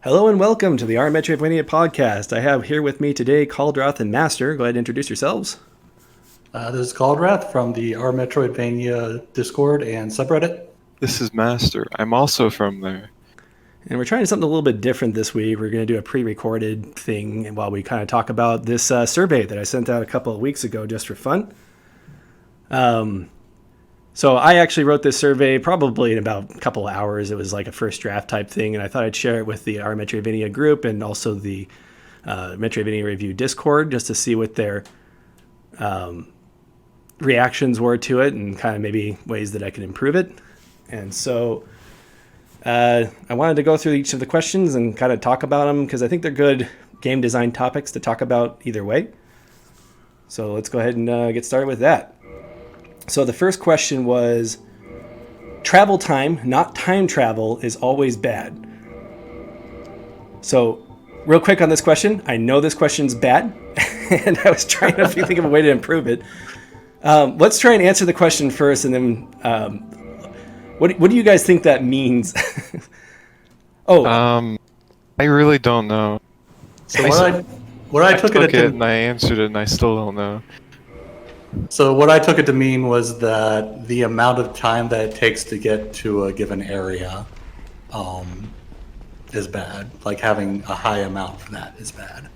Hello and welcome to the Our Metroidvania podcast. I have here with me today Caldrath and Master. Go ahead and introduce yourselves. This is Caldrath from the Our Metroidvania Discord and subreddit. This is Master. I'm also from there. And we're trying something a little bit different this week. We're going to do a pre-recorded thing while we kind of talk about this survey that I sent out a couple of weeks ago just for fun. So I actually wrote this survey probably in about a couple of hours. It was like a first draft type thing, and I thought I'd share it with the Our Metroidvania group and also the Metroidvania Review Discord just to see what their reactions were to it and kind of maybe ways that I could improve it. And so I wanted to go through each of the questions and kind of talk about them because I think they're good game design topics to talk about either way. So let's go ahead and get started with that. So the first question was, travel time, not time travel, is always bad. So real quick on this question, I know this question's bad, and I was trying to think of a way to improve it. Let's try and answer the question first, and then what do you guys think that means? I really don't know. So what I took it and I answered it, and I still don't know. So what I took it to mean was that the amount of time that it takes to get to a given area is bad. Like having a high amount for that is bad.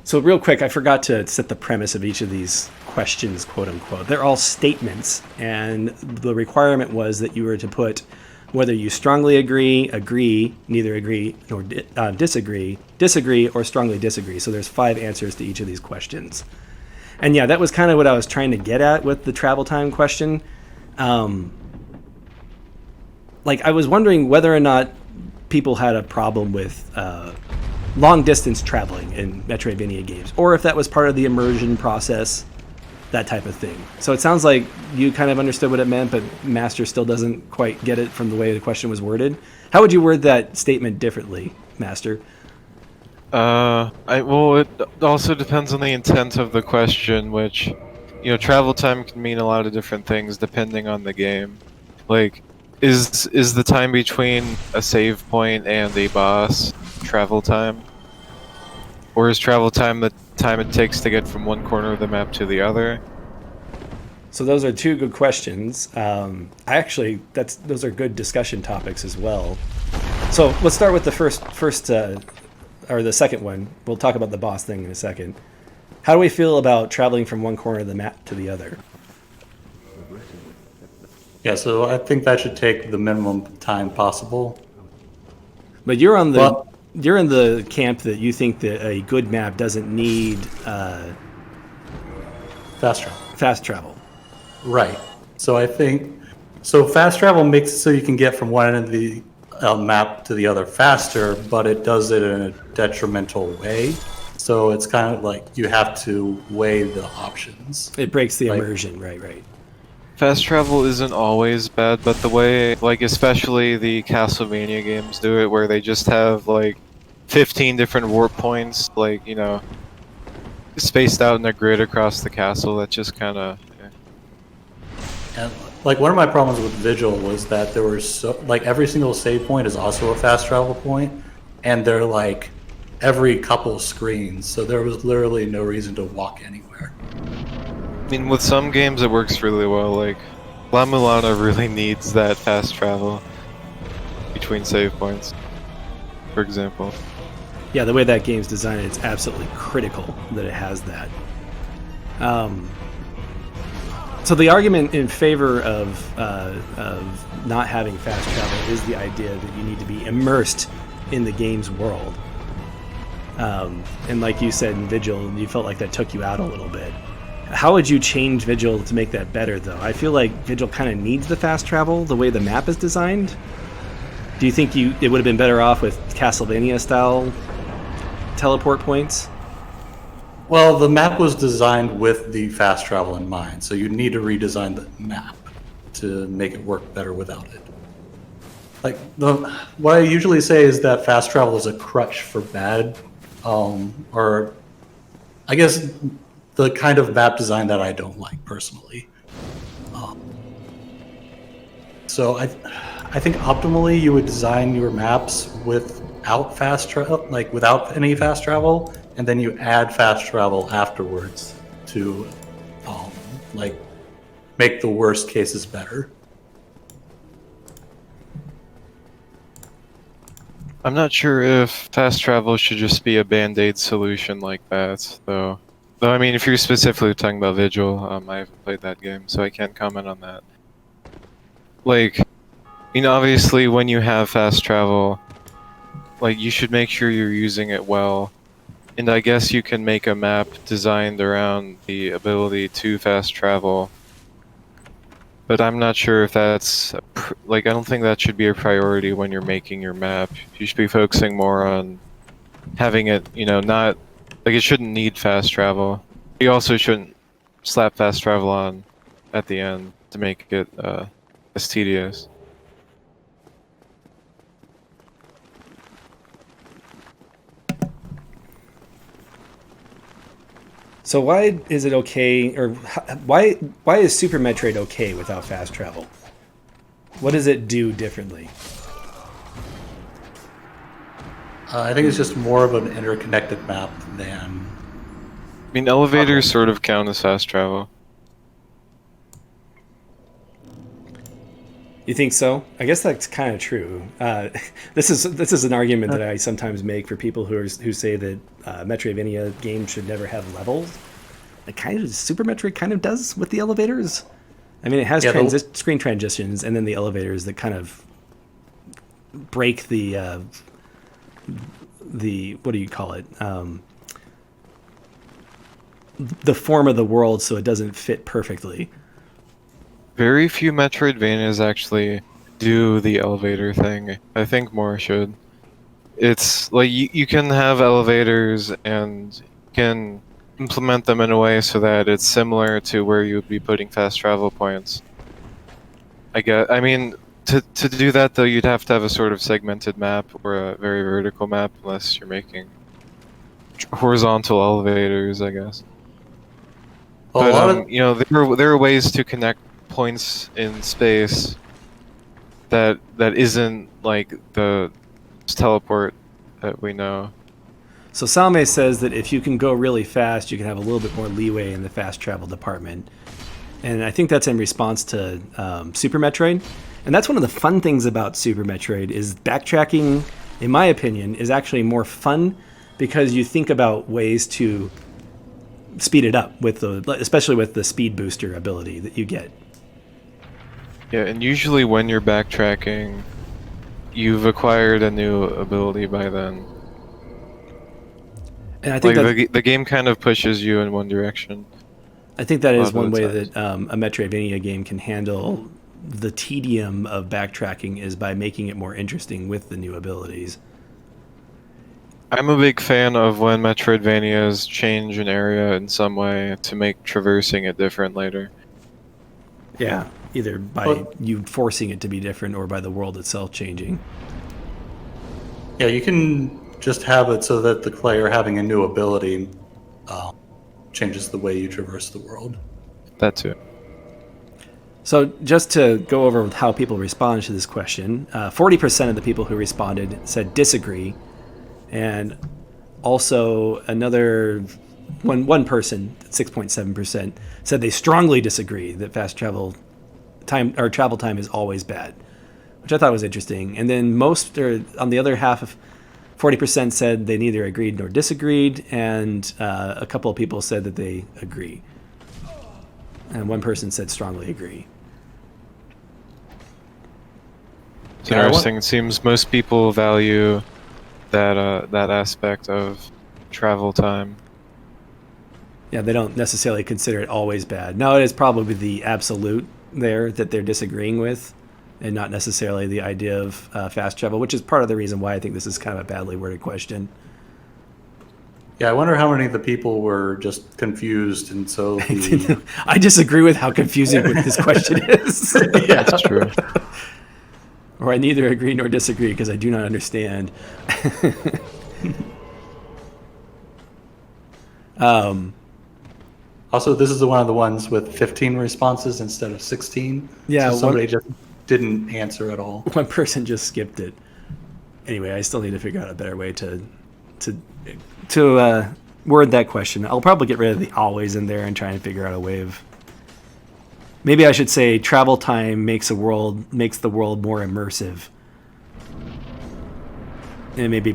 So real quick, I forgot to set the premise of each of these questions, quote unquote. They're all statements, and the requirement was that you were to put whether you strongly agree, neither agree nor disagree, or strongly disagree. So there's 5 answers to each of these questions. And yeah, that was kind of what I was trying to get at with the travel time question. I was wondering whether or not people had a problem with long distance traveling in Metroidvania games, or if that was part of the immersion process, that type of thing. So it sounds like you kind of understood what it meant, but Master still doesn't quite get it from the way the question was worded. How would you word that statement differently, Master? It also depends on the intent of the question, which, travel time can mean a lot of different things depending on the game. Like, is the time between a save point and a boss travel time? Or is travel time the time it takes to get from one corner of the map to the other? So those are 2 good questions. Those are good discussion topics as well. So let's start with the first or the second one. We'll talk about the boss thing in a second. How do we feel about traveling from one corner of the map to the other? Yeah, so I think that should take the minimum time possible. But you're in the camp that you think that a good map doesn't need fast travel. Right. So I think fast travel makes it so you can get from one end of the map to the other faster, but it does it in a detrimental way. So it's kind of like you have to weigh the options. It breaks the immersion, right. Fast travel isn't always bad, but the way, especially the Castlevania games do it, where they just have, 15 different warp points, spaced out in a grid across the castle, that just kind of... And one of my problems with Vigil was that there were every single save point is also a fast travel point, and they're every couple screens, so there was literally no reason to walk anywhere. I mean, with some games it works really well, La Mulana really needs that fast travel between save points, for example. Yeah, the way that game's designed, it's absolutely critical that it has that. So the argument in favor of not having fast travel is the idea that you need to be immersed in the game's world. And like you said in Vigil, you felt like that took you out a little bit. How would you change Vigil to make that better, though? I feel like Vigil kind of needs the fast travel the way the map is designed. Do you think it would have been better off with Castlevania-style teleport points? Well, the map was designed with the fast travel in mind, so you need to redesign the map to make it work better without it. What I usually say is that fast travel is a crutch for bad, or I guess the kind of map design that I don't like personally. So I think optimally you would design your maps without fast travel, like without any fast travel, and then you add fast travel afterwards to like make the worst cases better. I'm not sure if fast travel should just be a band-aid solution like that, though. Though, I mean, if you're specifically talking about Vigil, I haven't played that game, so I can't comment on that. Like, obviously when you have fast travel, like, you should make sure you're using it well. And I guess you can make a map designed around the ability to fast travel. But I'm not sure if that's, I don't think that should be a priority when you're making your map. You should be focusing more on having it, not, it shouldn't need fast travel. You also shouldn't slap fast travel on at the end to make it as tedious. So why is it okay, or why is Super Metroid okay without fast travel? What does it do differently? I think it's just more of an interconnected map than. I mean, elevators sort of count as fast travel. You think so? I guess that's kind of true. This is an argument that I sometimes make for people who say that Metroidvania games should never have levels. Like kind of Super Metroid kind of does with the elevators. I mean, it has screen transitions and then the elevators that kind of break the what do you call it? The form of the world so it doesn't fit perfectly. Very few Metroidvanias actually do the elevator thing. I think more should. It's like you can have elevators and you can implement them in a way so that it's similar to where you would be putting fast travel points. I mean, to do that though, you'd have to have a sort of segmented map or a very vertical map, unless you're making horizontal elevators, I guess. But there are ways to connect points in space that isn't like the teleport that we know. So Salme says that if you can go really fast, you can have a little bit more leeway in the fast travel department. And I think that's in response to Super Metroid. And that's one of the fun things about Super Metroid is backtracking, in my opinion, is actually more fun because you think about ways to speed it up especially with the speed booster ability that you get. Yeah, and usually when you're backtracking, you've acquired a new ability by then. And I think the game kind of pushes you in one direction. I think that is one way that a Metroidvania game can handle the tedium of backtracking is by making it more interesting with the new abilities. I'm a big fan of when Metroidvanias change an area in some way to make traversing it different later. Yeah, either by you forcing it to be different or by the world itself changing. Yeah, you can just have it so that the player having a new ability changes the way you traverse the world. That too. So just to go over how people respond to this question, 40% of the people who responded said disagree, and also another one person, 6.7%, said they strongly disagree that fast travel time or travel time is always bad, which I thought was interesting. And then on the other half of 40% said they neither agreed nor disagreed, and a couple of people said that they agree. And one person said strongly agree. It's interesting. It seems most people value that aspect of travel time. Yeah, they don't necessarily consider it always bad. No, it is probably the absolute there that they're disagreeing with, and not necessarily the idea of fast travel, which is part of the reason why I think this is kind of a badly worded question. Yeah, I wonder how many of the people were just confused, and so I disagree with how confusing this question is. Yeah, that's true. Or I neither agree nor disagree because I do not understand. Also, this is one of the ones with 15 responses instead of 16. Yeah, so somebody just didn't answer at all. One person just skipped it. Anyway, I still need to figure out a better way to word that question. I'll probably get rid of the always in there and try and figure out a way of. Maybe I should say travel time makes the world more immersive. And maybe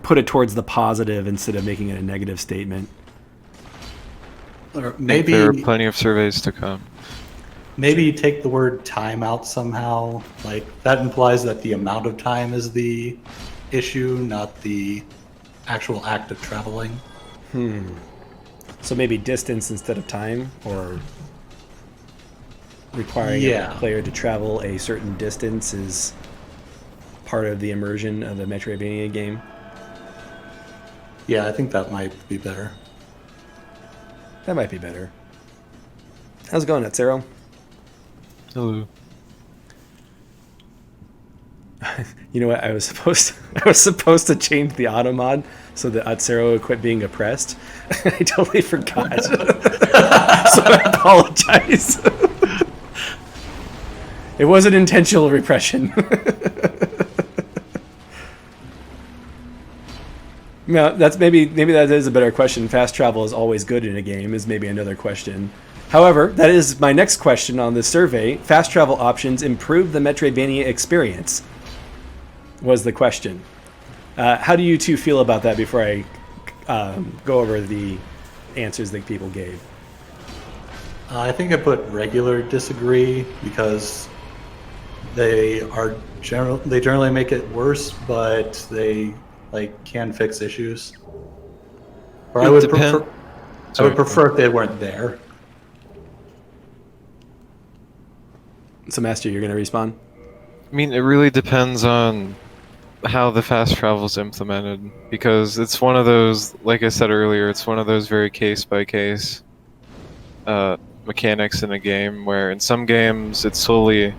put it towards the positive instead of making it a negative statement. Or maybe there are plenty of surveys to come. Maybe you take the word time out somehow. Like that implies that the amount of time is the issue, not the actual act of traveling. So maybe distance instead of time, or requiring a player to travel a certain distance is part of the immersion of the Metroidvania game. Yeah, I think that might be better. That might be better. How's it going, Atsero? Hello. You know what? I was supposed to change the auto mod so that Atsero would quit being oppressed. I totally forgot. So I apologize. It wasn't intentional repression. No, that's maybe that is a better question. Fast travel is always good in a game is maybe another question. However, that is my next question on this survey. Fast travel options improve the Metroidvania experience, was the question. How do you two feel about that before I go over the answers that people gave? I think I put regular disagree because they generally make it worse, but they can fix issues. Or I would prefer if they weren't there. So, Master, you're going to respond? I mean, it really depends on how the fast travel is implemented, because it's one of those, like I said earlier, it's one of those very case-by-case mechanics in a game where in some games it's solely,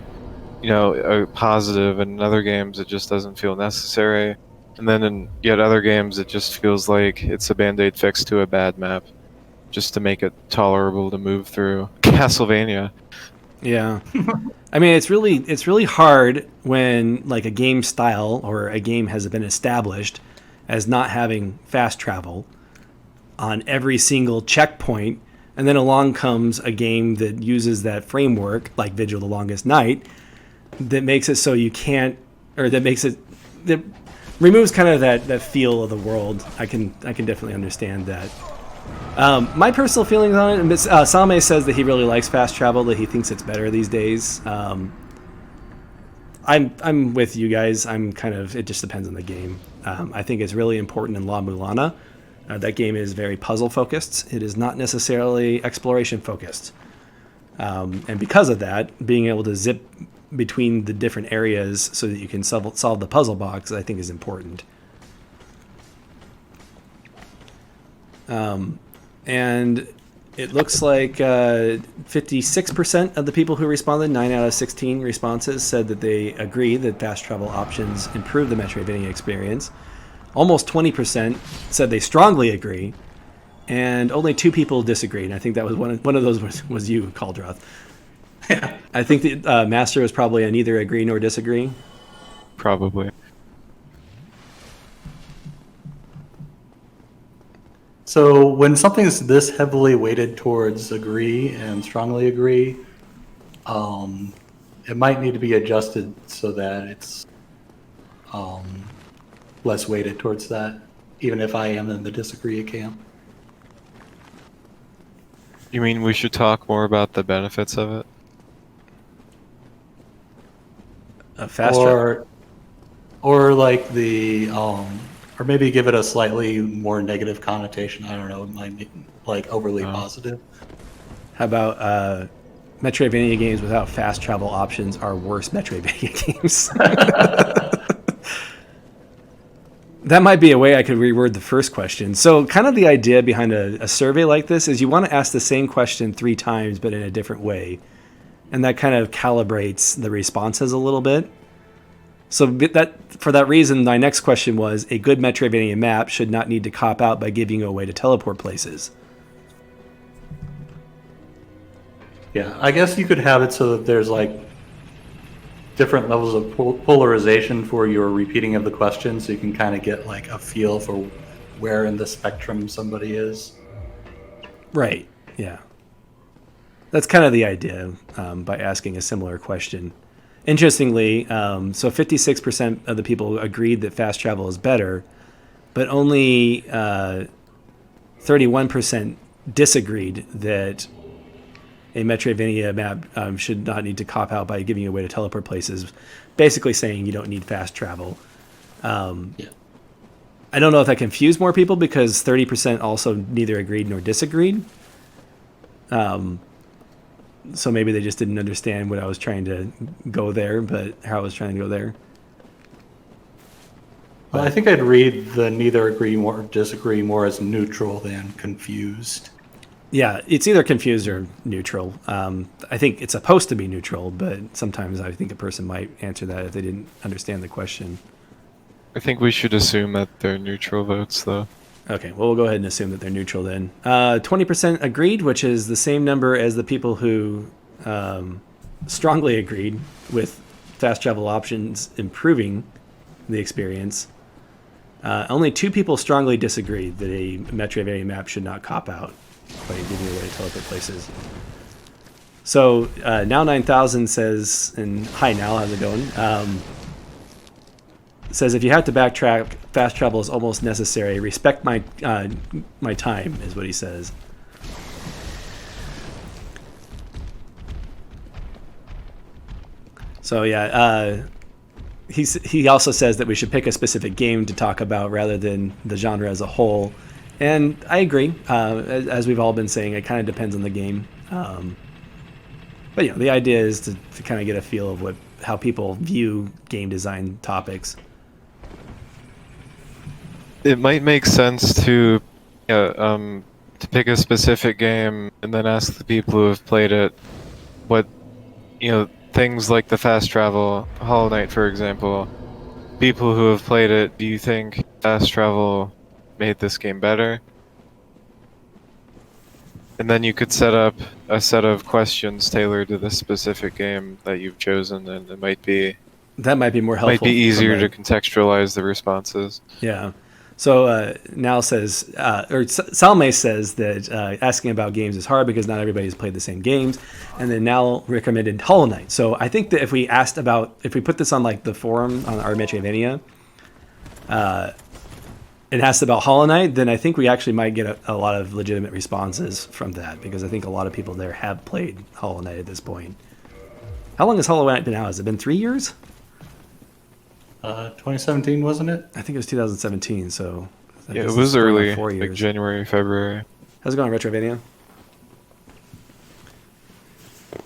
a positive, and in other games it just doesn't feel necessary. And then in yet other games it just feels like it's a band-aid fix to a bad map, just to make it tolerable to move through. Castlevania. Yeah. I mean, it's really hard when a game style or a game has been established as not having fast travel on every single checkpoint, and then along comes a game that uses that framework, like Vigil the Longest Night, that makes it so you can't, or that removes kind of that feel of the world. I can definitely understand that. My personal feelings on it, Salme says that he really likes fast travel, that he thinks it's better these days. I'm with you guys. It just depends on the game. I think it's really important in La Mulana. That game is very puzzle focused. It is not necessarily exploration focused. And because of that, being able to zip between the different areas so that you can solve the puzzle box, I think is important. And it looks like 56% of the people who responded, 9 out of 16 responses, said that they agree that fast travel options improve the Metroidvania experience. Almost 20% said they strongly agree, and only 2 people disagreed. I think that was one of those was you, Caldroth. Yeah. I think the Master was probably a neither agree nor disagree. Probably. So when something's this heavily weighted towards agree and strongly agree, it might need to be adjusted so that it's less weighted towards that, even if I am in the disagree camp. You mean we should talk more about the benefits of it? Fast travel. Or like or maybe give it a slightly more negative connotation. I don't know. It might be overly positive. How about Metroidvania games without fast travel options are worse Metroidvania games? That might be a way I could reword the first question. So kind of the idea behind a survey like this is you want to ask the same question 3 times, but in a different way. And that kind of calibrates the responses a little bit. So for that reason, my next question was, a good Metroidvania map should not need to cop out by giving you a way to teleport places. Yeah, I guess you could have it so that there's different levels of polarization for your repeating of the question, so you can kind of get like a feel for where in the spectrum somebody is. Right. Yeah. That's kind of the idea by asking a similar question. Interestingly, so 56% of the people agreed that fast travel is better, but only 31% disagreed that a Metroidvania map should not need to cop out by giving you a way to teleport places, basically saying you don't need fast travel. Yeah. I don't know if that confused more people because 30% also neither agreed nor disagreed. So maybe they just didn't understand what I was trying to go there, but how I was trying to go there. Well, I think I'd read the neither agree or disagree more as neutral than confused. Yeah, it's either confused or neutral. I think it's supposed to be neutral, but sometimes I think a person might answer that if they didn't understand the question. I think we should assume that they're neutral votes, though. Okay, well, we'll go ahead and assume that they're neutral then. 20% agreed, which is the same number as the people who strongly agreed with fast travel options improving the experience. Only 2 people strongly disagreed that a Metroidvania map should not cop out by giving you a way to teleport places. So now 9000 says, and hi Now, how's it going? Says if you have to backtrack, fast travel is almost necessary. Respect my my time, is what he says. So yeah, he also says that we should pick a specific game to talk about rather than the genre as a whole, and I agree. As we've all been saying, it kind of depends on the game. But you know, the idea is to kind of get a feel of how people view game design topics. It might make sense to pick a specific game and then ask the people who have played it what, things like the fast travel, Hollow Knight, for example. People who have played it, do you think fast travel made this game better? And then you could set up a set of questions tailored to the specific game that you've chosen, and it might be more helpful. Might be easier to contextualize the responses. Yeah. So Now says, or Salme says that asking about games is hard because not everybody's played the same games. And then Now recommended Hollow Knight. So I think that if we put this on like the forum on our Metroidvania, and asked about Hollow Knight, then I think we actually might get a lot of legitimate responses from that because I think a lot of people there have played Hollow Knight at this point. How long has Hollow Knight been out? Has it been 3 years? 2017, wasn't it? I think it was 2017, so... Yeah, it was early, 4 years. like January, February. How's it going, Retrovania?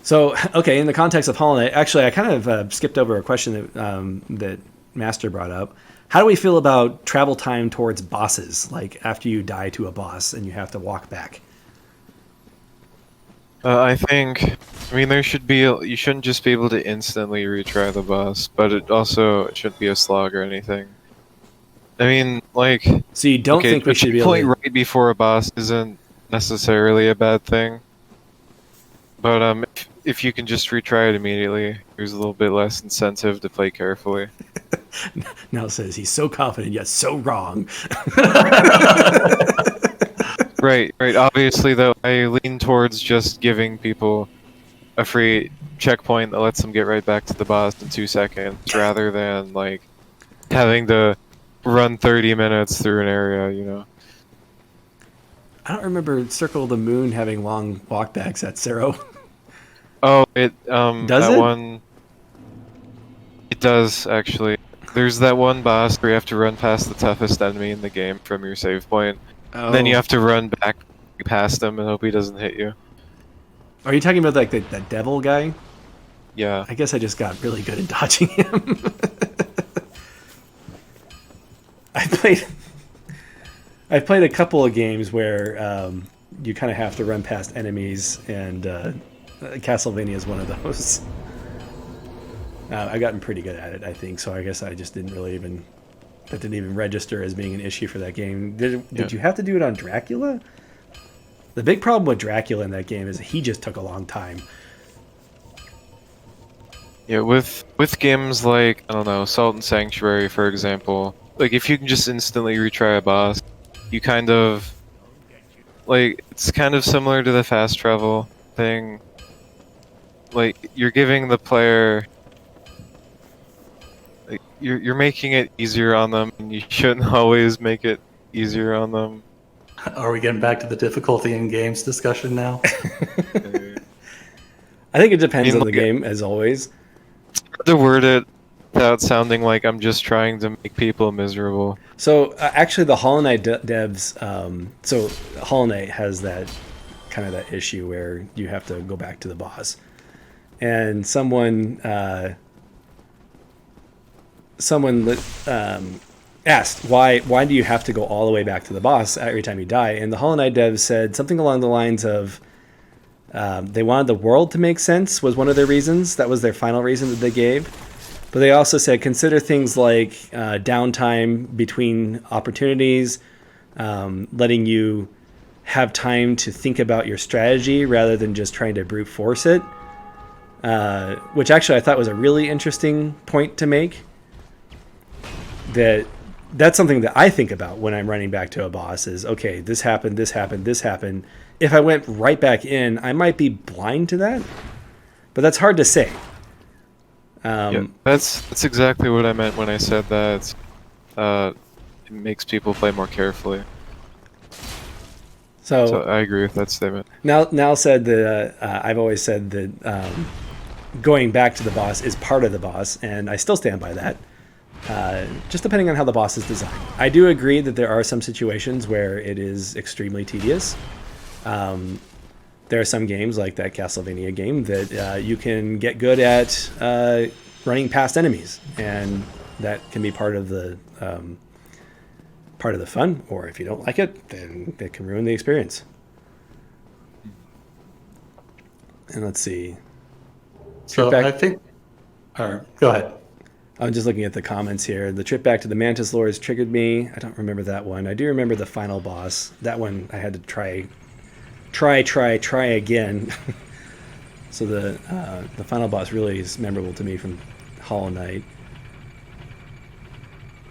So, okay, in the context of Hollow Knight, actually, I kind of skipped over a question that Master brought up. How do we feel about travel time towards bosses, like after you die to a boss and you have to walk back? I mean, you shouldn't just be able to instantly retry the boss, but it shouldn't be a slog or anything. I mean, like... So you don't think we should be able to... right before a boss isn't necessarily a bad thing. But if you can just retry it immediately, there's a little bit less incentive to play carefully. Now says he's so confident yet so wrong. Right. Obviously, though, I lean towards just giving people a free checkpoint that lets them get right back to the boss in 2 seconds, rather than like having to run 30 minutes through an area. I don't remember Circle of the Moon having long walkbacks at Zero. Oh, does that it? one. It does actually. There's that one boss where you have to run past the toughest enemy in the game from your save point. Oh. Then you have to run back past him and hope he doesn't hit you. Are you talking about like that devil guy? Yeah. I guess I just got really good at dodging him. I've played a couple of games where you kind of have to run past enemies, and Castlevania is one of those. I've gotten pretty good at it, I think. So I guess I just didn't even register as being an issue for that game. Did you have to do it on Dracula? The big problem with Dracula in that game is he just took a long time. Yeah, with games like, I don't know, Salt and Sanctuary, for example, like if you can just instantly retry a boss, you kind of like it's kind of similar to the fast travel thing. Like you're giving the player like you're making it easier on them, and you shouldn't always make it easier on them. Are we getting back to the difficulty in games discussion now? I think it depends on the like, game, as always. to word it without sounding like I'm just trying to make people miserable. So actually, the Hollow Knight devs. So Hollow Knight has that kind of that issue where you have to go back to the boss, and someone asked why do you have to go all the way back to the boss every time you die? And the Hollow Knight devs said something along the lines of they wanted the world to make sense was one of their reasons. That was their final reason that they gave. But they also said consider things like downtime between opportunities, letting you have time to think about your strategy rather than just trying to brute force it, which actually I thought was a really interesting point to make. That's something that I think about when I'm running back to a boss is, okay, this happened, this happened, this happened. If I went right back in, I might be blind to that, but that's hard to say. Yeah, that's exactly what I meant when I said that it makes people play more carefully. So I agree with that statement. Now said that I've always said that going back to the boss is part of the boss, and I still stand by that. Just depending on how the boss is designed. I do agree that there are some situations where it is extremely tedious. There are some games like that Castlevania game that you can get good at running past enemies, and that can be part of the fun. Or if you don't like it, then it can ruin the experience. And let's see. So I think. All right, go ahead. I'm just looking at the comments here. The trip back to the Mantis lore has triggered me. I don't remember that one. I do remember the final boss. That one I had to try again. So the final boss really is memorable to me from Hollow Knight.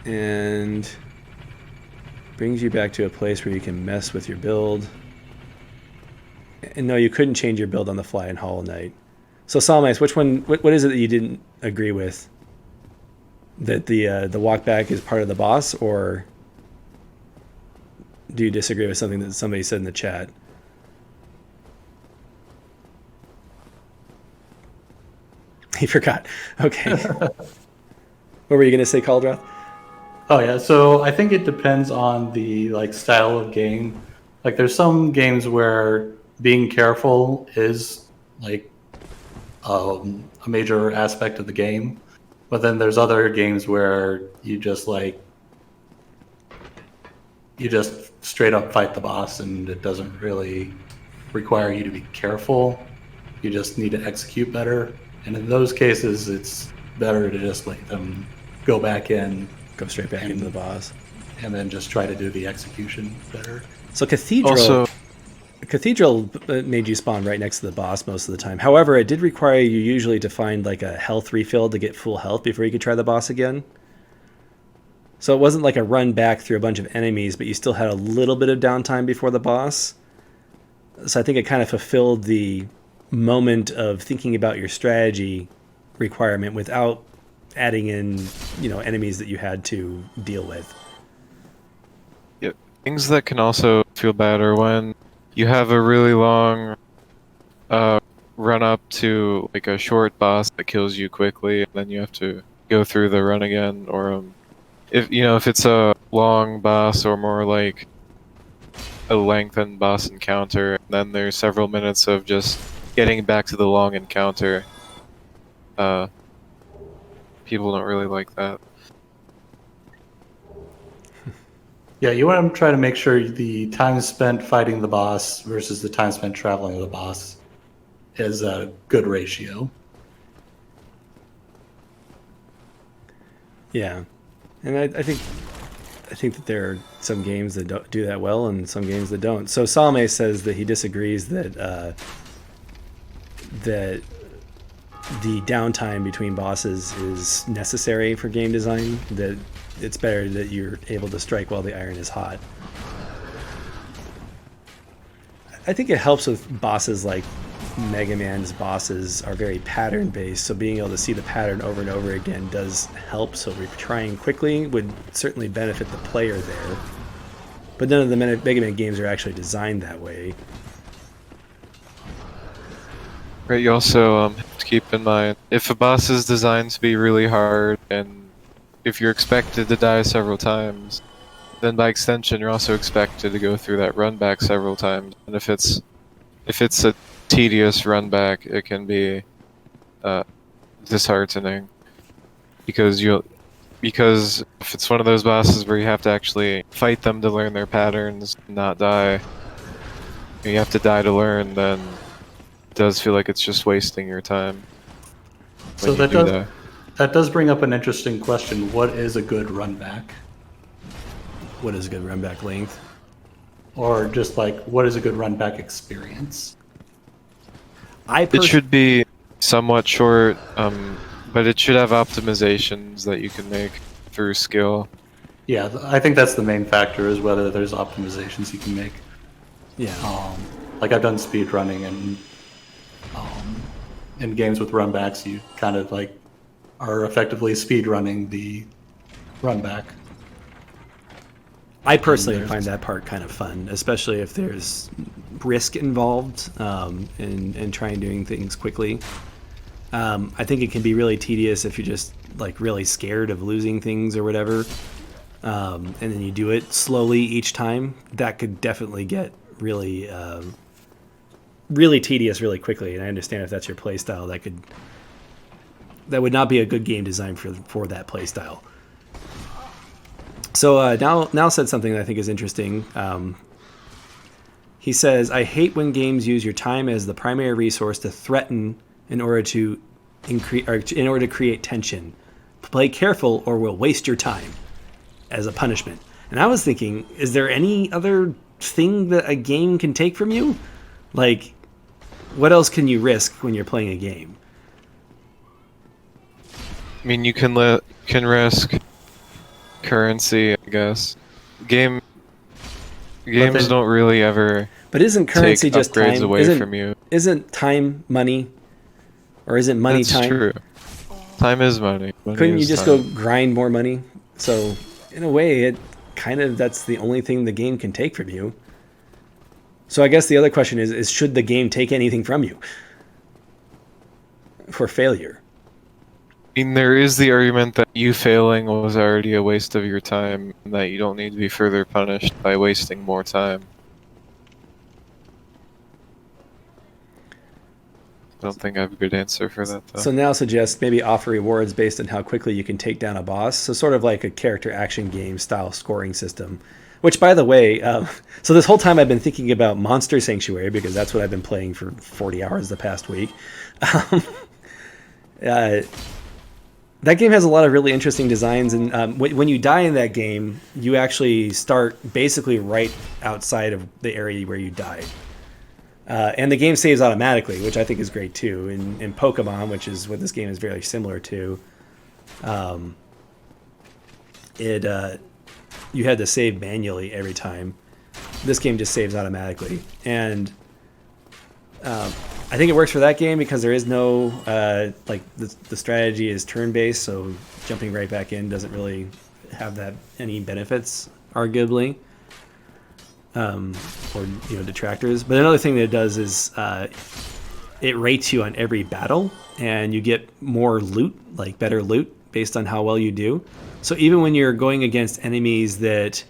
And brings you back to a place where you can mess with your build. And no, you couldn't change your build on the fly in Hollow Knight. So Salmice, what is it that you didn't agree with? That the walk back is part of the boss, or do you disagree with something that somebody said in the chat? He forgot. Okay. What were you going to say, Caldroth? Oh yeah, so I think it depends on the style of game. Like there's some games where being careful is a major aspect of the game. But then there's other games where you just straight up fight the boss, and it doesn't really require you to be careful. You just need to execute better. And in those cases, it's better to just let them go back in. Go straight back into the boss. And then just try to do the execution better. So Cathedral made you spawn right next to the boss most of the time. However, it did require you usually to find a health refill to get full health before you could try the boss again. So it wasn't like a run back through a bunch of enemies, but you still had a little bit of downtime before the boss. So I think it kind of fulfilled the moment of thinking about your strategy requirement without adding in, enemies that you had to deal with. Yep. Things that can also feel bad are when you have a really long run up to a short boss that kills you quickly, and then you have to go through the run again. Or if it's a long boss or more like a lengthened boss encounter, and then there's several minutes of just getting back to the long encounter. People don't really like that. Yeah, you want to try to make sure the time spent fighting the boss versus the time spent traveling to the boss is a good ratio. Yeah, and I think that there are some games that don't do that well and some games that don't. So Salme says that he disagrees that the downtime between bosses is necessary for game design, that it's better that you're able to strike while the iron is hot. I think it helps with bosses like Mega Man's bosses are very pattern based, so being able to see the pattern over and over again does help. So retrying quickly would certainly benefit the player there. But none of the Mega Man games are actually designed that way. Right, you also have to keep in mind, if a boss is designed to be really hard, and if you're expected to die several times, then by extension you're also expected to go through that run back several times. And if it's a tedious run back, it can be disheartening, because if it's one of those bosses where you have to actually fight them to learn their patterns, not die, you have to die to learn, then it does feel like it's just wasting your time. So that does bring up an interesting question. What is a good run back? What is a good run back length? Or just like, what is a good run back experience? It should be somewhat short, but it should have optimizations that you can make through skill. Yeah, I think that's the main factor, is whether there's optimizations you can make. Yeah. Like I've done speed running, and in games with run backs, you kind of like are effectively speed running the run back. I personally find that part kind of fun, especially if there's risk involved in trying doing things quickly. I think it can be really tedious if you're just like really scared of losing things or whatever, and then you do it slowly each time. That could definitely get really really tedious really quickly. And I understand if that's your play style, that would not be a good game design for that play style. So now said something that I think is interesting. He says, "I hate when games use your time as the primary resource to threaten in order to create tension. Play careful or we'll waste your time as a punishment." And I was thinking, is there any other thing that a game can take from you? Like, what else can you risk when you're playing a game? I mean, you can risk currency, I guess. Games don't really ever. But isn't currency take just upgrades time? away from you? Isn't time money, or isn't money That's time? true. Time is money. Couldn't you just go grind more money? So in a way, that's the only thing the game can take from you. So I guess the other question is should the game take anything from you for failure? I mean, there is the argument that you failing was already a waste of your time, and that you don't need to be further punished by wasting more time. I don't think I have a good answer for that, though. So now suggest maybe offer rewards based on how quickly you can take down a boss. So sort of like a character action game style scoring system. Which, by the way, so this whole time I've been thinking about Monster Sanctuary, because that's what I've been playing for 40 hours the past week. That game has a lot of really interesting designs, and when you die in that game, you actually start basically right outside of the area where you died. And the game saves automatically, which I think is great too. In Pokemon, which is what this game is very similar to, you had to save manually every time. This game just saves automatically. And I think it works for that game because there is no, the strategy is turn-based, so jumping right back in doesn't really have any benefits, arguably. Or detractors. But another thing that it does is it rates you on every battle, and you get more loot, like better loot, based on how well you do. So even when you're going against enemies that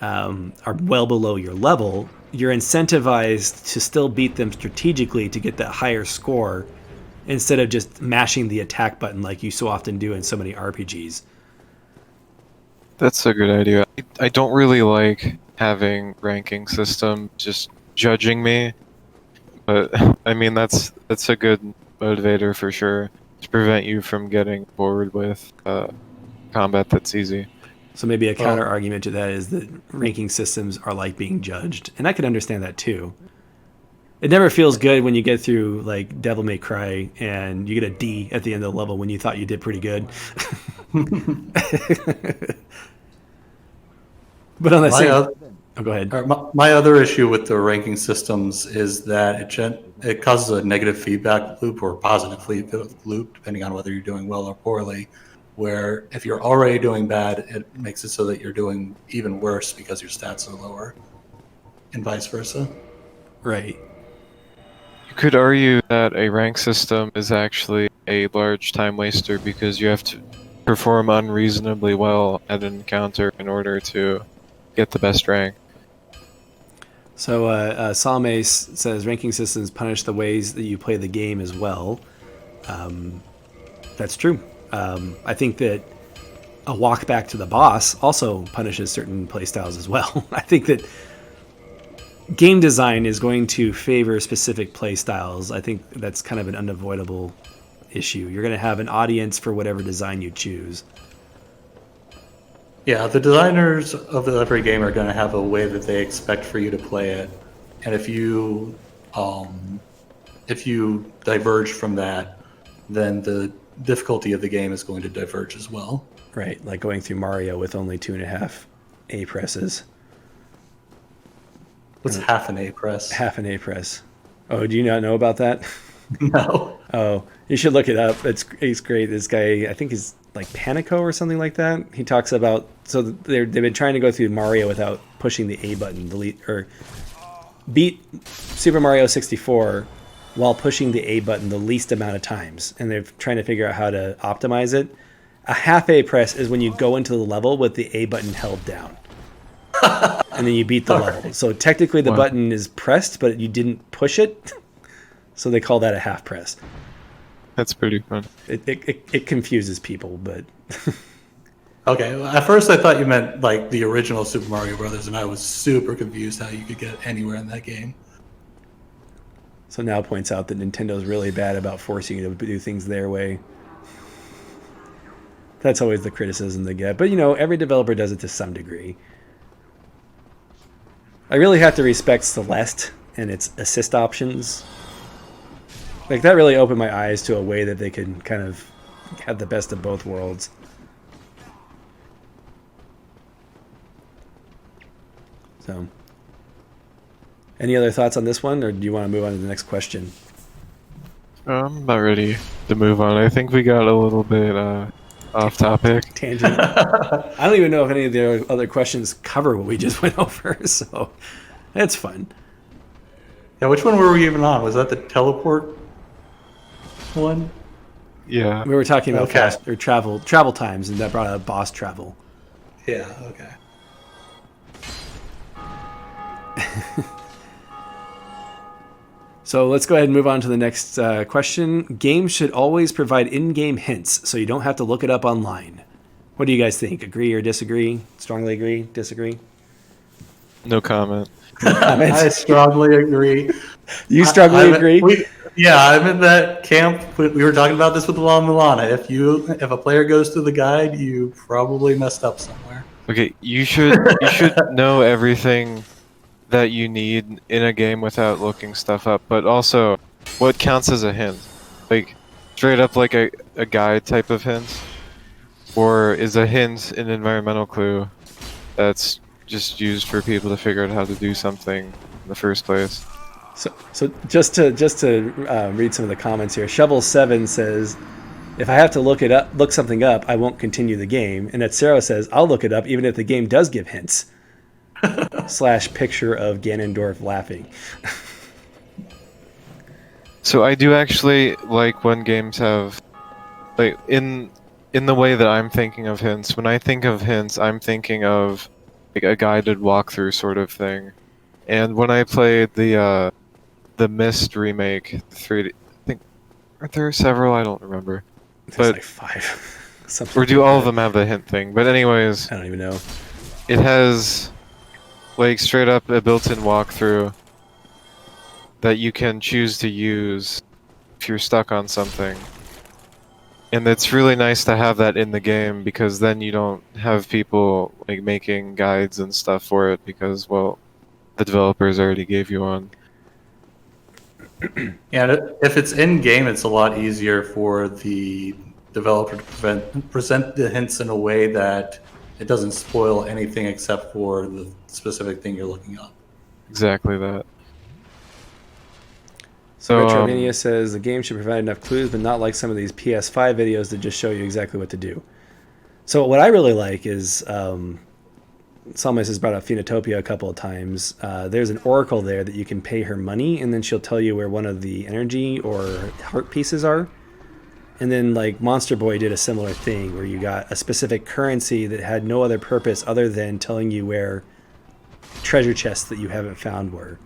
are well below your level, you're incentivized to still beat them strategically to get that higher score, instead of just mashing the attack button like you so often do in so many RPGs. That's a good idea. I don't really like having ranking system just judging me, but I mean that's a good motivator for sure, to prevent you from getting bored with combat that's easy. So maybe a counter argument to that is that ranking systems are like being judged, and I could understand that too. It never feels good when you get through like Devil May Cry and you get a D at the end of the level when you thought you did pretty good. But on the My, same, oth- oh, go ahead. my other issue with the ranking systems is that it causes a negative feedback loop or positive feedback loop, depending on whether you're doing well or poorly. Where if you're already doing bad, it makes it so that you're doing even worse because your stats are lower, and vice versa. Right. You could argue that a rank system is actually a large time waster because you have to perform unreasonably well at an encounter in order to get the best rank. So Salme says ranking systems punish the ways that you play the game as well. That's true. I think that a walk back to the boss also punishes certain playstyles as well. I think that game design is going to favor specific playstyles. I think that's kind of an unavoidable issue. You're going to have an audience for whatever design you choose. Yeah, the designers of every game are going to have a way that they expect for you to play it, and if you diverge from that, then the difficulty of the game is going to diverge as well. Right, like going through Mario with only 2.5 A presses. What's half an A press? Half an A press. Oh, do you not know about that? No. Oh, you should look it up. It's great. This guy, I think he's like Panico or something like that. He talks about they've been trying to go through Mario without pushing the A button, or beat Super Mario 64 while pushing the A button the least amount of times, and they're trying to figure out how to optimize it. A half A press is when you go into the level with the A button held down. And then you beat the level. So technically the button is pressed, but you didn't push it. So they call that a half press. That's pretty fun. It confuses people, but Okay, at first I thought you meant like the original Super Mario Brothers, and I was super confused how you could get anywhere in that game. so now points out that Nintendo's really bad about forcing you to do things their way. That's always the criticism they get. But every developer does it to some degree. I really have to respect Celeste and its assist options. Like, that really opened my eyes to a way that they could kind of have the best of both worlds. So, any other thoughts on this one, or do you want to move on to the next question? I'm about ready to move on. I think we got a little bit off topic. Tangent. I don't even know if any of the other questions cover what we just went over, so it's fun. Yeah, which one were we even on? Was that the teleport one? Yeah. We were talking about Okay. fast or travel times, and that brought up boss travel. Yeah, okay. So let's go ahead and move on to the next question. Games should always provide in-game hints, so you don't have to look it up online. What do you guys think? Agree or disagree? Strongly agree? Disagree? No comment. I strongly agree. You strongly agree? I'm in that camp. We were talking about this with La Milana. If a player goes through the guide, you probably messed up somewhere. Okay, you should know everything that you need in a game without looking stuff up, but also what counts as a hint? Like straight up like a guide type of hint? Or is a hint an environmental clue that's just used for people to figure out how to do something in the first place? So just to read some of the comments here. Shovel7 says, if I have to look something up, I won't continue the game. And Etsero says, I'll look it up even if the game does give hints. / picture of Ganondorf laughing. So I do actually like when games have, like, in the way that I'm thinking of hints. When I think of hints, I'm thinking of like a guided walkthrough sort of thing. And when I played the Myst remake, 3D, I think, are there several? I don't remember. There's like 5. Or do all of them have the hint thing? But anyways, I don't even know. It has like straight up a built-in walkthrough that you can choose to use if you're stuck on something. And it's really nice to have that in the game because then you don't have people like making guides and stuff for it because, well, the developers already gave you one. And if it's in game, it's a lot easier for the developer to present the hints in a way that it doesn't spoil anything except for the specific thing you're looking up. Exactly that. So So, Metroidvania says the game should provide enough clues, but not like some of these PS5 videos that just show you exactly what to do. So what I really like is, Salmas has brought up Phenotopia a couple of times. There's an oracle there that you can pay her money, and then she'll tell you where one of the energy or heart pieces are. And then like Monster Boy did a similar thing where you got a specific currency that had no other purpose other than telling you where treasure chests that you haven't found were.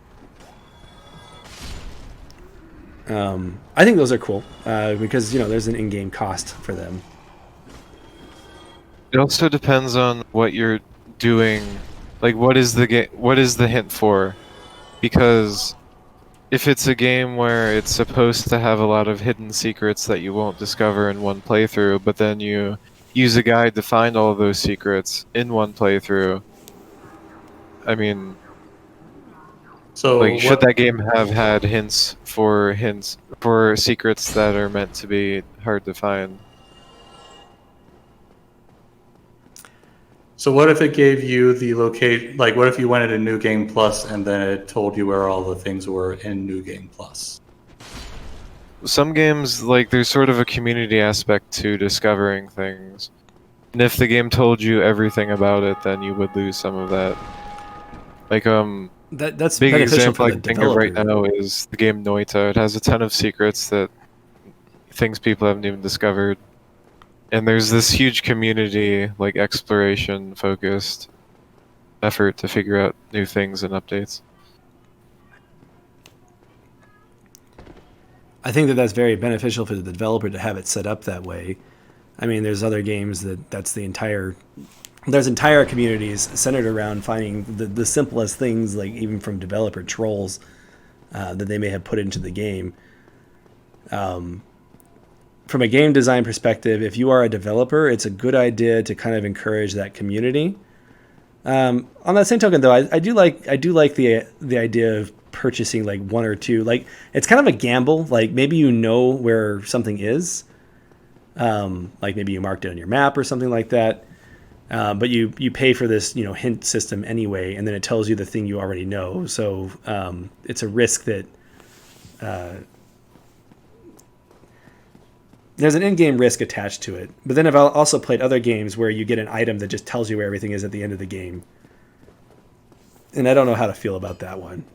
I think those are cool because there's an in-game cost for them. it also depends on what you're doing. Like, what is the hint for? Because if it's a game where it's supposed to have a lot of hidden secrets that you won't discover in one playthrough, but then you use a guide to find all of those secrets in one playthrough, I mean, So like, should that game have had hints for secrets that are meant to be hard to find? So what if it gave you the location? Like, what if you went into New Game Plus and then it told you where all the things were in New Game Plus? Some games, like, there's sort of a community aspect to discovering things. And if the game told you everything about it, then you would lose some of that. Like, That's big beneficial example for I the can think of right developer. now is the game Noita. It has a ton of secrets that things people haven't even discovered. And there's this huge community, like, exploration-focused effort to figure out new things and updates. I think that's very beneficial for the developer to have it set up that way. I mean, there's other games there's entire communities centered around finding the simplest things, like even from developer trolls that they may have put into the game. From a game design perspective, if you are a developer, it's a good idea to kind of encourage that community. On that same token, though, I do like the idea of purchasing like one or two. Like, it's kind of a gamble. Like, maybe you know where something is. Like maybe you marked it on your map or something like that. But you pay for this hint system anyway, and then it tells you the thing you already know. So it's a risk that there's an in-game risk attached to it. But then I've also played other games where you get an item that just tells you where everything is at the end of the game, and I don't know how to feel about that one.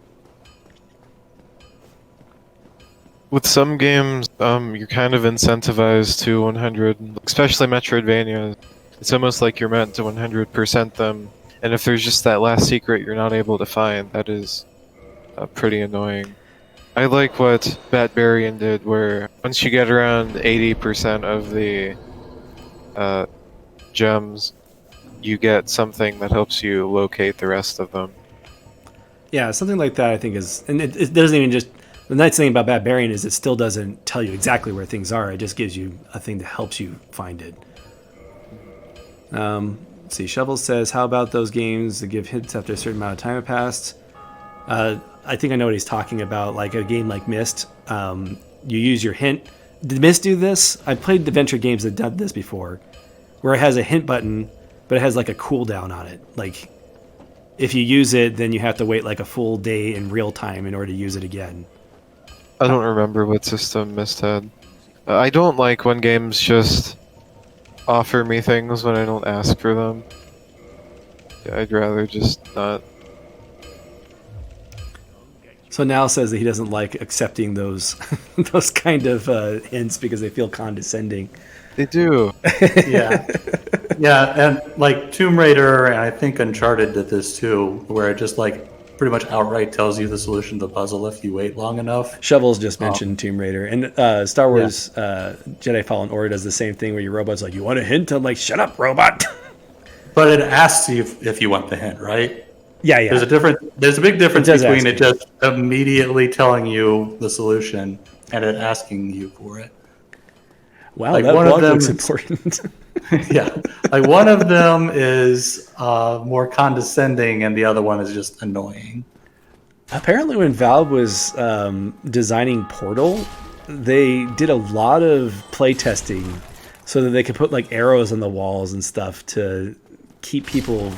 With some games, you're kind of incentivized to 100, especially Metroidvania. It's almost like you're meant to 100% them, and if there's just that last secret you're not able to find, that is pretty annoying. I like what Batbarian did, where once you get around 80% of the gems, you get something that helps you locate the rest of them. Yeah, something like that I think is, and it doesn't even just. The nice thing about Batbarian is it still doesn't tell you exactly where things are. It just gives you a thing that helps you find it. Let's see, Shovel says, how about those games that give hints after a certain amount of time have passed? I think I know what he's talking about, like a game like Myst. You use your hint. Did Myst do this? I played adventure games that did this before, where it has a hint button, but it has like a cooldown on it. Like, if you use it, then you have to wait like a full day in real time in order to use it again. I don't remember what system Myst had. I don't like when games just offer me things when I don't ask for them. I'd rather just not. So now says that he doesn't like accepting those those kind of hints because they feel condescending. They do. Yeah. Yeah, and like Tomb Raider, and I think Uncharted did this too, where it just like pretty much outright tells you the solution to the puzzle if you wait long enough. Shovels just mentioned Tomb Raider, and Star Wars Jedi Fallen Order does the same thing where your robot's like, "You want a hint?" I'm like, "Shut up, robot." But it asks you if you want the hint, right? Yeah. There's a big difference It does between ask it just immediately telling you the solution and it asking you for it. Wow, Like, that one of blog them looks is- important. Yeah, like one of them is more condescending and the other one is just annoying. Apparently, when Valve was designing Portal, they did a lot of playtesting so that they could put like arrows on the walls and stuff to keep people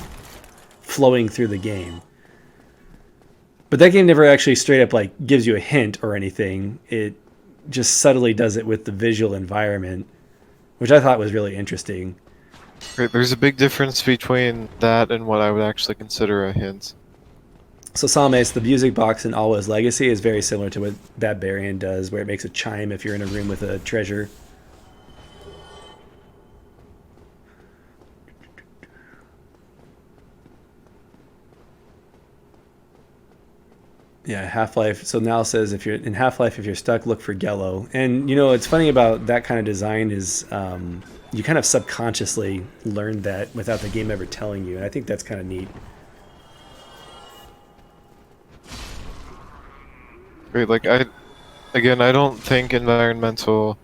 flowing through the game. But that game never actually straight up like gives you a hint or anything. It just subtly does it with the visual environment, which I thought was really interesting. Right, there's a big difference between that and what I would actually consider a hint. So Salmes, the music box in Alwa's Legacy is very similar to what Barbarian does, where it makes a chime if you're in a room with a treasure. Yeah, Half-Life. So Nal says if you're in Half-Life, if you're stuck, look for Gello. And you know, it's funny about that kind of design is you kind of subconsciously learn that without the game ever telling you, and I think that's kind of neat. Right, like I don't think environmental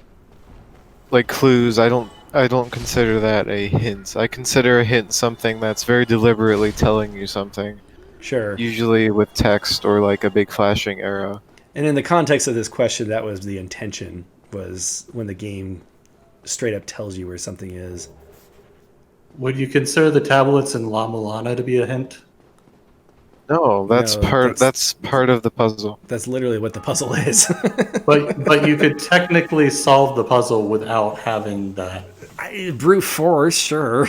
like clues. I don't consider that a hint. I consider a hint something that's very deliberately telling you something. Sure. Usually with text or like a big flashing arrow. And in the context of this question, that was the intention, was when the game straight up tells you where something is. Would you consider the tablets in La Mulana to be a hint? No, that's part of the puzzle. That's literally what the puzzle is. But you could technically solve the puzzle without having that. Brute force, sure.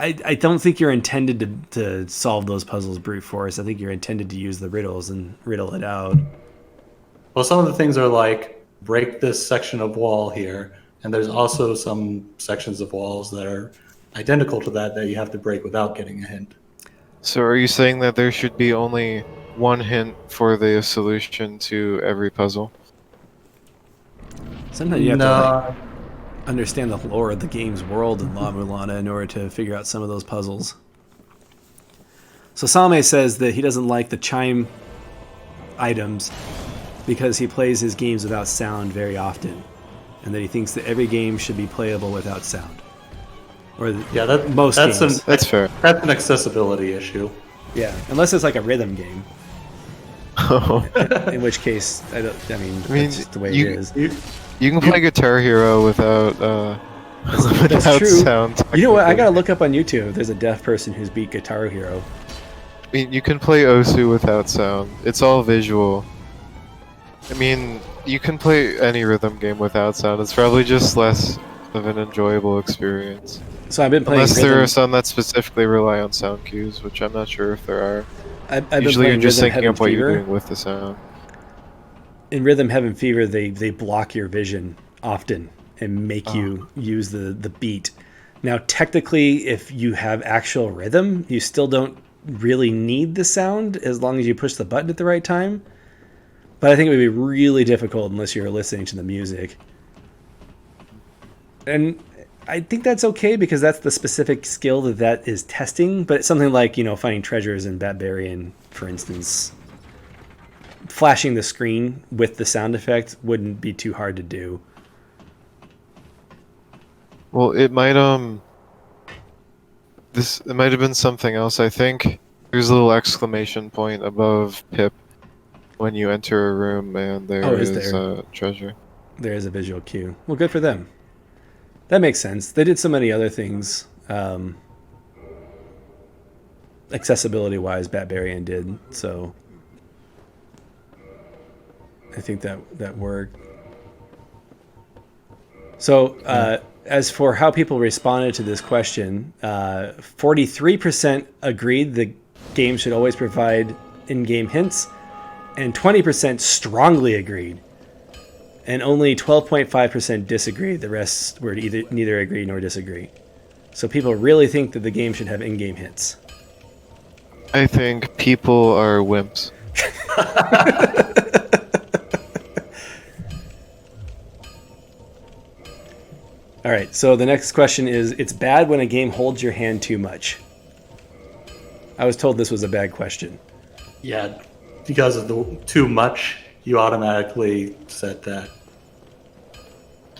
I don't think you're intended to solve those puzzles brute force. I think you're intended to use the riddles and riddle it out. Well, some of the things are like break this section of wall here, and there's also some sections of walls that are identical to that you have to break without getting a hint. So are you saying that there should be only one hint for the solution to every puzzle? Sometimes you have to like, understand the lore of the game's world in La Mulana in order to figure out some of those puzzles. So Salme says that he doesn't like the chime items because he plays his games without sound very often, and that he thinks that every game should be playable without sound. Or most games. That's fair. That's an accessibility issue. Yeah, unless it's like a rhythm game. Oh. In which case, I mean that's just the way it is. You can play Guitar Hero without That's true. sound. You know what? I gotta look up on YouTube. There's a deaf person who's beat Guitar Hero. I mean, you can play Osu without sound. It's all visual. I mean, you can play any rhythm game without sound. It's probably just less of an enjoyable experience. So I've been playing. Unless there are some that specifically rely on sound cues, which I'm not sure if there are. I've Usually, been you're just Rhythm syncing Heaven up what Fever. you're doing with the sound. In Rhythm Heaven Fever, they block your vision often and make you use the beat. Now, technically, if you have actual rhythm, you still don't really need the sound as long as you push the button at the right time. But I think it would be really difficult unless you're listening to the music. And I think that's okay because that's the specific skill that is testing. But it's something like, finding treasures in Barbarian, for instance. Flashing the screen with the sound effect wouldn't be too hard to do. Well, it might it might have been something else. I think there's a little exclamation point above Pip when you enter a room, and there is a treasure. There is a visual cue. Well, good for them. That makes sense. They did so many other things, accessibility-wise. Barbarian did, so I think that worked. So, as for how people responded to this question, 43% agreed the game should always provide in-game hints, and 20% strongly agreed, and only 12.5% disagreed. The rest were neither agree nor disagree. So people really think that the game should have in-game hints. I think people are wimps. All right, so the next question is, it's bad when a game holds your hand too much. I was told this was a bad question. Yeah, because of the too much, you automatically set that.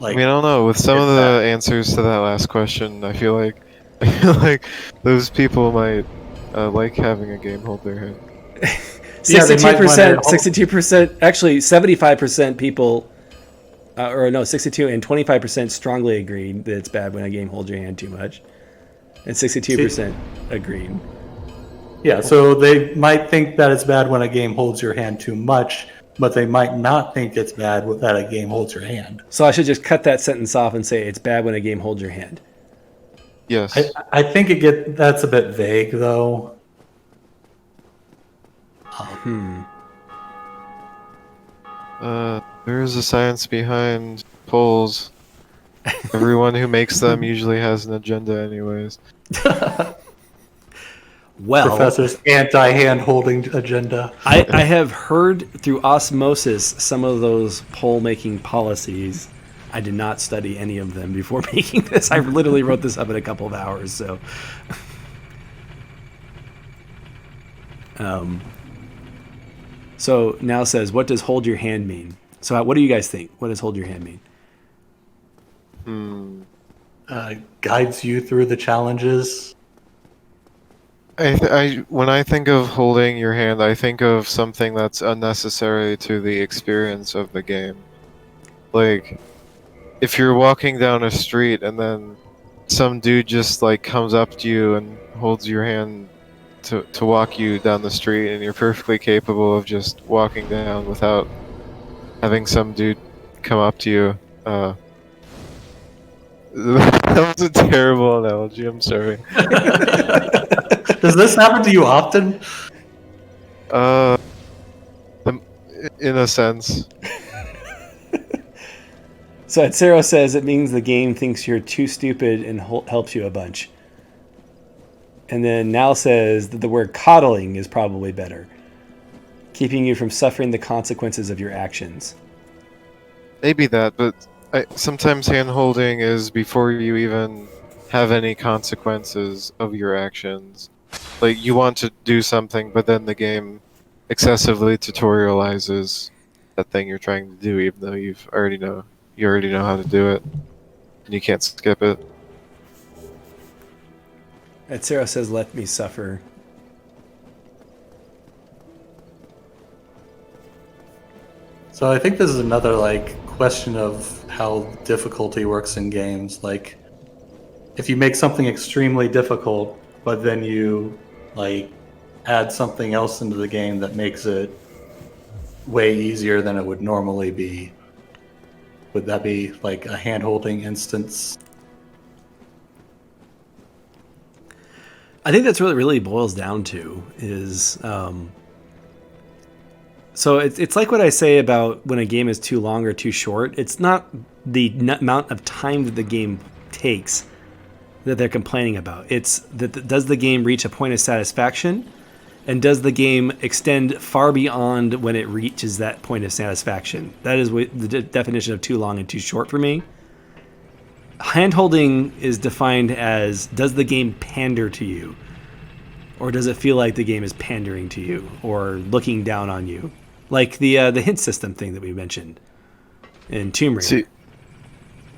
I mean, I don't know. With some of the answers to that last question, I feel like those people might like having a game hold their hand. Yeah, they might want 62%, to- 62%, actually 75% people, or no, 62 and 25% strongly agreed that it's bad when a game holds your hand too much, and 62% agreed. Yeah, so they might think that it's bad when a game holds your hand too much, but they might not think it's bad that a game holds your hand. So I should just cut that sentence off and say it's bad when a game holds your hand. Yes. I think that's a bit vague though. There is a science behind polls. Everyone who makes them usually has an agenda, anyways. Well, Professor's anti-hand holding agenda. I have heard through osmosis some of those poll making policies. I did not study any of them before making this. I literally wrote this up in a couple of hours. So, so now says, what does hold your hand mean? So what do you guys think? What does hold your hand mean? Guides you through the challenges. When I think of holding your hand, I think of something that's unnecessary to the experience of the game. Like, if you're walking down a street and then some dude just like comes up to you and holds your hand to walk you down the street, and you're perfectly capable of just walking down without having some dude come up to you. That was a terrible analogy. I'm sorry. Does this happen to you often? In a sense. So Atsero says it means the game thinks you're too stupid and helps you a bunch. And then Nal says that the word coddling is probably better, keeping you from suffering the consequences of your actions. Maybe that, but sometimes hand-holding is before you even have any consequences of your actions. Like, you want to do something, but then the game excessively tutorializes that thing you're trying to do, even though you already know how to do it, and you can't skip it. Atsero says, let me suffer. So I think this is another question of how difficulty works in games. Like, if you make something extremely difficult, but then you add something else into the game that makes it way easier than it would normally be, would that be like a hand-holding instance? I think that's what it really boils down to is, so it's like what I say about when a game is too long or too short. It's not the amount of time that the game takes that they're complaining about. It's that does the game reach a point of satisfaction, and does the game extend far beyond when it reaches that point of satisfaction? That is the definition of too long and too short for me. Hand-holding is defined as, does the game pander to you? Or does it feel like the game is pandering to you or looking down on you? Like the hint system thing that we mentioned in Tomb Raider. See,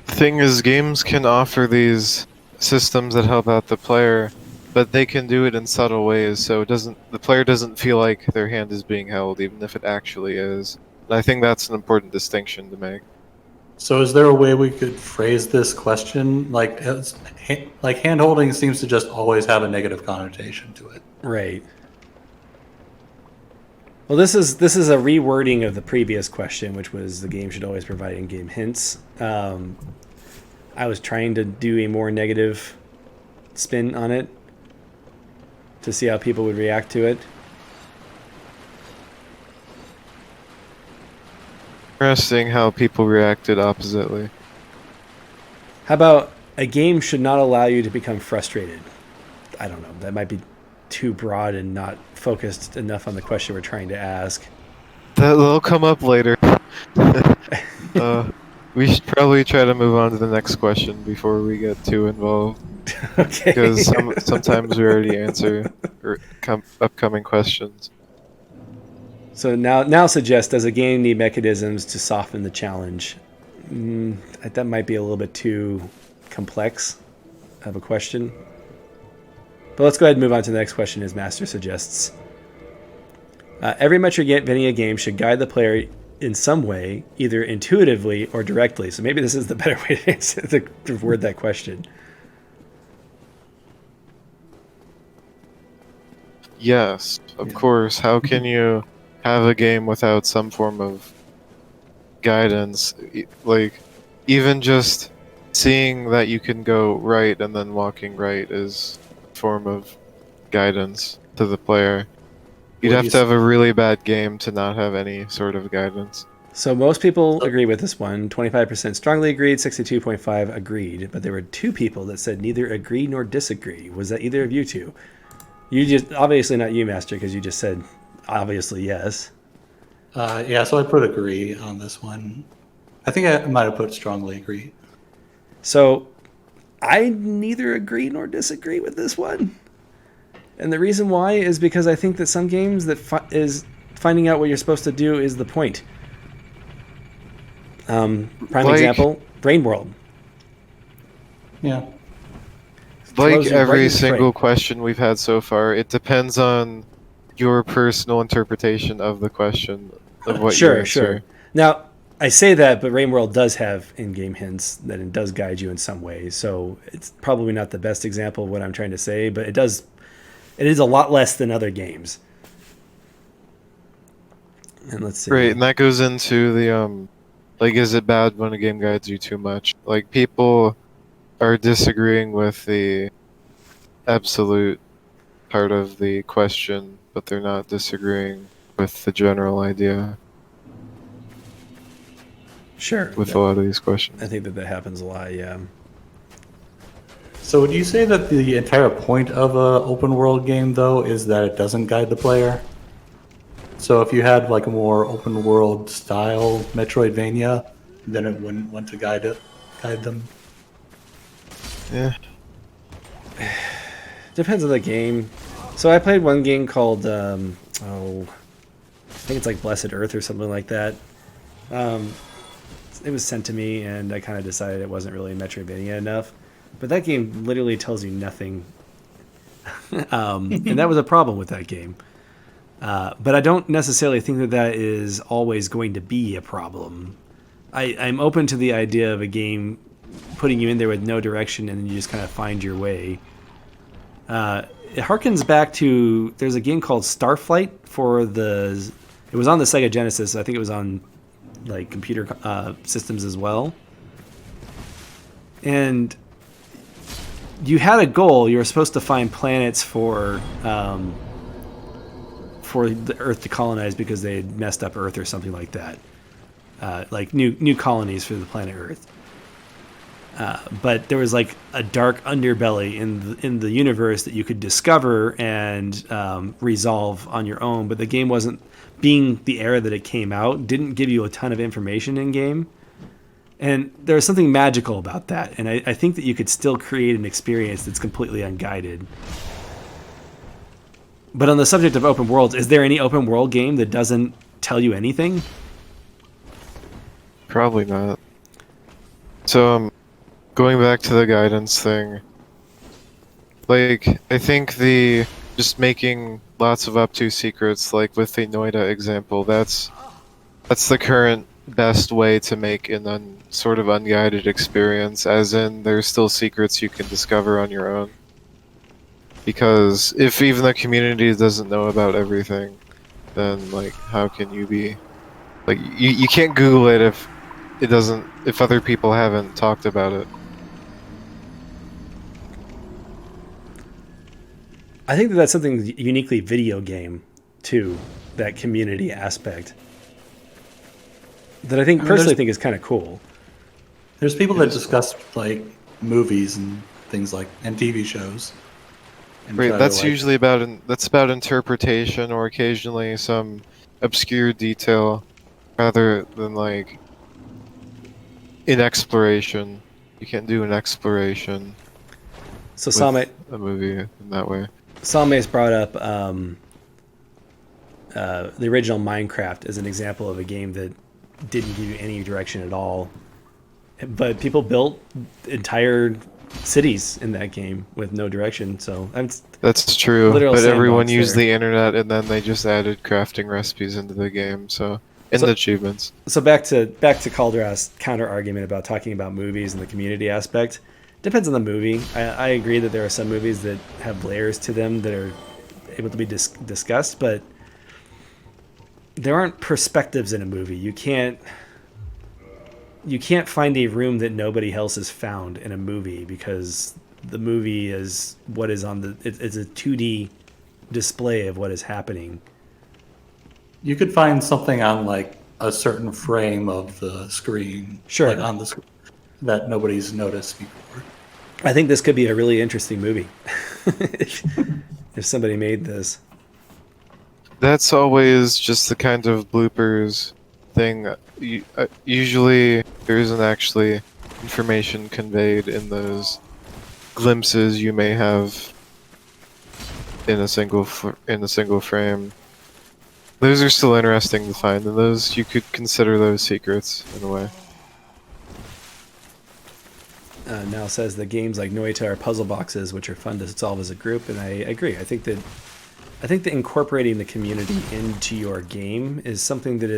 the thing is, games can offer these systems that help out the player, but they can do it in subtle ways, so the player doesn't feel like their hand is being held, even if it actually is. And I think that's an important distinction to make. So is there a way we could phrase this question? Like hand-holding seems to just always have a negative connotation to it. Right. Well, this is a rewording of the previous question, which was the game should always provide in-game hints. I was trying to do a more negative spin on it to see how people would react to it. Interesting how people reacted oppositely. How about a game should not allow you to become frustrated? I don't know. That might be too broad and not focused enough on the question we're trying to ask. That'll come up later. We should probably try to move on to the next question before we get too involved. Okay. Because sometimes we already answer upcoming questions. So now suggest, does a game need mechanisms to soften the challenge? That might be a little bit too complex of a question. But let's go ahead and move on to the next question as Master suggests. Every Metroidvania game should guide the player in some way, either intuitively or directly. So maybe this is the better way to, to word that question. Yes, of course. How can you have a game without some form of guidance? Like, even just seeing that you can go right and then walking right is a form of guidance to the player. You'd have to have a really bad game to not have any sort of guidance. So most people agree with this one. 25% strongly agreed, 62.5 agreed. But there were 2 people that said neither agree nor disagree. Was that either of you 2? You just, obviously not you, Master, because you just said obviously yes. Yeah, so I put agree on this one. I think I might have put strongly agree. So I neither agree nor disagree with this one. And the reason why is because I think that some games that finding out what you're supposed to do is the point. Prime example, Brain World. Yeah. Like every single question we've had so far, it depends on your personal interpretation of the question, of what you answer. Sure. Now, I say that, but Rain World does have in-game hints that it does guide you in some way. So it's probably not the best example of what I'm trying to say, but it does. It is a lot less than other games. And let's see. Right, and that goes into the like, is it bad when a game guides you too much? Like, people are disagreeing with the absolute part of the question, but they're not disagreeing with the general idea. Sure. With a lot of these questions. I think that happens a lot, yeah. So would you say that the entire point of a open world game, though, is that it doesn't guide the player? So if you had like a more open world style Metroidvania, then it wouldn't want to guide them? Yeah. Depends on the game. So I played one game called, I think it's like Blessed Earth or something like that. It was sent to me, and I kind of decided it wasn't really Metroidvania enough. But that game literally tells you nothing. And that was a problem with that game. But I don't necessarily think that is always going to be a problem. I'm open to the idea of a game putting you in there with no direction and then you just kind of find your way. It harkens back to, there's a game called Starflight it was on the Sega Genesis. I think it was on like computer systems as well. And you had a goal. You were supposed to find planets for the Earth to colonize because they had messed up Earth or something like that. Like new colonies for the planet Earth. But there was like a dark underbelly in the universe that you could discover and resolve on your own. But the game wasn't, being the era that it came out, didn't give you a ton of information in game. And there was something magical about that. And I think that you could still create an experience that's completely unguided. But on the subject of open worlds, is there any open world game that doesn't tell you anything? Probably not. So, going back to the guidance thing, like, I think just making lots of obtuse secrets, like with the Noida example, that's the current best way to make an sort of unguided experience, as in there's still secrets you can discover on your own. Because if even the community doesn't know about everything, then like how can you be like you can't Google it if other people haven't talked about it. I think that's something uniquely video game too, that community aspect. That I think personally think is kind of cool. There's people that discuss like movies and things like and TV shows. Right, that's usually about interpretation or occasionally some obscure detail, rather than like in exploration. You can't do an exploration. So Salme, a movie in that way. Salme's brought up the original Minecraft as an example of a game that didn't give you any direction at all, but people built entire cities in that game with no direction. So That's true, Literal but everyone sandbox used there. the internet, and then they just added crafting recipes into the game. So in So- the achievements. So back to Calderas' counter argument about talking about movies and the community aspect. Depends on the movie. I agree that there are some movies that have layers to them that are able to be discussed, but there aren't perspectives in a movie. You can't find a room that nobody else has found in a movie because the movie is what is on the. It's a 2D display of what is happening. You could find something on like a certain frame of the screen, Sure. like on the screen, that nobody's noticed before. I think this could be a really interesting movie if somebody made this. That's always just the kind of bloopers thing. Usually, there isn't actually information conveyed in those glimpses you may have in a single frame. Those are still interesting to find, and those you could consider those secrets in a way. Now says that games like Noita are puzzle boxes, which are fun to solve as a group, and I agree. I think that incorporating the community into your game is something that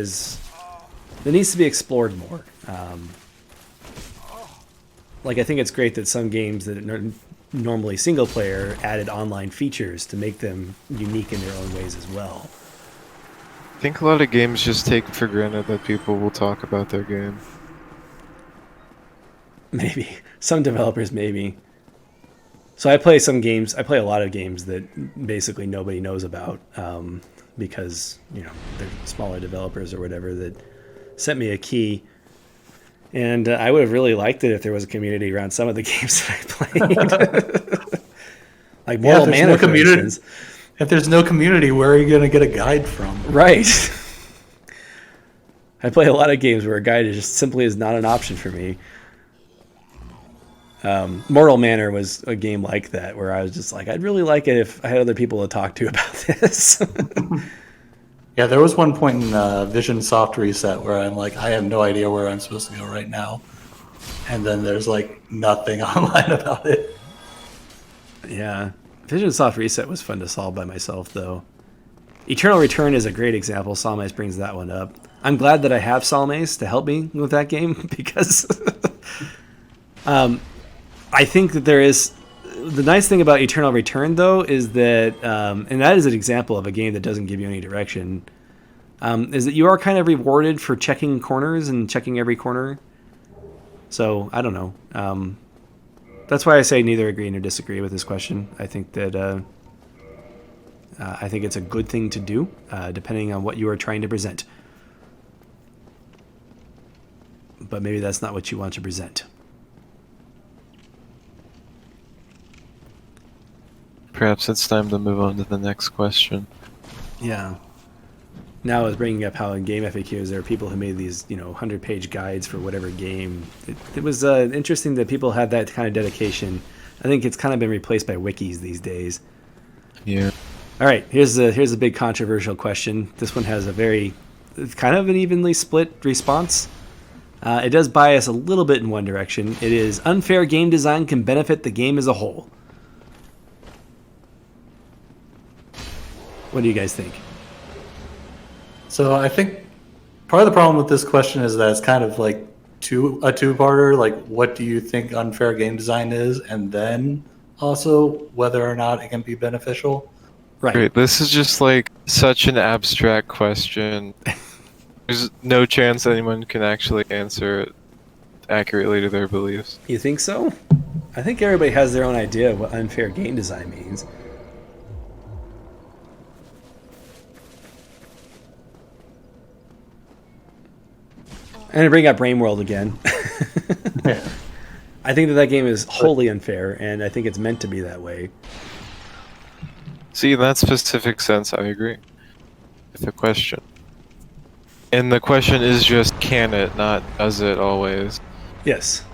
needs to be explored more. Like I think it's great that some games that are normally single player added online features to make them unique in their own ways as well. I think a lot of games just take for granted that people will talk about their game. Maybe some developers, maybe. So I play a lot of games that basically nobody knows about because they're smaller developers or whatever that sent me a key, and I would have really liked it if there was a community around some of the games that I played. Like Mortal Mana, for instance. If there's no community, where are you going to get a guide from? Right. I play a lot of games where a guide just simply is not an option for me. Mortal Manor was a game like that where I was just like, I'd really like it if I had other people to talk to about this. Yeah, there was one point in Vision Soft Reset where I'm like, I have no idea where I'm supposed to go right now. And then there's like nothing online about it. Yeah. Vision Soft Reset was fun to solve by myself, though. Eternal Return is a great example. Salmace brings that one up. I'm glad that I have Salmace to help me with that game because I think that there is... The nice thing about Eternal Return, though, is that, and that is an example of a game that doesn't give you any direction, is that you are kind of rewarded for checking corners and checking every corner. So, I don't know. That's why I say neither agree nor disagree with this question. I think that I think it's a good thing to do, depending on what you are trying to present. But maybe that's not what you want to present. Perhaps it's time to move on to the next question. Yeah. Now I was bringing up how in game FAQs there are people who made these 100-page guides for whatever game. It was interesting that people had that kind of dedication. I think it's kind of been replaced by wikis these days. Yeah. All right, here's a big controversial question. This one has kind of an evenly split response. It does bias a little bit in one direction. It is unfair game design can benefit the game as a whole. What do you guys think? So I think part of the problem with this question is that it's kind of like a two-parter. Like, what do you think unfair game design is, and then also whether or not it can be beneficial. Right. Great. This is just like such an abstract question. There's no chance anyone can actually answer it accurately to their beliefs. You think so? I think everybody has their own idea of what unfair game design means. I'm going to bring up Brain World again. Yeah. I think that game is wholly unfair, and I think it's meant to be that way. See, in that specific sense, I agree with the question. And the question is just, can it, not does it always. Yes.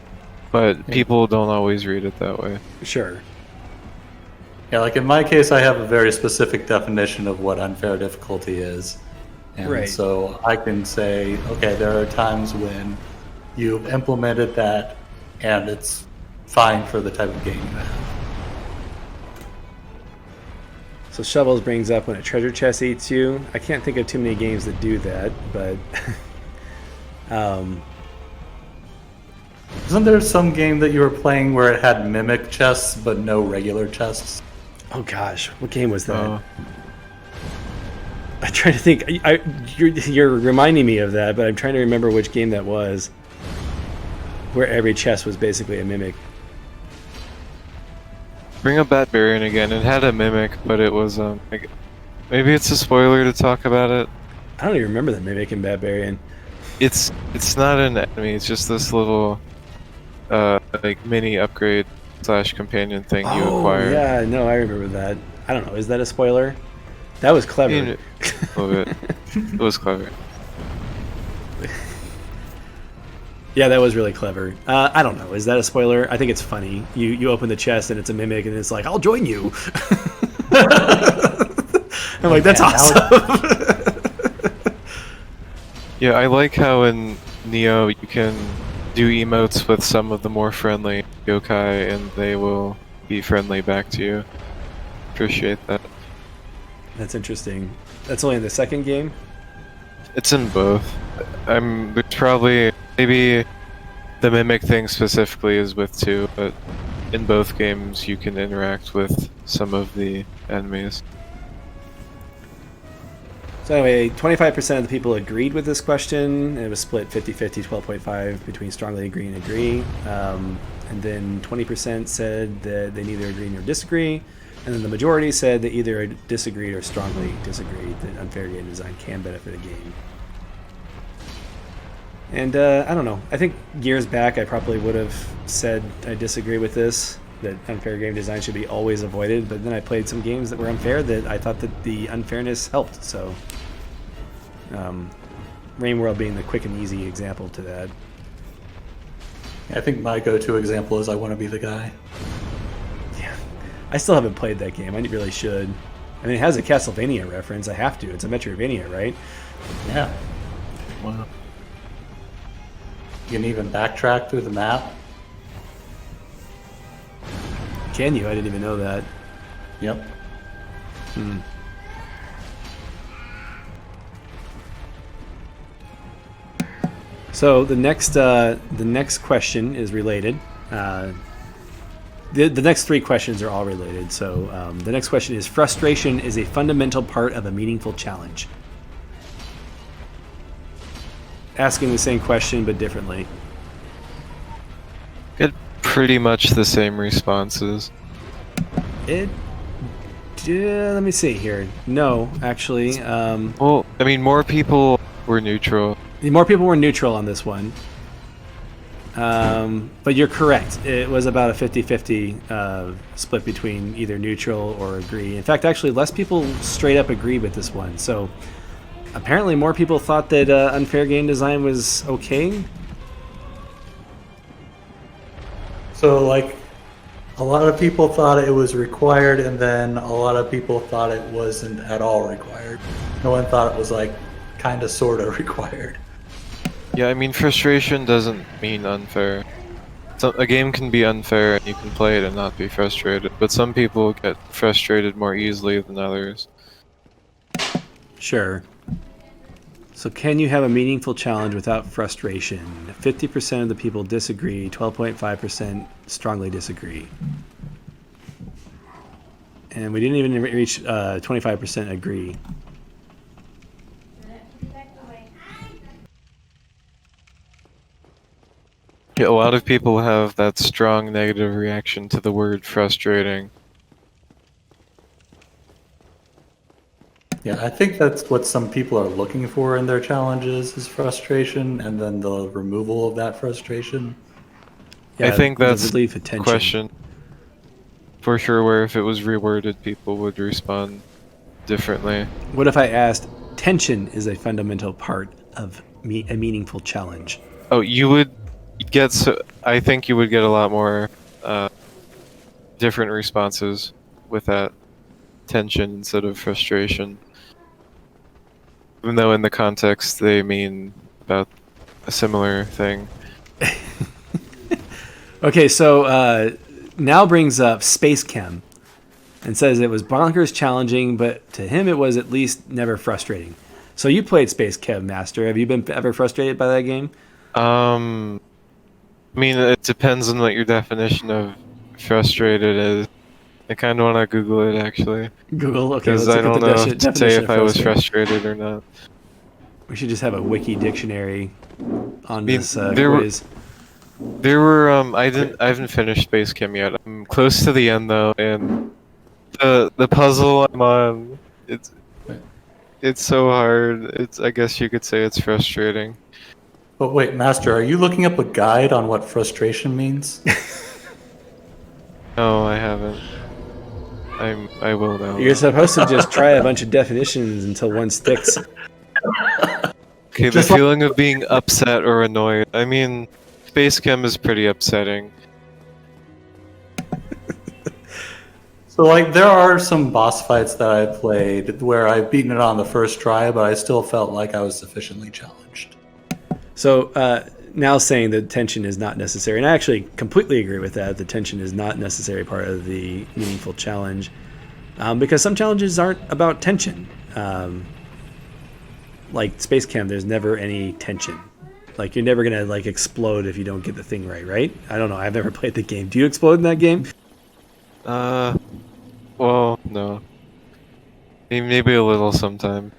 But people don't always read it that way. Sure. Yeah, like in my case, I have a very specific definition of what unfair difficulty is. And Right. so I can say, okay, there are times when you've implemented that and it's fine for the type of game you have. So Shovels brings up when a treasure chest eats you. I can't think of too many games that do that, but Isn't there some game that you were playing where it had mimic chests but no regular chests? oh gosh, what game was that? Oh. I'm trying to think. You're reminding me of that, but I'm trying to remember which game that was, where every chest was basically a mimic. Bring up Batbarian again. It had a mimic, but it was like, maybe it's a spoiler to talk about it. I don't even remember the mimic in Barbarian. It's not an enemy. It's just this little like mini upgrade / companion thing you acquire. Yeah, no, I remember that. I don't know. Is that a spoiler? That was clever. A little bit. It was clever. Yeah, that was really clever. I don't know. Is that a spoiler? I think it's funny. You open the chest and it's a mimic and it's like, I'll join you. I'm like, that's awesome. Yeah, I like how in Neo you can do emotes with some of the more friendly yokai and they will be friendly back to you. Appreciate that. That's interesting. That's only in the second game? It's in both. There's probably maybe the mimic thing specifically is with 2, but in both games you can interact with some of the enemies. So anyway, 25% of the people agreed with this question. It was split 50-50, 12.5 between strongly agree and agree. And then 20% said that they neither agree nor disagree. And then the majority said they either disagreed or strongly disagreed that unfair game design can benefit a game. And I don't know. I think years back I probably would have said I disagree with this, that unfair game design should be always avoided. But then I played some games that were unfair that I thought that the unfairness helped. So Rain World being the quick and easy example to that. I think my go-to example is I Want to Be the Guy. Yeah, I still haven't played that game. I really should. I mean, it has a Castlevania reference. I have to. It's a Metroidvania, right? Yeah. Wow. You can even backtrack through the map. Can you? I didn't even know that. Yep. So the next question is related. The next 3 questions are all related. So the next question is: frustration is a fundamental part of a meaningful challenge. Asking the same question but differently. Get pretty much the same responses. Let me see here. No, actually. Well, I mean, more people were neutral. More people were neutral on this one. But you're correct. It was about a 50-50 split between either neutral or agree. In fact, actually, less people straight up agree with this one. So apparently more people thought that unfair game design was okay. So, like, a lot of people thought it was required, and then a lot of people thought it wasn't at all required. No one thought it was, like, kind of, sort of required. Yeah, I mean, frustration doesn't mean unfair. So a game can be unfair and you can play it and not be frustrated, but some people get frustrated more easily than others. Sure. So can you have a meaningful challenge without frustration? 50% of the people disagree, 12.5% strongly disagree. And we didn't even reach 25% agree. Yeah, a lot of people have that strong negative reaction to the word frustrating. Yeah, I think that's what some people are looking for in their challenges is frustration, and then the removal of that frustration. Yeah, I think that's relief the attention. question. For sure, where if it was reworded, people would respond differently. What if I asked, tension is a fundamental part of a meaningful challenge? Oh, you would get, I think you would get a lot more different responses with that tension instead of frustration. Even though in the context they mean about a similar thing. Okay, so now brings up Space Chem and says it was bonkers challenging, but to him it was at least never frustrating. So you played Space Chem, Master. Have you been ever frustrated by that game? I mean, it depends on what your definition of frustrated is. I kind of want to Google it actually, Google. Okay, because let's I look don't at know the if to say definition if of I was frustrated. frustrated or not. We should just have a wiki dictionary on mean, this there were- quiz. There were I haven't finished Space Chem yet. I'm close to the end though, and the puzzle I'm on, it's so hard. I guess you could say it's frustrating. But wait, Master, are you looking up a guide on what frustration means? No, I haven't. I will now. You're supposed to just try a bunch of definitions until one sticks. Okay, the Just like- feeling of being upset or annoyed. I mean, Space Chem is pretty upsetting. So, like, there are some boss fights that I played where I've beaten it on the first try, but I still felt like I was sufficiently challenged. So now saying that tension is not necessary, and I actually completely agree with that. The tension is not necessary part of the meaningful challenge, because some challenges aren't about tension. Like Space Chem, there's never any tension. Like you're never gonna like explode if you don't get the thing right, right? I don't know. I've never played the game. Do you explode in that game? Well, no. Maybe a little sometime.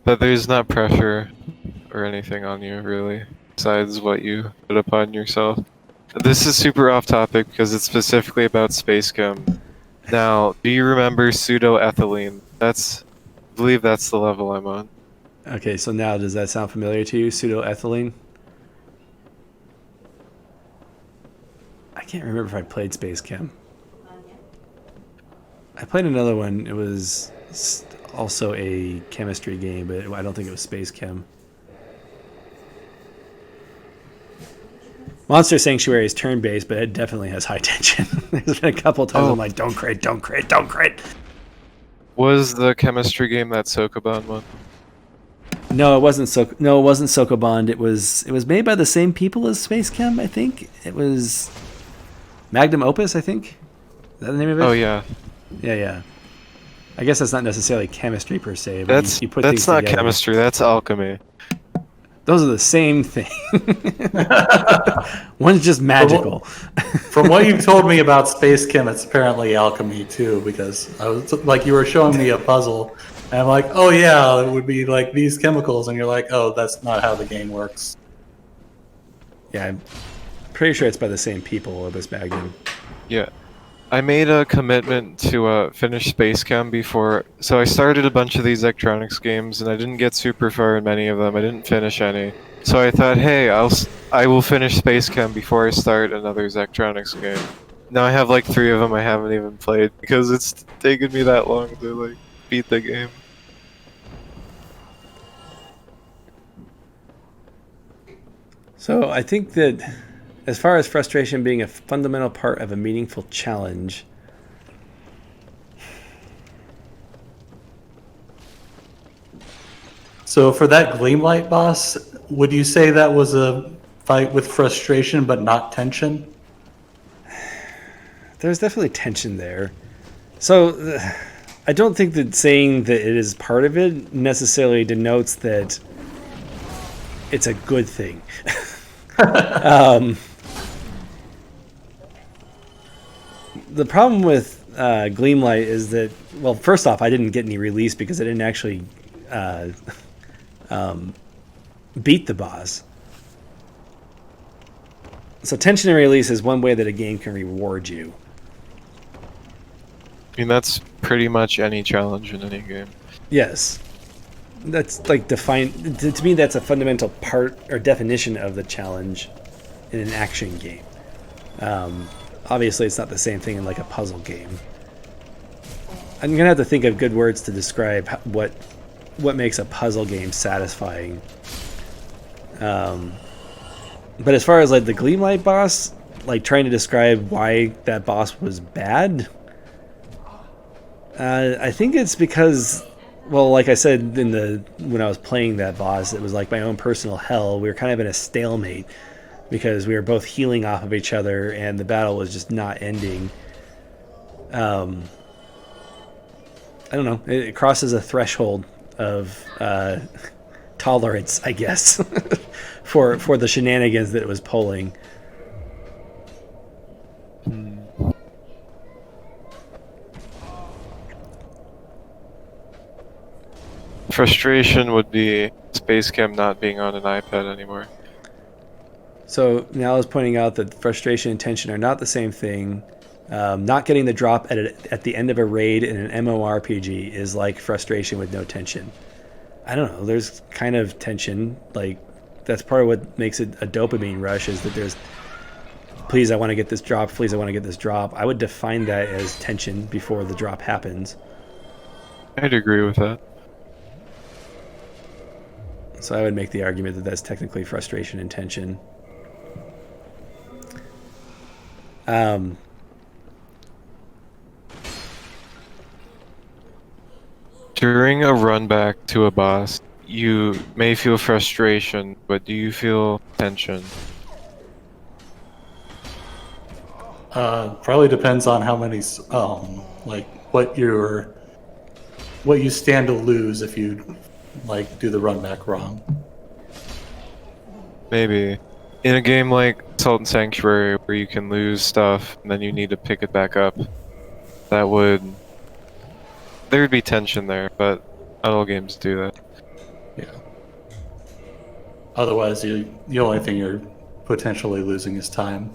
But there's not pressure or anything on you, really, besides what you put upon yourself. This is super off topic because it's specifically about Space Chem. Now, do you remember pseudoethylene? I believe that's the level I'm on. Okay, so now does that sound familiar to you? Pseudoethylene? I can't remember if I played Space Chem. I played another one. It was also a chemistry game, but I don't think it was Space Chem. Monster Sanctuary is turn-based, but it definitely has high tension. There's been a couple times I'm like, don't crit, don't crit, don't crit. Was the chemistry game that Sokoban one? No, it wasn't Sokobond. It was made by the same people as Space Chem, I think. It was Magnum Opus, I think. Is that the name of it? Oh yeah. Yeah. I guess that's not necessarily chemistry per se, but That's you put things not together. chemistry, that's alchemy. Those are the same thing. One's just magical. From what you've told me about Space Chem, it's apparently alchemy too, because I was like, you were showing me a puzzle, and I'm like, oh yeah, it would be like these chemicals, and you're like, oh, that's not how the game works. Yeah, I'm pretty sure it's by the same people, Opus Magnum. Yeah. I made a commitment to finish Space Chem before, so I started a bunch of these electronics games, and I didn't get super far in many of them. I didn't finish any. So I thought, hey, I will finish Space Chem before I start another electronics game. Now I have like 3 of them I haven't even played because it's taken me that long to like beat the game. So I think that as far as frustration being a fundamental part of a meaningful challenge, So for that Gleamlight boss, would you say that was a fight with frustration but not tension? there's definitely tension there. So I don't think that saying that it is part of it necessarily denotes that it's a good thing. The problem with Gleamlight is that, well, first off, I didn't get any release because I didn't actually beat the boss. So tension and release is one way that a game can reward you. I mean, that's pretty much any challenge in any game. Yes. That's like defined to me. That's a fundamental part or definition of the challenge in an action game. Obviously, it's not the same thing in like a puzzle game. I'm gonna have to think of good words to describe what makes a puzzle game satisfying. But as far as like the Gleamlight boss, like trying to describe why that boss was bad, I think it's because, well, like I said when I was playing that boss, it was like my own personal hell. We were kind of in a stalemate. because we were both healing off of each other and the battle was just not ending. I don't know. It crosses a threshold of tolerance, I guess, for the shenanigans that it was pulling. Frustration would be Space Cam not being on an iPad anymore. So now I was pointing out that frustration and tension are not the same thing. Not getting the drop at the end of a raid in an MMORPG is like frustration with no tension. I don't know. There's kind of tension. Like, that's part of what makes it a dopamine rush, is that there's, please, I want to get this drop. Please, I want to get this drop. I would define that as tension before the drop happens. I'd agree with that. So I would make the argument that that's technically frustration and tension. During a run back to a boss, you may feel frustration, but do you feel tension? Probably depends on how many, like what you stand to lose if you like do the run back wrong. Maybe. In a game like Salt and Sanctuary, where you can lose stuff and then you need to pick it back up, there'd be tension there, but not all games do that. Yeah. Otherwise, the only thing you're potentially losing is time,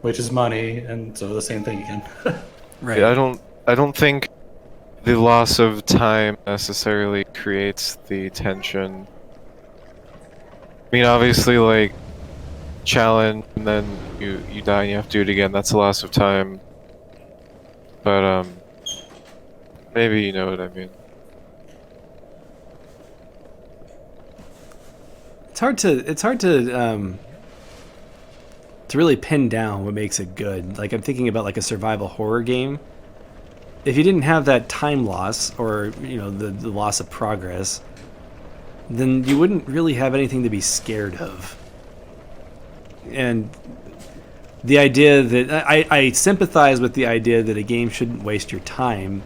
which is money, and so the same thing again. Right. Yeah, I don't think the loss of time necessarily creates the tension. I mean, obviously, like, challenge and then you die and you have to do it again. That's a loss of time. But maybe you know what I mean. It's hard to really pin down what makes it good. Like, I'm thinking about like a survival horror game. If you didn't have that time loss, or the loss of progress, then you wouldn't really have anything to be scared of. And the idea that I sympathize with the idea that a game shouldn't waste your time,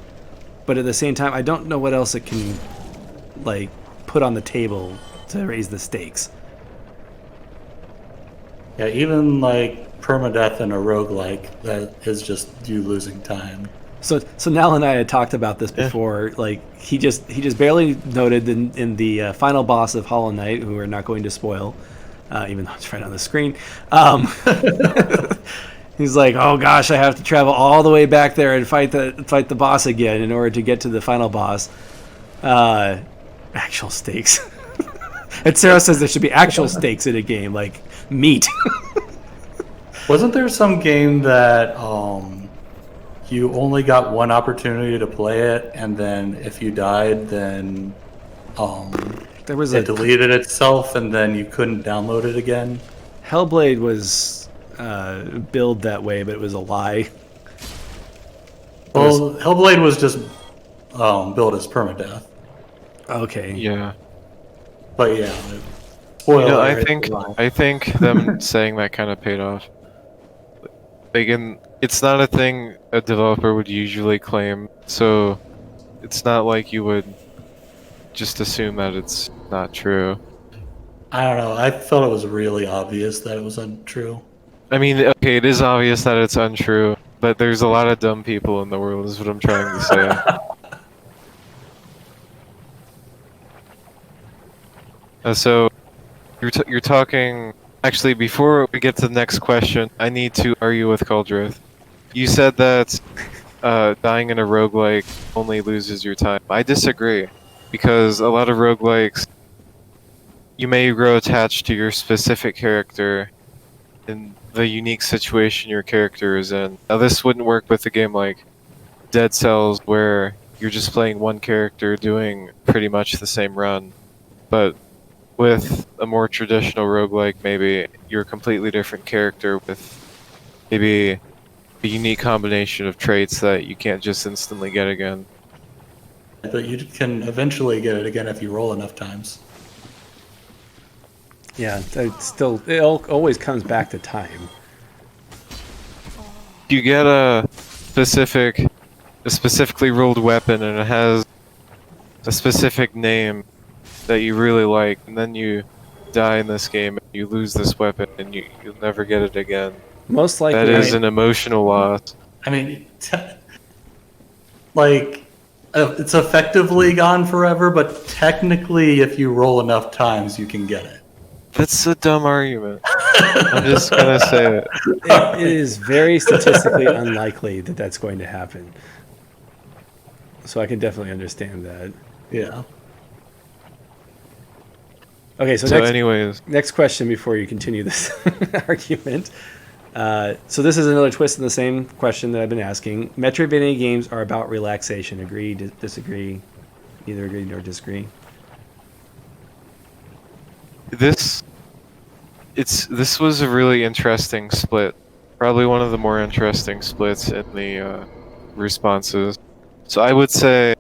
but at the same time, I don't know what else it can like put on the table to raise the stakes. Yeah, even like permadeath in a roguelike, that is just you losing time. So Nal and I had talked about this before. Yeah. Like he just barely noted in the final boss of Hollow Knight, who we're not going to spoil, even though it's right on the screen. He's like, oh gosh, I have to travel all the way back there and fight the boss again in order to get to the final boss. Actual stakes. And Sarah says there should be actual stakes in a game, like meat. Wasn't there some game that you only got one opportunity to play it, and then if you died, then it deleted itself, and then you couldn't download it again? Hellblade was billed that way, but it was a lie. Well, Hellblade was just billed as permadeath. Okay. Yeah. But yeah, spoiler. I think them saying that kind of paid off. It's not a thing a developer would usually claim, so it's not like you would just assume that it's not true. I don't know. I thought it was really obvious that it was untrue. I mean, okay, it is obvious that it's untrue, but there's a lot of dumb people in the world, is what I'm trying to say. So, you're talking... Actually, before we get to the next question, I need to argue with Cauldrith. You said that dying in a roguelike only loses your time. I disagree, because a lot of roguelikes, you may grow attached to your specific character in the unique situation your character is in. Now, this wouldn't work with a game like Dead Cells, where you're just playing one character doing pretty much the same run. But with a more traditional roguelike, maybe you're a completely different character with maybe a unique combination of traits that you can't just instantly get again. But you can eventually get it again if you roll enough times. Yeah, it always comes back to time. You get a specifically ruled weapon, and it has a specific name that you really like, and then you die in this game, and you lose this weapon, and you'll never get it again. Most likely, That is an emotional loss. I mean, it's effectively gone forever, but technically, if you roll enough times, you can get it. That's a dumb argument. I'm just gonna say it. It is very statistically unlikely that that's going to happen. So I can definitely understand that. Yeah. Okay, so anyways, next question before you continue this argument. So this is another twist in the same question that I've been asking. Metroidvania games are about relaxation. Agree, disagree, neither agree nor disagree. this was a really interesting split. Probably one of the more interesting splits in the responses. So I would say,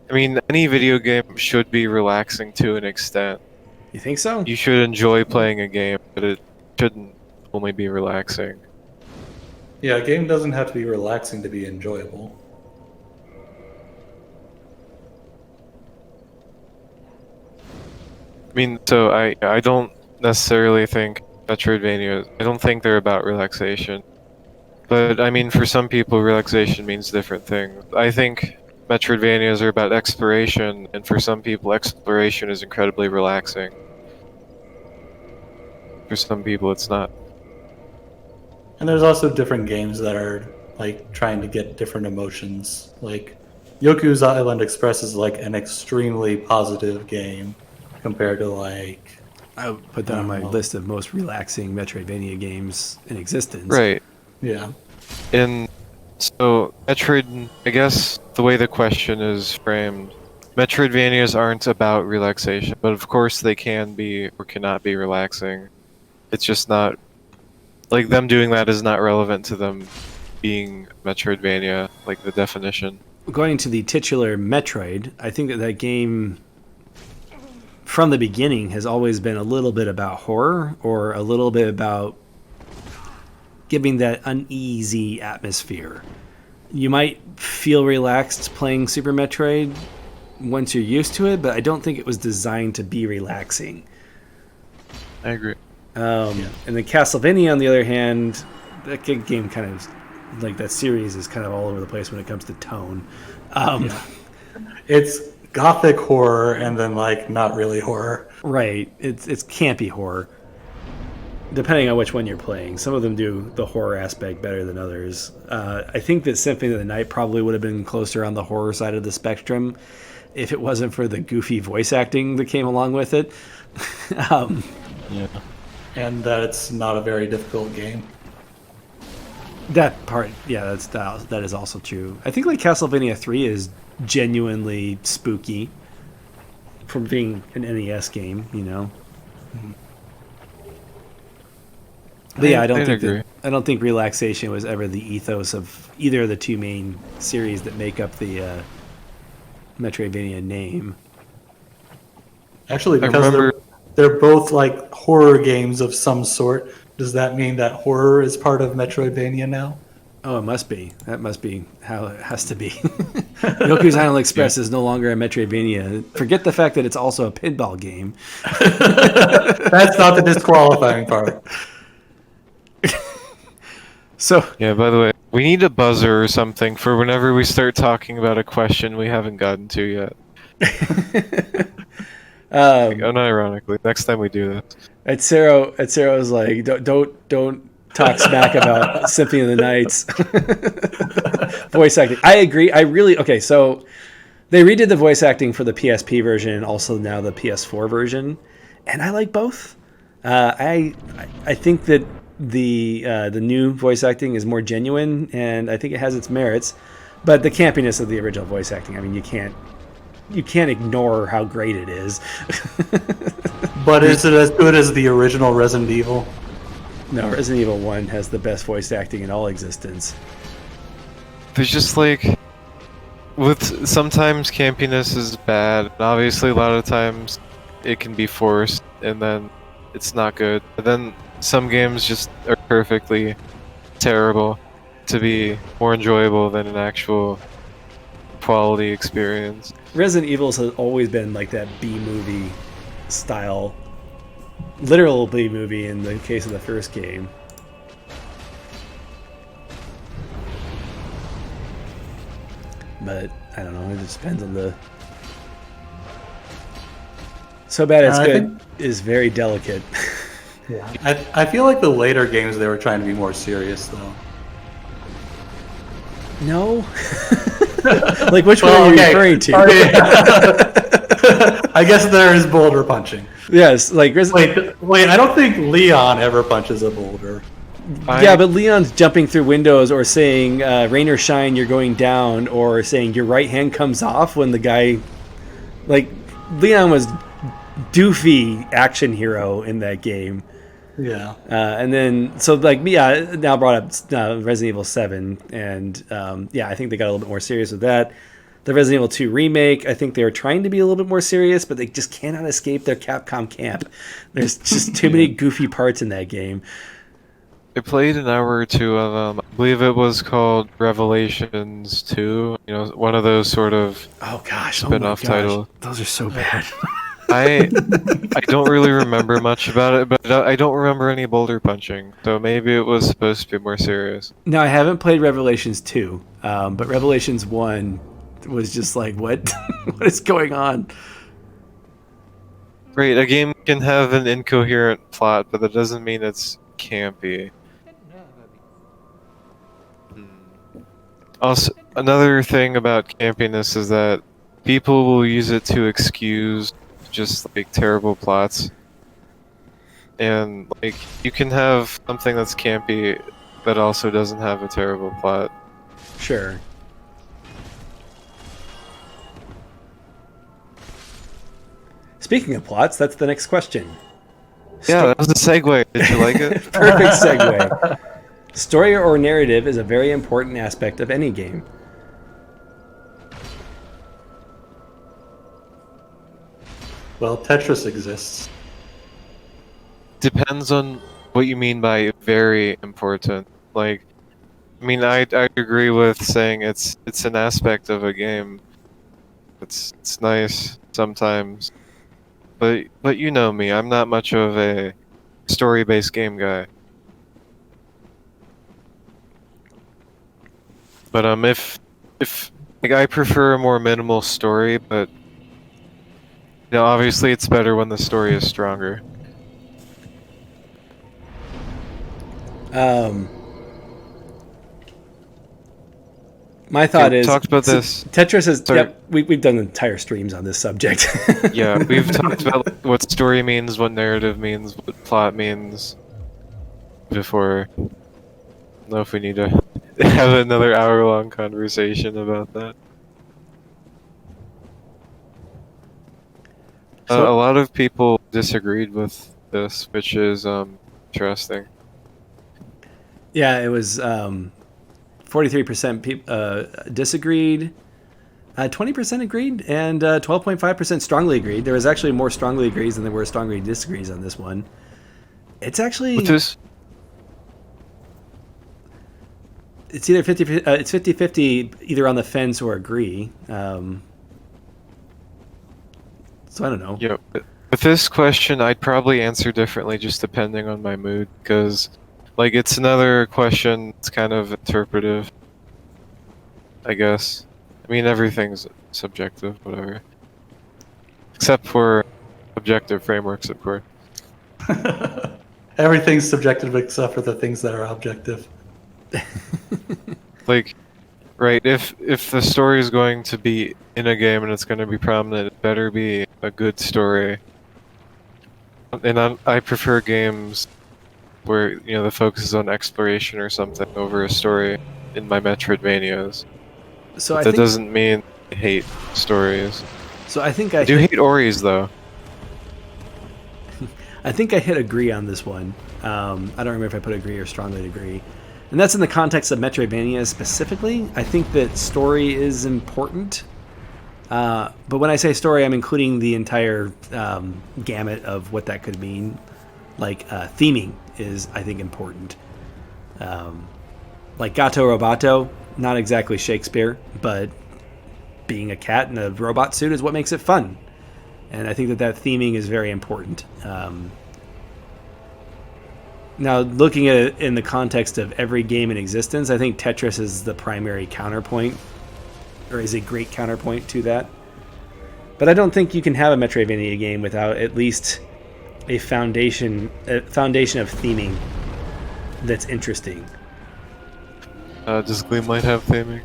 I mean, any video game should be relaxing to an extent. You think so? You should enjoy playing a game, but it shouldn't only be relaxing. Yeah, a game doesn't have to be relaxing to be enjoyable. I mean, so I don't necessarily think Metroidvania, I don't think they're about relaxation. But I mean, for some people, relaxation means different things. I think Metroidvanias are about exploration, and for some people, exploration is incredibly relaxing. For some people, it's not. And there's also different games that are like trying to get different emotions. Like Yoku's Island Express is like an extremely positive game compared to like I would put that on my list of most relaxing Metroidvania games in existence. Right. yeah. And so, Metroid, I guess the way the question is framed, Metroidvanias aren't about relaxation, but of course they can be or cannot be relaxing. It's just not, like, them doing that is not relevant to them being Metroidvania, like the definition. Going to the titular Metroid, I think that game from the beginning has always been a little bit about horror or a little bit about giving that uneasy atmosphere. You might feel relaxed playing Super Metroid once you're used to it, but I don't think it was designed to be relaxing. I agree. And then Castlevania, on the other hand, that game kind of, like that series is kind of all over the place when it comes to tone. It's gothic horror and then like not really horror. Right. It's campy horror. Depending on which one you're playing. Some of them do the horror aspect better than others. I think that Symphony of the Night probably would have been closer on the horror side of the spectrum if it wasn't for the goofy voice acting that came along with it. Yeah. And that it's not a very difficult game. That part, yeah, that is also true. I think like Castlevania 3 is genuinely spooky from being an NES game, you know. But yeah, I don't think relaxation was ever the ethos of either of the two main series that make up the Metroidvania name. Actually, because they're both like horror games of some sort, does that mean that horror is part of Metroidvania now? Oh, it must be. That must be how it has to be. Yoku's Island Express is no longer a Metroidvania. Forget the fact that it's also a pinball game. That's not the disqualifying part. So yeah, by the way, we need a buzzer or something for whenever we start talking about a question we haven't gotten to yet. Unironically, next time we do this. Etzero was like, don't talk smack about Symphony of the Night's voice acting. I agree. Okay. So they redid the voice acting for the PSP version and also now the PS4 version, and I like both. I think that the new voice acting is more genuine, and I think it has its merits. But the campiness of the original voice acting, I mean, you can't ignore how great it is. But is it as good as the original Resident Evil? No, Resident Evil 1 has the best voice acting in all existence. There's just like, with sometimes campiness is bad. Obviously, a lot of times it can be forced, and then it's not good. But then some games just are perfectly terrible to be more enjoyable than an actual quality experience. Resident Evil has always been like that B movie style, literal B movie in the case of the first game. But I don't know. It just depends on the. So bad it's good is very delicate. Yeah, I feel like the later games they were trying to be more serious though. No. Like which one are you referring to? I guess there is boulder punching. Yes, like wait. I don't think Leon ever punches a boulder. Yeah, but Leon's jumping through windows or saying "rain or shine, you're going down," or saying your right hand comes off when the guy, like Leon was doofy action hero in that game. Yeah. And then, so like, yeah, now brought up Resident Evil 7, and yeah, I think they got a little bit more serious with that. The Resident Evil 2 remake, I think they were trying to be a little bit more serious, but they just cannot escape their Capcom camp. There's just too many goofy parts in that game. I played an hour or two of I believe it was called Revelations 2. You know, one of those sort of spin-off titles. Those are so bad. I don't really remember much about it, but I don't remember any boulder punching, so maybe it was supposed to be more serious. No, I haven't played Revelations 2, but Revelations 1 was just like, what? What is going on? Right, a game can have an incoherent plot, but that doesn't mean it's campy. Also, another thing about campiness is that people will use it to excuse just like terrible plots, and like you can have something that's campy that also doesn't have a terrible plot. Sure. Speaking of plots, that's the next question. Yeah, that was a segue. Did you like it? Perfect segue. Story or narrative is a very important aspect of any game. Well, Tetris exists. Depends on what you mean by very important. Like, I mean, I agree with saying it's an aspect of a game. It's nice sometimes, but you know me, I'm not much of a story-based game guy. But if like I prefer a more minimal story, but you know, obviously it's better when the story is stronger. My thought is talked about this. Tetris is. Yep, we've done entire streams on this subject. Yeah, we've talked about like, what story means, what narrative means, what plot means before. I don't know if we need to have another hour-long conversation about that. So, a lot of people disagreed with this, which is interesting. Yeah, it was 43% disagreed, 20% agreed, and 12.5% strongly agreed. There was actually more strongly agrees than there were strongly disagrees on this one. It's actually it's either 50-50 either on the fence or agree. So I don't know. Yeah, with this question, I'd probably answer differently just depending on my mood, because like it's another question. It's kind of interpretive, I guess. I mean, everything's subjective, whatever, except for objective frameworks, of course. Everything's subjective except for the things that are objective. Like, right, if the story is going to be in a game and it's going to be prominent, it better be a good story. And I prefer games where, you know, the focus is on exploration or something over a story in my Metroidvanias. So but that doesn't mean I hate stories. So I think I do hate Oris, though. I think I hit agree on this one. I don't remember if I put agree or strongly agree. And that's in the context of Metroidvania specifically. I think that story is important. But when I say story, I'm including the entire gamut of what that could mean. Like theming is, I think, important. Like Gato Roboto, not exactly Shakespeare, but being a cat in a robot suit is what makes it fun. And I think that theming is very important. Now, looking at it in the context of every game in existence, I think Tetris is the primary counterpoint, or is a great counterpoint to that. But I don't think you can have a Metroidvania game without at least a foundation of theming that's interesting. Does Gleamlight have theming?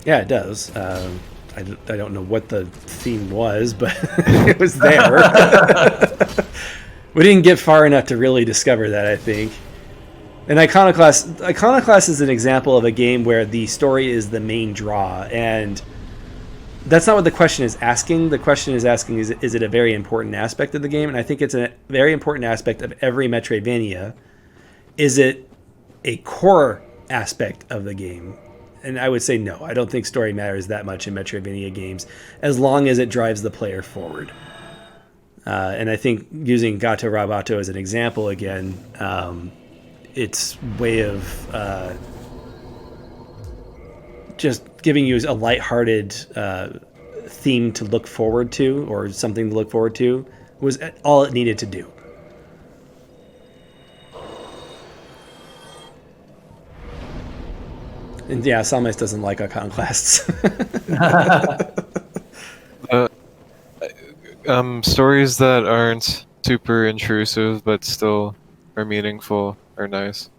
Yeah, it does. I don't know what the theme was, but it was there. We didn't get far enough to really discover that, I think. And Iconoclast is an example of a game where the story is the main draw, and that's not what the question is asking. The question is asking, is it a very important aspect of the game? And I think it's a very important aspect of every Metroidvania. Is it a core aspect of the game? And I would say no. I don't think story matters that much in Metroidvania games, as long as it drives the player forward. And I think using Gato Roboto as an example again, its way of just giving you a lighthearted theme to look forward to, or something to look forward to, was all it needed to do. And yeah, Salmes doesn't like Iconoclasts. Stories that aren't super intrusive but still are meaningful are nice.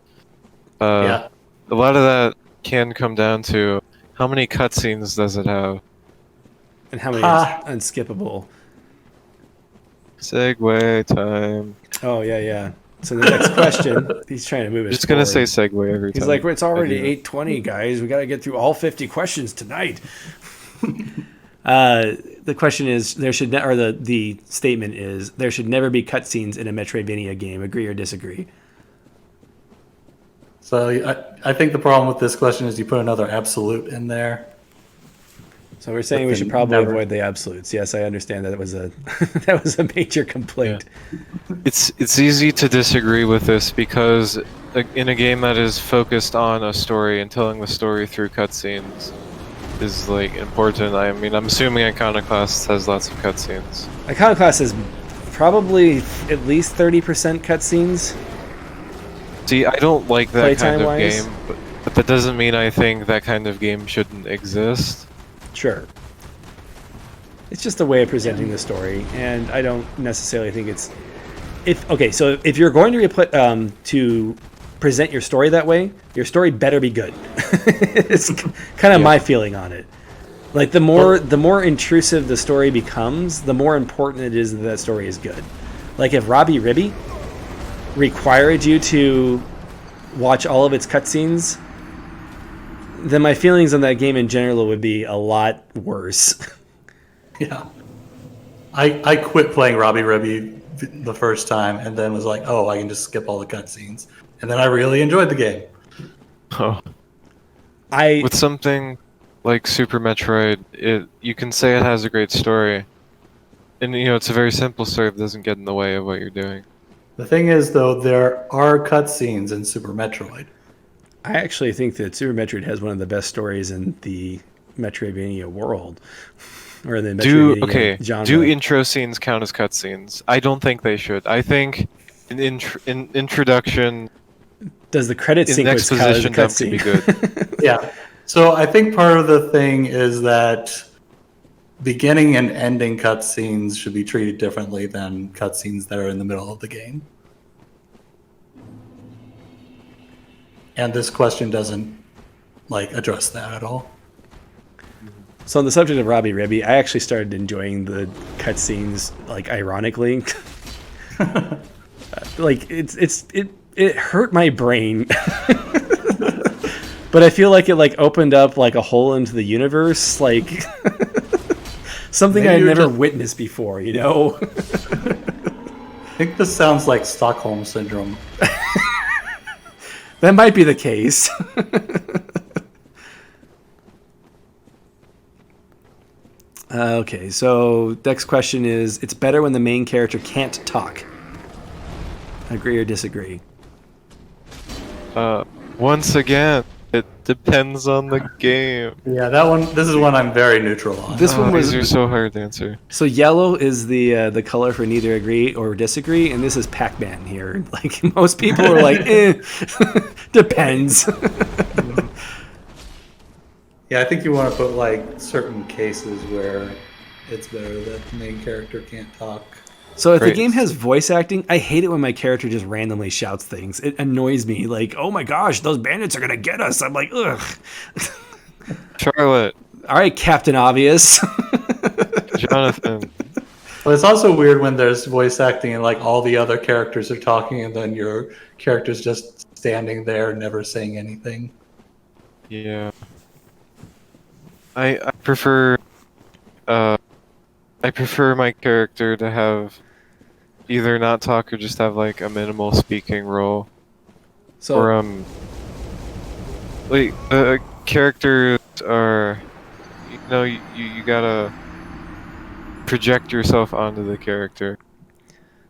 Yeah. A lot of that can come down to how many cutscenes does it have? And how many are unskippable? Segue time. Oh, yeah. So the next question, he's trying to move us Just gonna forward. say segue every time. He's like, it's already 8:20, guys. We got to get through all 50 questions tonight. The question is, the statement is, there should never be cutscenes in a Metroidvania game. Agree or disagree? So I think the problem with this question is you put another absolute in there. So we're saying we should probably avoid the absolutes. Yes, I understand that was a that was a major complaint. Yeah. It's easy to disagree with this because in a game that is focused on a story and telling the story through cutscenes is like important. I mean, I'm assuming Iconoclast has lots of cutscenes. Iconoclast is probably at least 30% cutscenes. See, I don't like that kind of Playtime-wise? game, but that doesn't mean I think that kind of game shouldn't exist. Sure. It's just a way of presenting the story, and I don't necessarily think it's... So if you're going to present your story that way, your story better be good. It's kind of my feeling on it. Like, the more intrusive the story becomes, the more important it is that story is good. Like, if Robbie Ribby required you to watch all of its cutscenes, then my feelings on that game in general would be a lot worse. Yeah. I quit playing Robbie Ribby the first time and then was like, oh, I can just skip all the cutscenes. And then I really enjoyed the game. Oh. With something like Super Metroid, you can say it has a great story. And, it's a very simple story that doesn't get in the way of what you're doing. The thing is, though, there are cutscenes in Super Metroid. I actually think that Super Metroid has one of the best stories in the Metroidvania world. Or in the Metroidvania genre. Do intro scenes count as cutscenes? I don't think they should. I think in introduction... Does the credit sequence count as a cutscene? Be good. Yeah. So I think part of the thing is that beginning and ending cutscenes should be treated differently than cutscenes that are in the middle of the game. And this question doesn't address that at all. So on the subject of Robbie Ribby, I actually started enjoying the cutscenes, ironically. It hurt my brain. But I feel like it opened up a hole into the universe, something I never witnessed before, I think this sounds like Stockholm Syndrome. That might be the case. Okay, so next question is, it's better when the main character can't talk. Agree or disagree? Once again, it depends on the game. Yeah, that one. This is one I'm very neutral on. This one was These are so hard to answer. so yellow is the color for neither agree or disagree, and this is Pac-Man here. Like most people are like, depends. Yeah, I think you want to put like certain cases where it's better that the main character can't talk. So if the Right. game has voice acting, I hate it when my character just randomly shouts things. It annoys me. Like, oh my gosh, those bandits are gonna get us. I'm like, ugh. Charlotte, All right, Captain Obvious. Jonathan. But it's also weird when there's voice acting and like all the other characters are talking and then your character's just standing there never saying anything. Yeah. I prefer I prefer my character to have either not talk or just have like a minimal speaking role. So Or like characters are, you gotta project yourself onto the character.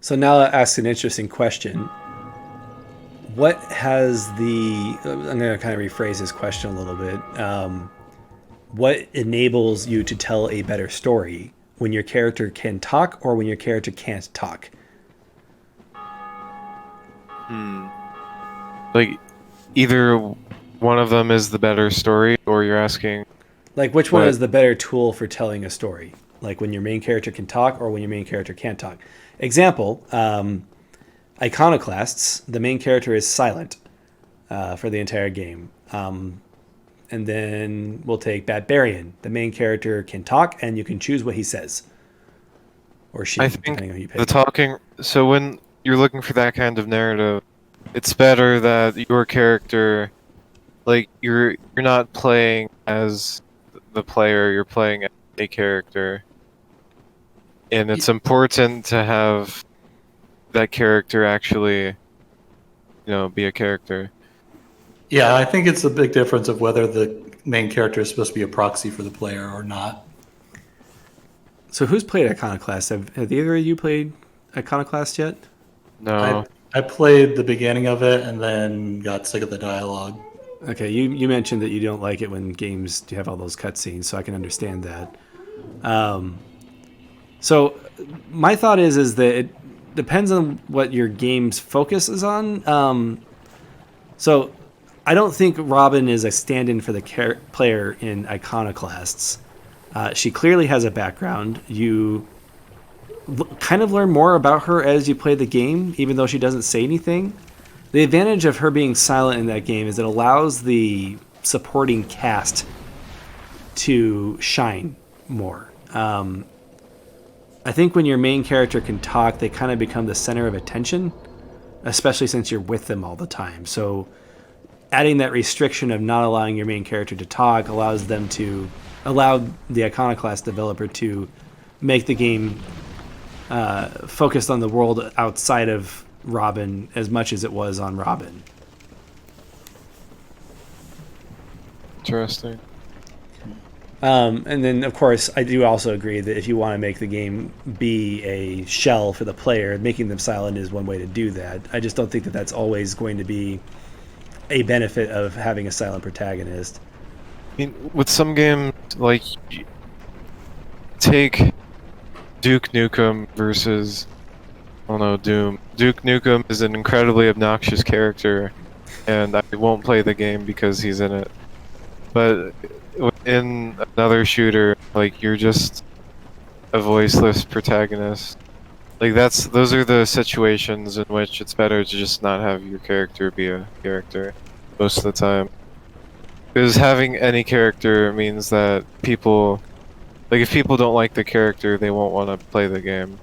So now that asks an interesting question. What has I'm going to kind of rephrase this question a little bit. What enables you to tell a better story? When your character can talk or when your character can't talk? Like either one of them is the better story, or you're asking. Like, which one What? is the better tool for telling a story? Like when your main character can talk or when your main character can't talk? Example, Iconoclasts, the main character is silent for the entire game. And then we'll take Barbarian. The main character can talk and you can choose what he says. Or she, I depending think on who you pick. the talking. So when you're looking for that kind of narrative, it's better that your character, like you're not playing as the player, you're playing as a character, and it's important to have that character actually, be a character. Yeah, I think it's a big difference of whether the main character is supposed to be a proxy for the player or not. So who's played Iconoclast? Have either of you played Iconoclast yet? No, I played the beginning of it and then got sick of the dialogue. Okay, you mentioned that you don't like it when games have all those cutscenes, so I can understand that. So my thought is that it depends on what your game's focus is on. So I don't think Robin is a stand-in for the player in Iconoclasts. She clearly has a background. You kind of learn more about her as you play the game, even though she doesn't say anything. The advantage of her being silent in that game is it allows the supporting cast to shine more. I think when your main character can talk, they kind of become the center of attention, especially since you're with them all the time. So adding that restriction of not allowing your main character to talk allows the Iconoclast developer to make the game focused on the world outside of Robin as much as it was on Robin. interesting. And then, of course, I do also agree that if you want to make the game be a shell for the player, making them silent is one way to do that. I just don't think that that's always going to be a benefit of having a silent protagonist. I mean, with some games, like, take Duke Nukem versus, I don't know, Doom. Duke Nukem is an incredibly obnoxious character, and I won't play the game because he's in it. But in another shooter, like, you're just a voiceless protagonist. Like, those are the situations in which it's better to just not have your character be a character most of the time. Because having any character means that people, like, if people don't like the character, they won't want to play the game.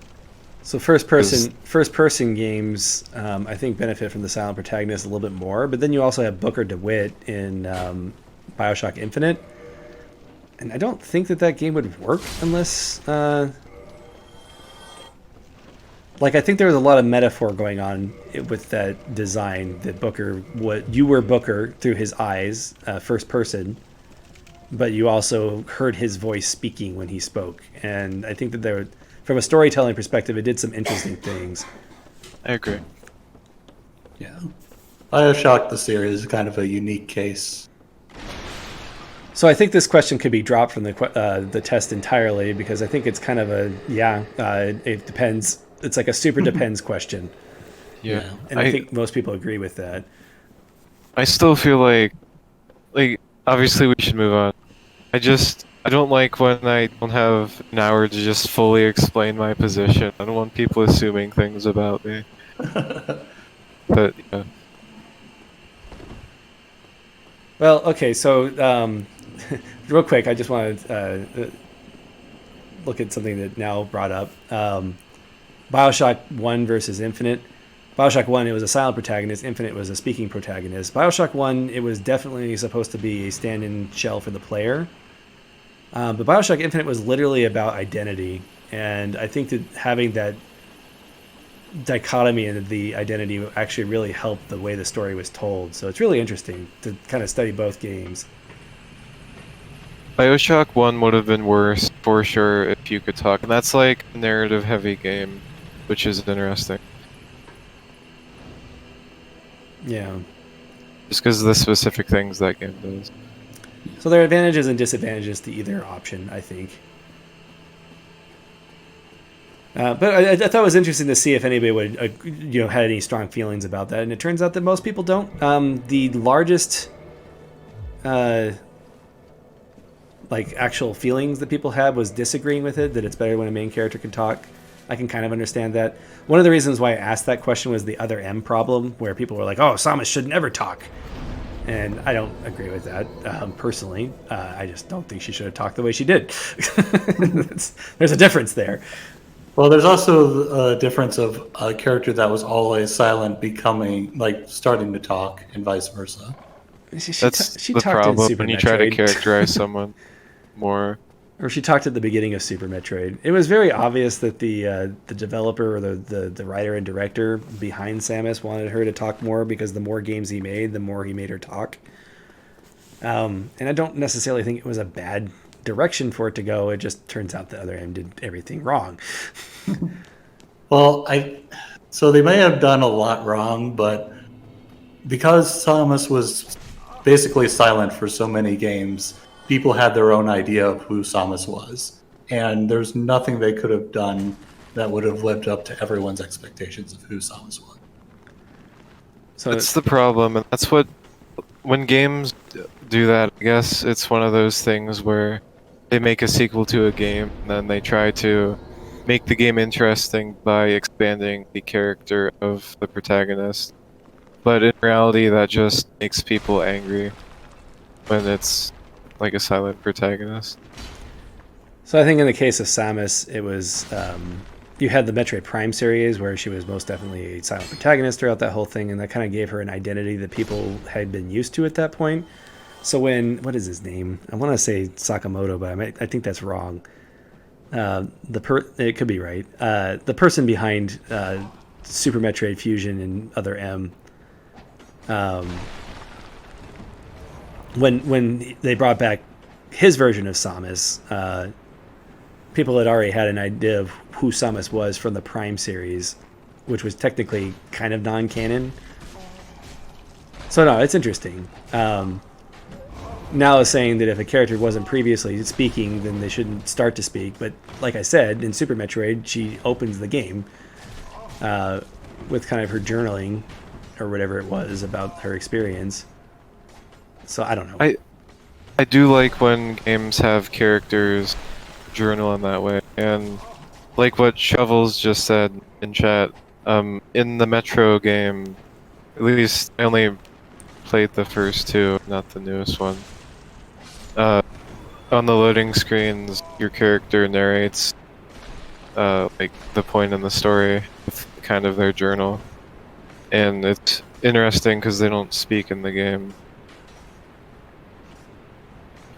So first person games, I think, benefit from the silent protagonist a little bit more. But then you also have Booker DeWitt in BioShock Infinite, and I don't think that game would work unless, like, I think there was a lot of metaphor going on with that design that you were Booker through his eyes, first person, but you also heard his voice speaking when he spoke, and I think that from a storytelling perspective, it did some interesting things. I agree. Yeah. Bioshock, the series, is kind of a unique case. So I think this question could be dropped from the test entirely because I think it's kind of it depends. It's like a super depends question, Yeah. and I think most people agree with that. I still feel like obviously we should move on. I don't like when I don't have an hour to just fully explain my position. I don't want people assuming things about me. But yeah. Well, okay, so real quick, I just want to look at something that now brought up. Bioshock 1 versus Infinite. Bioshock 1, it was a silent protagonist. Infinite was a speaking protagonist. Bioshock 1, it was definitely supposed to be a stand-in shell for the player. But Bioshock Infinite was literally about identity. And I think that having that dichotomy in the identity actually really helped the way the story was told. So it's really interesting to kind of study both games. BioShock 1 would have been worse for sure if you could talk, and that's like a narrative heavy game, which is interesting. Yeah. Just because of the specific things that game does. So there are advantages and disadvantages to either option, I think. But I thought it was interesting to see if anybody would, had any strong feelings about that, and it turns out that most people don't. The largest, actual feelings that people had was disagreeing with it. That it's better when a main character can talk. I can kind of understand that. One of the reasons why I asked that question was the other M problem, where people were like, "Oh, Samus should never talk," and I don't agree with that personally. I just don't think she should have talked the way she did. There's a difference there. Well, there's also a difference of a character that was always silent becoming, starting to talk, and vice versa. That's she the talked in problem Super when you try to Metroid. characterize someone more. Or she talked at the beginning of Super Metroid. It was very obvious that the developer or the writer and director behind Samus wanted her to talk more because the more games he made, the more he made her talk. And I don't necessarily think it was a bad direction for it to go. It just turns out the other end did everything wrong. Well, so they may have done a lot wrong, but because Samus was basically silent for so many games, people had their own idea of who Samus was. And there's nothing they could have done that would have lived up to everyone's expectations of who Samus was. So that's the problem, and that's what, when games do that, I guess it's one of those things where they make a sequel to a game, and then they try to make the game interesting by expanding the character of the protagonist. But in reality, that just makes people angry when it's like a silent protagonist. So I think in the case of Samus, it was you had the Metroid Prime series where she was most definitely a silent protagonist throughout that whole thing, and that kind of gave her an identity that people had been used to at that point. So what is his name? I want to say Sakamoto, but I think that's wrong. It could be right. The person behind Super Metroid Fusion and Other M. When they brought back his version of Samus, people had already had an idea of who Samus was from the Prime series, which was technically kind of non-canon. So no, it's interesting. Now is saying that if a character wasn't previously speaking, then they shouldn't start to speak. But like I said, in Super Metroid, she opens the game with kind of her journaling or whatever it was about her experience. So I don't know. I do like when games have characters journal in that way, and like what Shovels just said in chat, in the Metro game, at least I only played the first two, not the newest one. On the loading screens, your character narrates like the point in the story with kind of their journal, and it's interesting because they don't speak in the game.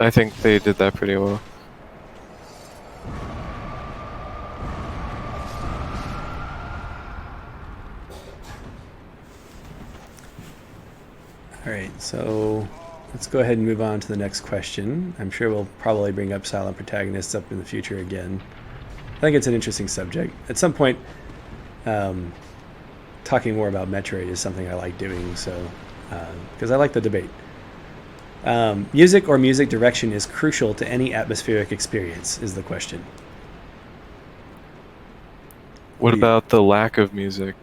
I think they did that pretty well. All right, so let's go ahead and move on to the next question. I'm sure we'll probably bring up silent protagonists up in the future again. I think it's an interesting subject. At some point, talking more about Metroid is something I like doing. So because I like the debate. Music or music direction is crucial to any atmospheric experience, is the question. What about the lack of music?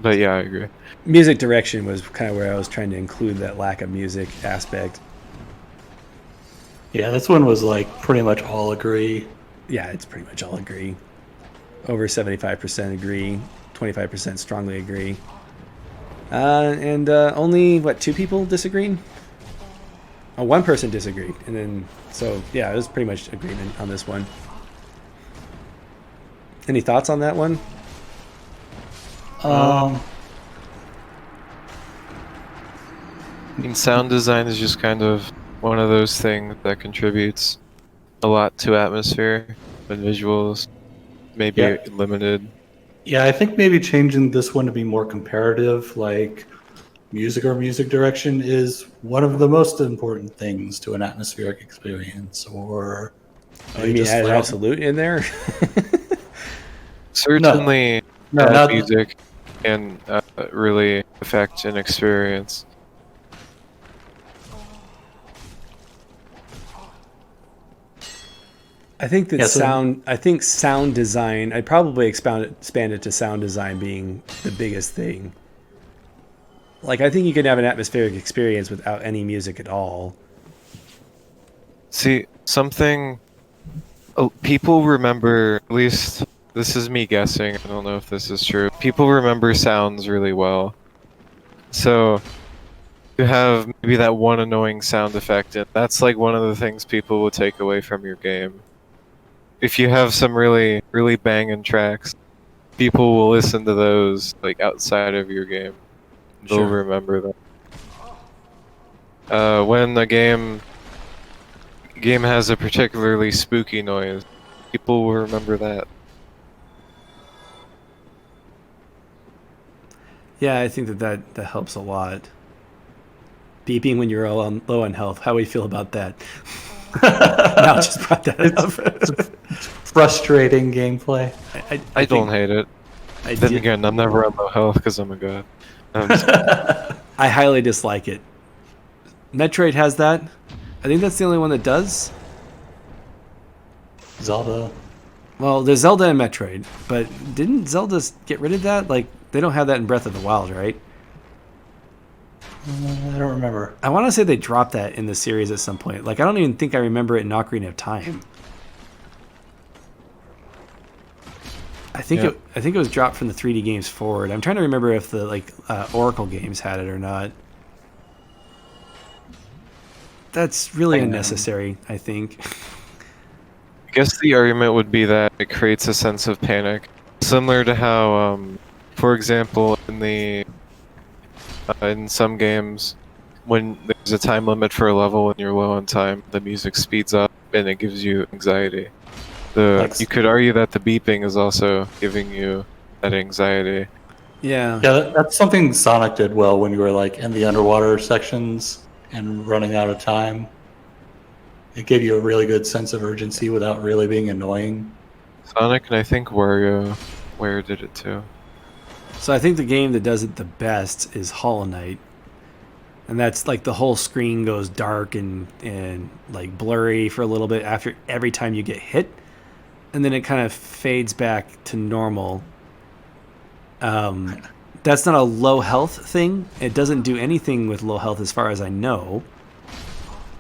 But yeah, I agree. Music direction was kind of where I was trying to include that lack of music aspect. Yeah, this one was like pretty much all agree. Yeah, it's pretty much all agree. Over 75% agree, 25% strongly agree. And only, what, 2 people disagreed? Oh, 1 person disagreed. And then, so, yeah, it was pretty much agreement on this one. Any thoughts on that one? I mean, sound design is just kind of one of those things that contributes a lot to atmosphere and visuals, maybe limited. Yeah, I think maybe changing this one to be more comparative, like music or music direction is one of the most important things to an atmospheric experience, or Oh, you mean just add an like- absolute in there? Certainly, No, bad not music can really affect an experience. I think that Yeah, so- I think sound design, I'd probably expand it to sound design being the biggest thing. Like, I think you could have an atmospheric experience without any music at all. See, something people remember, at least this is me guessing, I don't know if this is true. People remember sounds really well. So you have maybe that one annoying sound effect, and that's like one of the things people will take away from your game. If you have some really, really banging tracks, people will listen to those like outside of your game. They'll Sure. remember them. When a game has a particularly spooky noise, people will remember that. Yeah, I think that helps a lot. Beeping when you're low on health. How do we feel about that? Now just brought that up. frustrating gameplay. I don't hate it. Then did- again, I'm never on low health because I'm a god. I highly dislike it. Metroid has that. I think that's the only one that does. Zelda. Well, there's Zelda and Metroid, but didn't Zelda get rid of that? Like, they don't have that in Breath of the Wild, right? I don't remember. I want to say they dropped that in the series at some point. Like, I don't even think I remember it in Ocarina of Time. I think it was dropped from the 3D games forward. I'm trying to remember if the Oracle games had it or not. That's really unnecessary, I think. I guess the argument would be that it creates a sense of panic, similar to how, for example, in some games, when there's a time limit for a level and you're low on time, the music speeds up and it gives you anxiety. You could argue that the beeping is also giving you that anxiety. Yeah. Yeah, that's something Sonic did well when you were like in the underwater sections and running out of time. It gave you a really good sense of urgency without really being annoying. Sonic and I think Wario did it too. So I think the game that does it the best is Hollow Knight. And that's like the whole screen goes dark and like blurry for a little bit after every time you get hit. And then it kind of fades back to normal. That's not a low health thing. It doesn't do anything with low health as far as I know.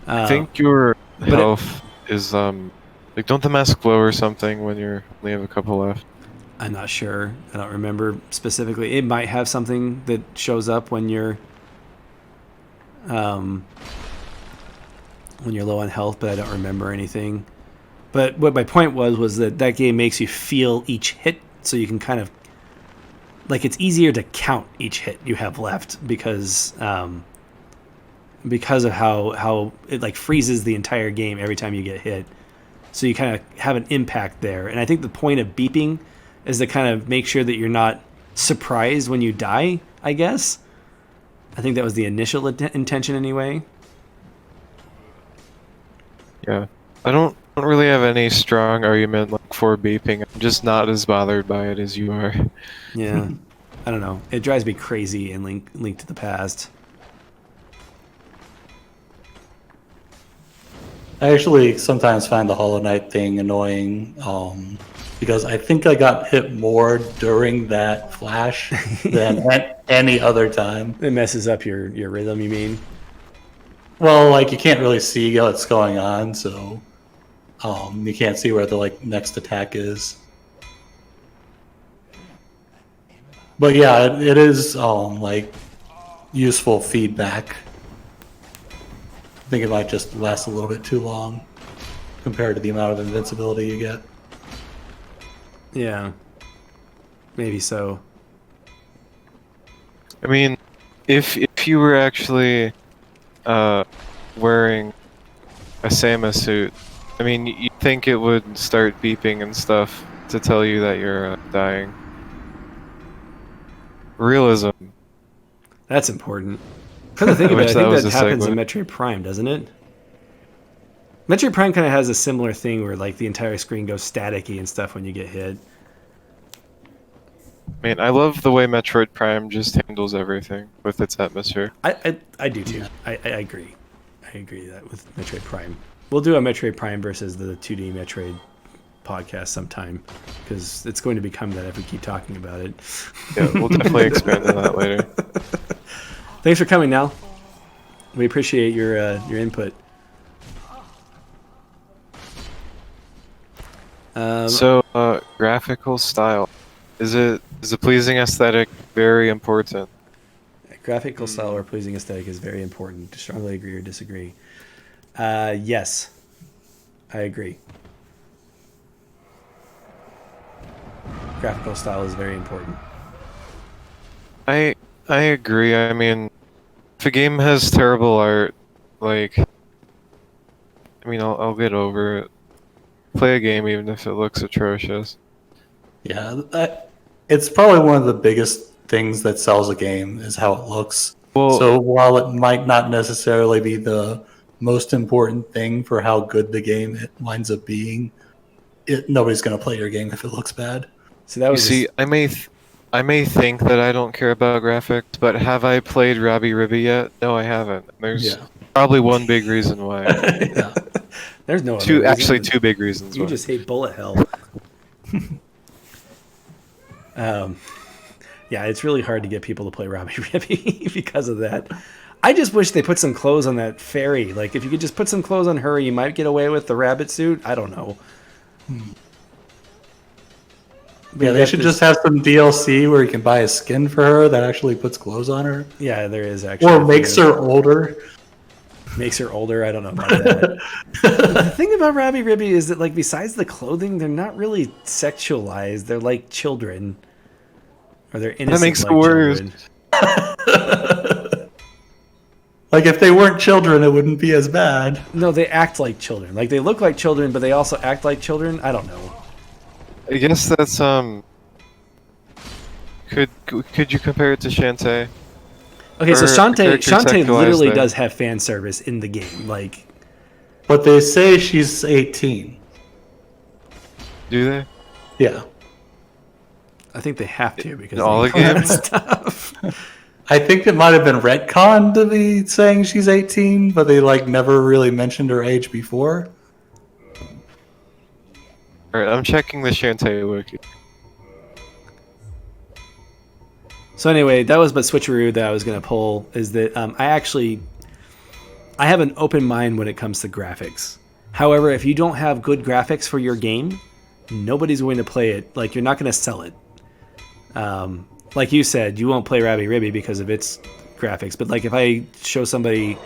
I think your health is like, don't the masks glow or something when you only have a couple left? I'm not sure. I don't remember specifically. It might have something that shows up when you're low on health, but I don't remember anything. But what my point was that game makes you feel each hit, so you can kind of like, it's easier to count each hit you have left because of how it like freezes the entire game every time you get hit. So you kind of have an impact there. And I think the point of beeping is to kind of make sure that you're not surprised when you die, I guess. I think that was the initial intention anyway. Yeah. I don't really have any strong argument for beeping. I'm just not as bothered by it as you are. Yeah. I don't know. It drives me crazy in Link to the Past. I actually sometimes find the Hollow Knight thing annoying because I think I got hit more during that flash than at any other time. It messes up your rhythm, you mean? Well, like you can't really see what's going on, so you can't see where the next attack is. But yeah, it is like useful feedback. I think it might just last a little bit too long compared to the amount of invincibility you get. Yeah. Maybe so. I mean, if you were actually wearing a Sama suit, I mean, you think it would start beeping and stuff to tell you that you're dying. Realism. That's important. Come to think of it, I think that happens in Metroid Prime, doesn't it? Metroid Prime kind of has a similar thing where like the entire screen goes staticky and stuff when you get hit. Man, I love the way Metroid Prime just handles everything with its atmosphere. I do too. I agree. I agree that with Metroid Prime. We'll do a Metroid Prime versus the 2D Metroid podcast sometime because it's going to become that if we keep talking about it. Yeah, we'll definitely expand on that later. Thanks for coming, Nal. We appreciate your input. Graphical style. Is a pleasing aesthetic very important? Graphical style or pleasing aesthetic is very important. Strongly agree or disagree? Yes, I agree. Graphical style is very important. I agree. I mean, if a game has terrible art, like, I mean, I'll get over it. Play a game even if it looks atrocious. Yeah, it's probably one of the biggest things that sells a game is how it looks. Well, so while it might not necessarily be the most important thing for how good the game it winds up being, nobody's going to play your game if it looks bad. So that was I may think that I don't care about graphics, but have I played Robbie Ribby yet? No, I haven't. There's probably one big reason why. Yeah. There's no two reason. Two big reasons. You why. just hate bullet hell. Yeah, it's really hard to get people to play Robbie Ribby because of that. I just wish they put some clothes on that fairy. Like, if you could just put some clothes on her, you might get away with the rabbit suit. I don't know. Yeah, they should just have some DLC where you can buy a skin for her that actually puts clothes on her. Yeah, there is actually. Or makes her older. Makes her older? I don't know about that. The thing about Robbie Ribby is that, like, besides the clothing, they're not really sexualized. They're like children. Or they're innocent. That makes like it worse. Like, if they weren't children, it wouldn't be as bad. No, they act like children. Like, they look like children, but they also act like children. I don't know. I guess that's Could you compare it to Shantae? Okay, so Shantae literally there. does have fan service in the game. Like, but they say she's 18. Do they? Yeah. I think they have to because all they the games stuff. I think it might have been retconned to be saying she's 18, but they never really mentioned her age before. Alright, I'm checking the Shantae wiki. So anyway, that was but switcheroo that I was going to pull is that I have an open mind when it comes to graphics. However, if you don't have good graphics for your game, nobody's going to play it. Like, you're not going to sell it. Like you said, you won't play Robbie Ribby because of its graphics. But like, if I show somebody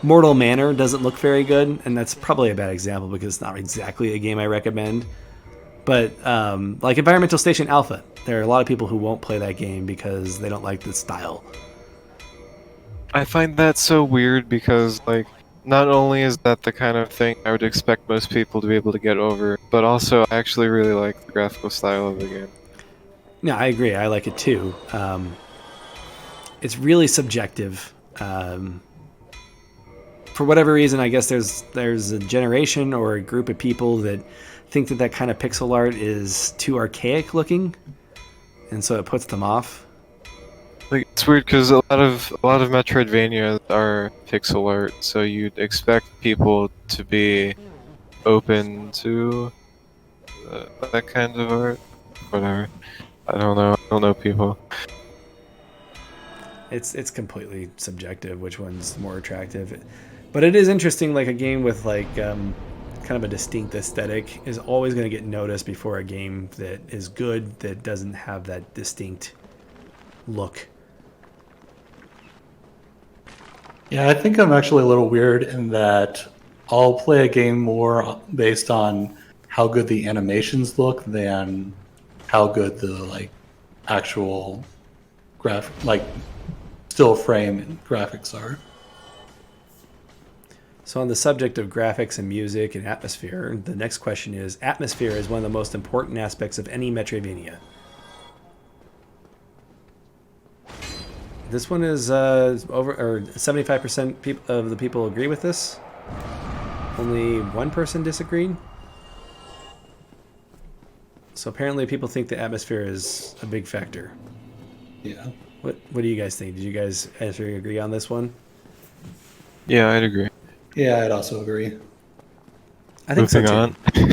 Mortal Manor doesn't look very good, and that's probably a bad example because it's not exactly a game I recommend. But like Environmental Station Alpha, there are a lot of people who won't play that game because they don't like the style. I find that so weird because, like, not only is that the kind of thing I would expect most people to be able to get over, but also I actually really like the graphical style of the game. Yeah, I agree. I like it too. It's really subjective. For whatever reason, I guess there's a generation or a group of people that think that kind of pixel art is too archaic looking, and so it puts them off. It's weird because a lot of Metroidvania are pixel art, so you'd expect people to be open to that kind of art. Whatever. I don't know. I don't know people. It's completely subjective which one's more attractive, but it is interesting. Like a game with like kind of a distinct aesthetic is always going to get noticed before a game that is good that doesn't have that distinct look. Yeah, I think I'm actually a little weird in that I'll play a game more based on how good the animations look than how good the like actual like still frame and graphics are. So on the subject of graphics and music and atmosphere, the next question is: atmosphere is one of the most important aspects of any Metroidvania. This one is over, or 75% of the people agree with this. Only one person disagreed. So apparently, people think the atmosphere is a big factor. Yeah. What do you guys think? Did you guys actually agree on this one? Yeah, I'd agree. Yeah, I'd also agree. I think so Moving too. on.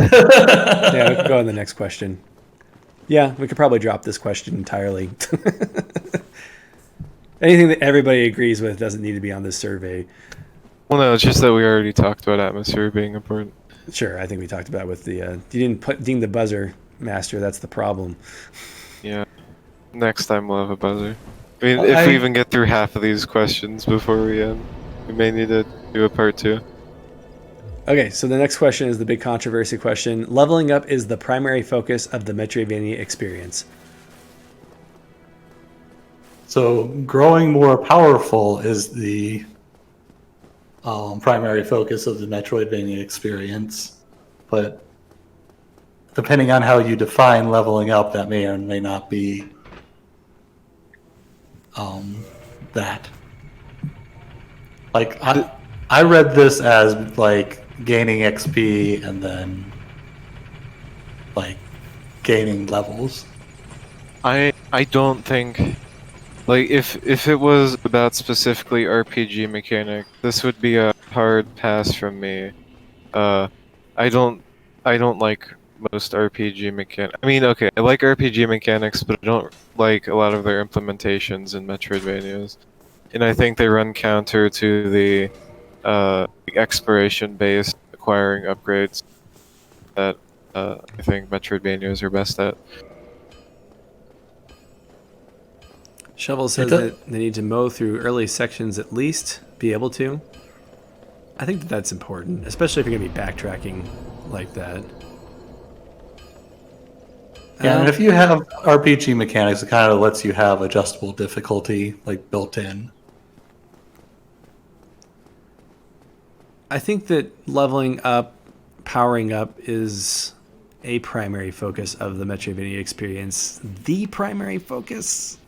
Yeah, we could go on the next question. Yeah, we could probably drop this question entirely. Anything that everybody agrees with doesn't need to be on this survey. Well, no, it's just that we already talked about atmosphere being important. Sure, I think we talked about it with the. You didn't ding the buzzer, Master. That's the problem. Yeah. Next time we'll have a buzzer. I mean, if we even get through half of these questions before we end, we may need to do a part 2. Okay, so the next question is the big controversy question. Leveling up is the primary focus of the Metroidvania experience. So growing more powerful is the primary focus of the Metroidvania experience, but depending on how you define leveling up, that may or may not be that. Like I read this as like gaining XP and then like gaining levels. I don't think, like, if it was about specifically RPG mechanic, this would be a hard pass from me. I don't like most RPG mechanics. I mean, okay, I like RPG mechanics, but I don't like a lot of their implementations in Metroidvanias, and I think they run counter to the exploration-based acquiring upgrades that I think Metroidvanias are best at. Shovel says that they need to mow through early sections at least, be able to. I think that's important, especially if you're going to be backtracking like that. Yeah, and if you have RPG mechanics, it kind of lets you have adjustable difficulty like built in. I think that leveling up, powering up is a primary focus of the Metroidvania experience. The primary focus?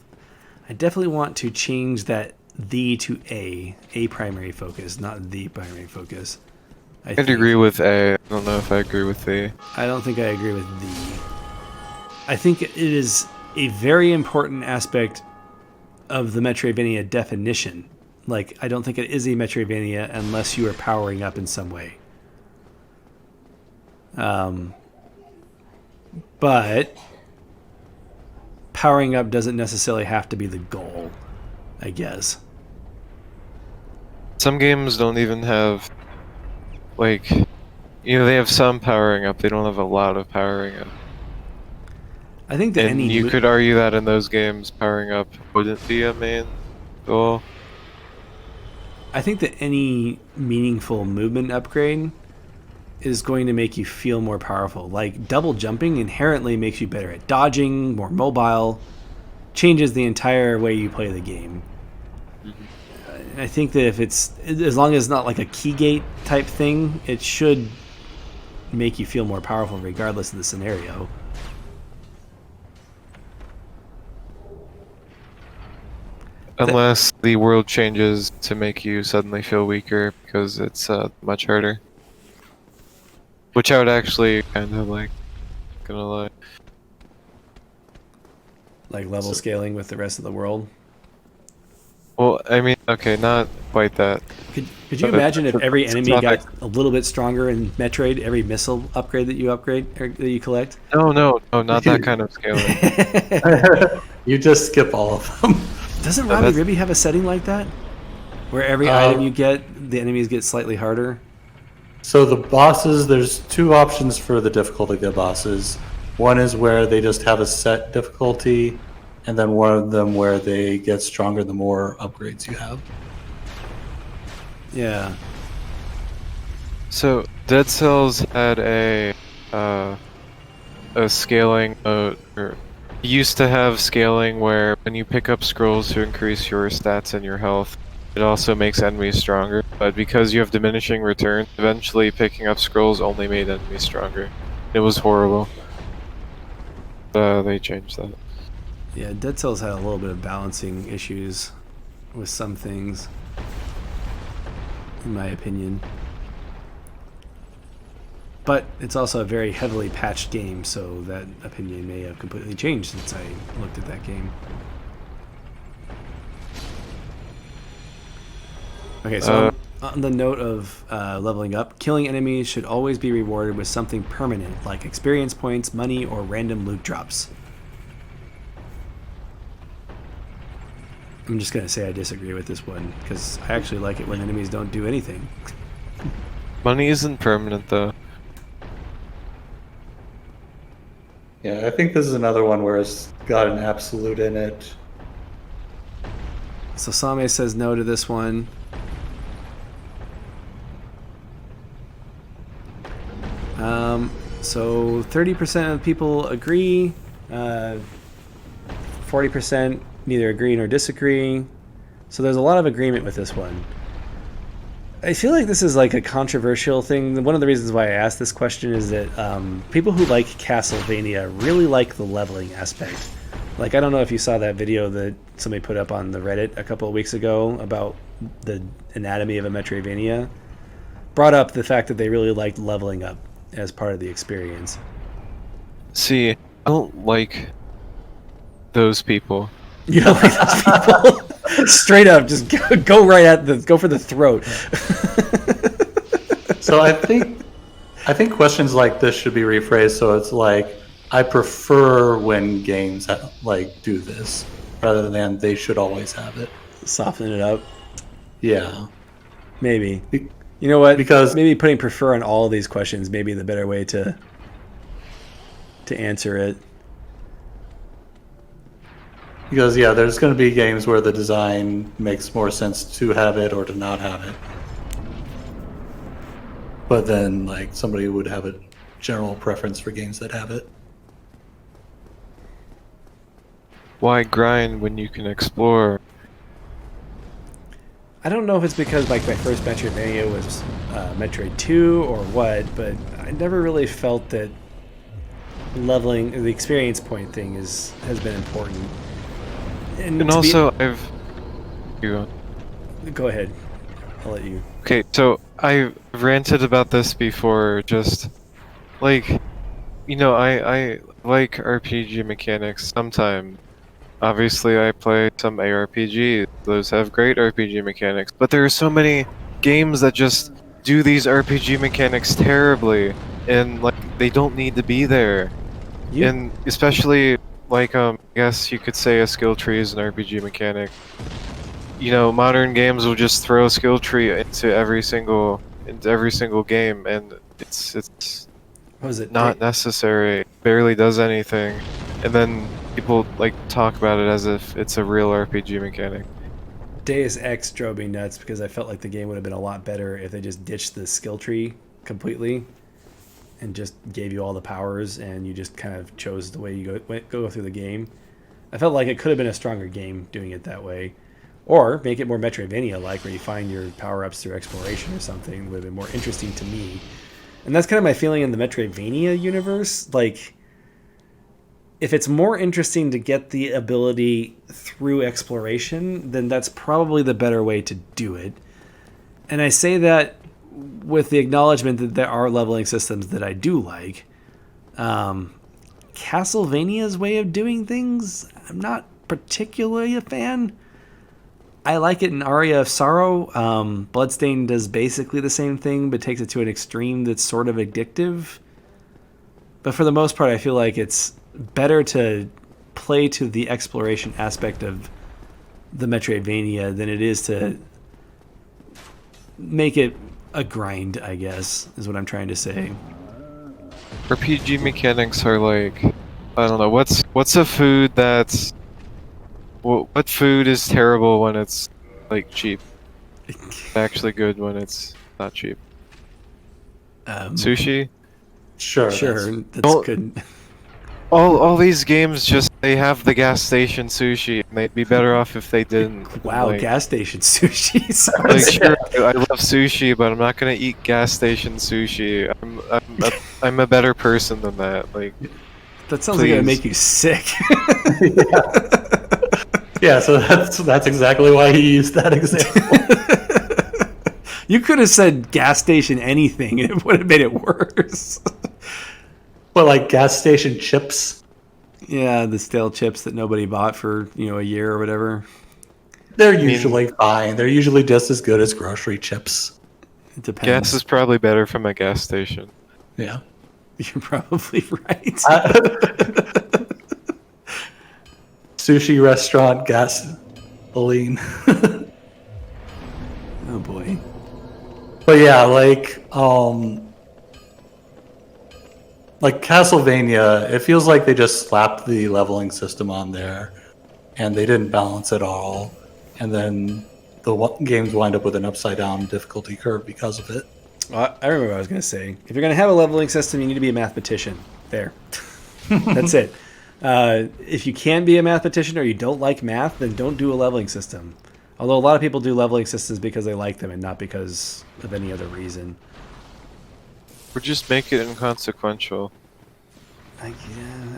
I definitely want to change that "the" to a primary focus, not the primary focus. I'd agree with A. I don't know if I agree with the. I don't think I agree with the. I think it is a very important aspect of the Metroidvania definition. Like, I don't think it is a Metroidvania unless you are powering up in some way. But powering up doesn't necessarily have to be the goal, I guess. Some games don't even have, like, they have some powering up. They don't have a lot of powering up. I think that and you could argue that in those games, powering up wouldn't be a main goal. I think that any meaningful movement upgrade is going to make you feel more powerful. Like, double jumping inherently makes you better at dodging, more mobile, changes the entire way you play the game. Mm-hmm. I think that if it's, as long as it's not like a key gate type thing, it should make you feel more powerful regardless of the scenario. Unless the world changes to make you suddenly feel weaker because it's much harder. Which I would actually kind of like, gonna lie. Like level scaling with the rest of the world? Well, I mean, okay, not quite that. Could you But imagine if every it's enemy got topic. a little bit stronger in Metroid, every missile upgrade that you upgrade or that you collect? No, not that kind of scaling. You just skip all of them. Doesn't Yeah, Robbie that's Ribby have a setting like that? Where every item you get, the enemies get slightly harder? So the bosses, there's two options for the difficulty of the bosses. One is where they just have a set difficulty, and then one of them where they get stronger the more upgrades you have. Yeah. so Dead Cells had uh, a scaling or used to have scaling where when you pick up scrolls to increase your stats and your health, it also makes enemies stronger. But because you have diminishing returns, eventually picking up scrolls only made enemies stronger. It was horrible. They changed that. Yeah, Dead Cells had a little bit of balancing issues with some things, in my opinion. But it's also a very heavily patched game, so that opinion may have completely changed since I looked at that game. Okay, so on the note of leveling up, killing enemies should always be rewarded with something permanent, like experience points, money, or random loot drops. I'm just going to say I disagree with this one, because I actually like it when enemies don't do anything. Money isn't permanent though. Yeah, I think this is another one where it's got an absolute in it. So Same says no to this one. So 30% of people agree, 40% neither agree nor disagree. So there's a lot of agreement with this one. I feel like this is like a controversial thing. One of the reasons why I asked this question is that people who like Castlevania really like the leveling aspect. Like, I don't know if you saw that video that somebody put up on the Reddit a couple of weeks ago about the anatomy of a Metroidvania. Brought up the fact that they really liked leveling up as part of the experience. See, I don't like those people. You know, like those people straight up just go right at go for the throat. So I think questions like this should be rephrased so it's like I prefer when games like do this rather than they should always have it. Soften it up. Yeah. Maybe. You know what? Because maybe putting prefer on all of these questions may be the better way to answer it. Because yeah, there's going to be games where the design makes more sense to have it or to not have it. But then like somebody would have a general preference for games that have it. Why grind when you can explore? I don't know if it's because like my first Metroidvania was Metroid 2 or what, but I never really felt that leveling the experience point thing has been important. And also, Go ahead. I'll let you. Okay, so I've ranted about this before, just like, you know, I like RPG mechanics sometimes. Obviously, I play some ARPGs. Those have great RPG mechanics. But there are so many games that just do these RPG mechanics terribly, and like they don't need to be there. And especially like I guess you could say a skill tree is an RPG mechanic. You know, modern games will just throw a skill tree into every single game, and it's not necessary. It barely does anything, and then people like talk about it as if it's a real RPG mechanic. Deus Ex drove me nuts because I felt like the game would have been a lot better if they just ditched the skill tree completely and just gave you all the powers and you just kind of chose the way you go through the game. I felt like it could have been a stronger game doing it that way. Or make it more Metroidvania-like where you find your power-ups through exploration or something. It would have been more interesting to me. And that's kind of my feeling in the Metroidvania universe. Like, if it's more interesting to get the ability through exploration, then that's probably the better way to do it. And I say that with the acknowledgement that there are leveling systems that I do like. Castlevania's way of doing things, I'm not particularly a fan. I like it in Aria of Sorrow. Bloodstain does basically the same thing, but takes it to an extreme that's sort of addictive. But for the most part, I feel like it's better to play to the exploration aspect of the Metroidvania than it is to make it a grind, I guess, is what I'm trying to say. RPG mechanics are like, I don't know, what's a food that's what food is terrible when it's like cheap? Actually good when it's not cheap. Sushi? Sure. Sure, that's Well, good. All these games just they have the gas station sushi, and they'd be better off if they didn't. And, Wow, like, gas station sushi. like sounds- sure, I love sushi, but I'm not gonna eat gas station sushi. I'm a better person than that. Like, that sounds like it would please. make you sick. Yeah, so that's exactly why he used that example. You could have said gas station anything, and it would have made it worse. But like gas station chips, Yeah, the stale chips that nobody bought for a year or whatever. they're usually fine. They're usually just as good as grocery chips. It depends. gas is probably better from a gas station. Yeah. You're probably right. Sushi restaurant gasoline. Oh boy. But yeah, like Castlevania, it feels like they just slapped the leveling system on there, and they didn't balance it all, and then games wind up with an upside down difficulty curve because of it. I remember what I was going to say. If you're going to have a leveling system, you need to be a mathematician. There. That's it. If you can be a mathematician or you don't like math, then don't do a leveling system. Although a lot of people do leveling systems because they like them and not because of any other reason. Or just make it inconsequential. I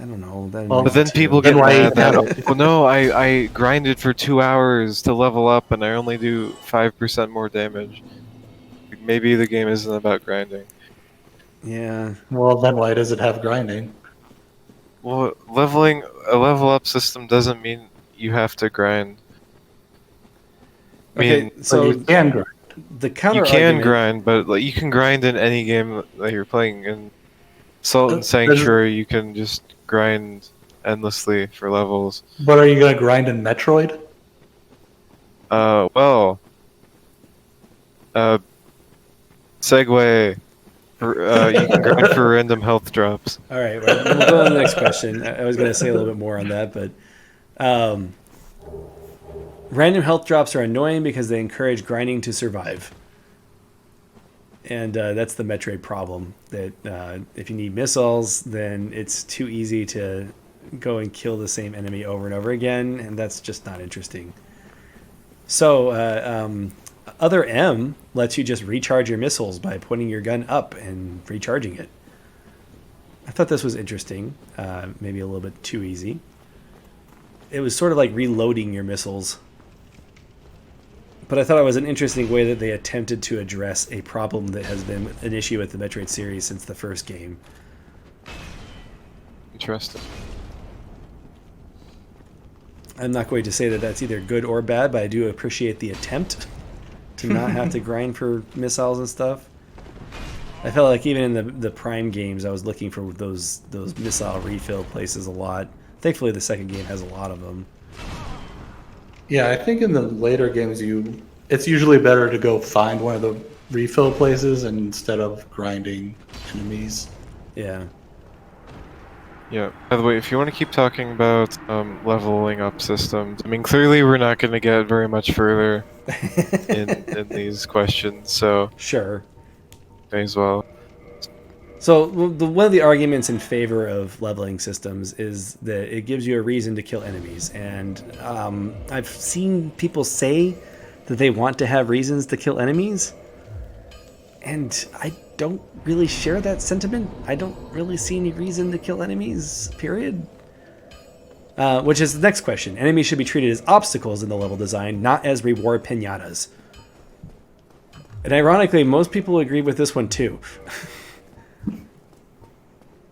don't know. That Well, But then people Then get why mad that, have it? oh no, I grinded for 2 hours to level up and I only do 5% more damage. Maybe the game isn't about grinding. Yeah. Well, then why does it have grinding? Well, leveling a level up system doesn't mean you have to grind. I mean, Okay, So so you can grind. the counter you can argument, grind, but like you can grind in any game that you're playing. In Salt and There's- Sanctuary, you can just grind endlessly for levels. But are you gonna grind in Metroid? Well, segue. You can grind for random health drops. All right, well, we'll go on to the next question. I was going to say a little bit more on that, but random health drops are annoying because they encourage grinding to survive. And that's the Metroid problem, that if you need missiles, then it's too easy to go and kill the same enemy over and over again, and that's just not interesting. So, Other M lets you just recharge your missiles by pointing your gun up and recharging it. I thought this was interesting, maybe a little bit too easy. It was sort of like reloading your missiles. But I thought it was an interesting way that they attempted to address a problem that has been an issue with the Metroid series since the first game. Interesting. I'm not going to say that that's either good or bad, but I do appreciate the attempt to not have to grind for missiles and stuff. I felt like even in the Prime games, I was looking for those missile refill places a lot. Thankfully, the second game has a lot of them. Yeah, I think in the later games, it's usually better to go find one of the refill places instead of grinding enemies. Yeah. Yeah. By the way, if you want to keep talking about leveling up systems, I mean, clearly we're not going to get very much further in these questions, so Sure. may as well. So one of the arguments in favor of leveling systems is that it gives you a reason to kill enemies, and I've seen people say that they want to have reasons to kill enemies, and I don't really share that sentiment. I don't really see any reason to kill enemies, period. Which is the next question. Enemies should be treated as obstacles in the level design, not as reward pinatas. And ironically, most people agree with this one too.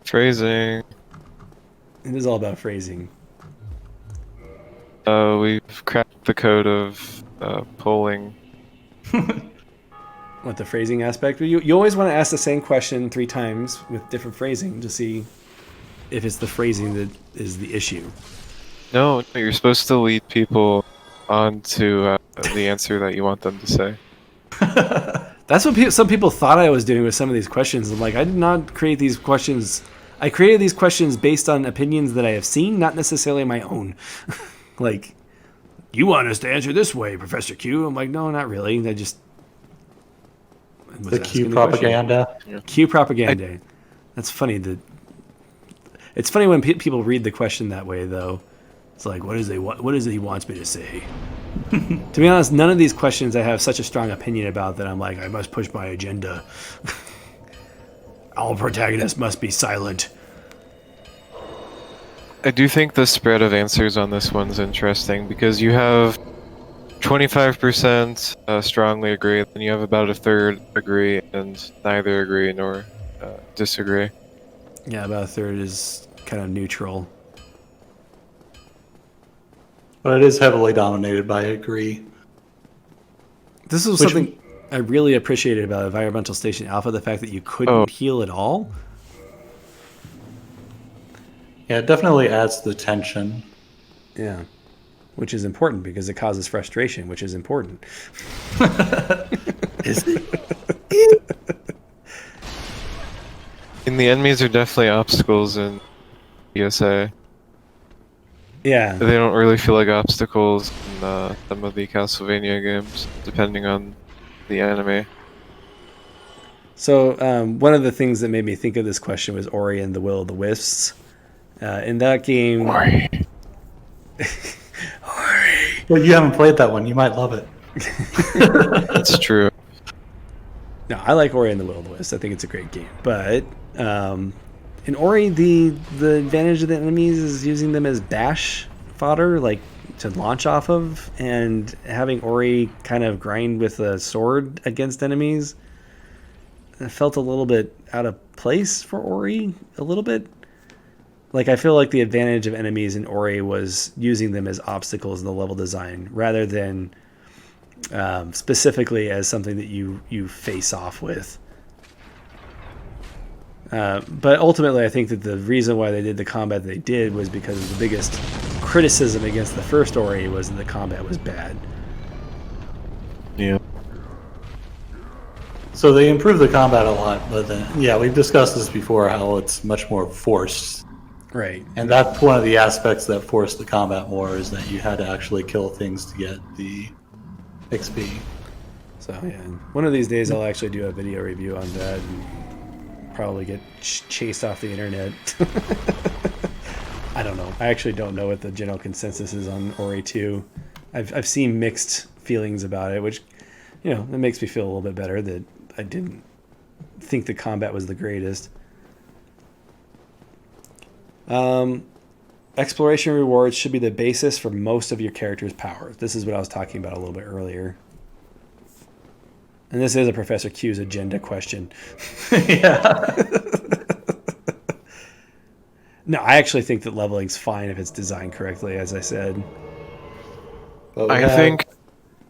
Phrasing. It is all about phrasing. We've cracked the code of polling. What, the phrasing aspect? You always want to ask the same question 3 times with different phrasing to see if it's the phrasing that is the issue. No, you're supposed to lead people on to the answer that you want them to say. That's what some people thought I was doing with some of these questions. I'm like, I did not create these questions. I created these questions based on opinions that I have seen, not necessarily my own. Like, you want us to answer this way, Professor Q? I'm like, no, not really. I just The Q propaganda. Q propaganda. That's funny. It's funny when people read the question that way, though. It's like, what is it he wants me to say? To be honest, none of these questions I have such a strong opinion about that I'm like, I must push my agenda. All protagonists must be silent. I do think the spread of answers on this one's interesting because you have 25% strongly agree, then you have about a third agree, and neither agree nor disagree. Yeah, about a third is kind of neutral. But it is heavily dominated by agree. This is something I really appreciated about Environmental Station Alpha, the fact that you couldn't heal at all. Yeah, it definitely adds to the tension. Yeah. Which is important because it causes frustration, which is important. Is it? And the enemies are definitely obstacles in ESA. Yeah. They don't really feel like obstacles in some of the Castlevania games, depending on the anime. So one of the things that made me think of this question was Ori and the Will of the Wisps. In that game... Ori. Well, you haven't played that one. You might love it. That's true. No, I like Ori and the Will of the Wisps. I think it's a great game. But in Ori, the advantage of the enemies is using them as bash fodder, like to launch off of, and having Ori kind of grind with a sword against enemies. It felt a little bit out of place for Ori, a little bit. Like, I feel like the advantage of enemies in Ori was using them as obstacles in the level design, rather than specifically as something that you face off with. But ultimately, I think that the reason why they did the combat they did was because the biggest criticism against the first Ori was that the combat was bad. Yeah. So they improved the combat a lot, but then, yeah, we've discussed this before, how it's much more forced. Right. And that's one of the aspects that forced the combat more, is that you had to actually kill things to get the XP. So, yeah, one of these days I'll actually do a video review on that and probably get chased off the internet. I don't know. I actually don't know what the general consensus is on Ori 2. I've seen mixed feelings about it, which, you know, it makes me feel a little bit better that I didn't think the combat was the greatest. Exploration rewards should be the basis for most of your character's powers. This is what I was talking about a little bit earlier. And this is a Professor Q's agenda question. Yeah. No, I actually think that leveling's fine if it's designed correctly, as I said. I think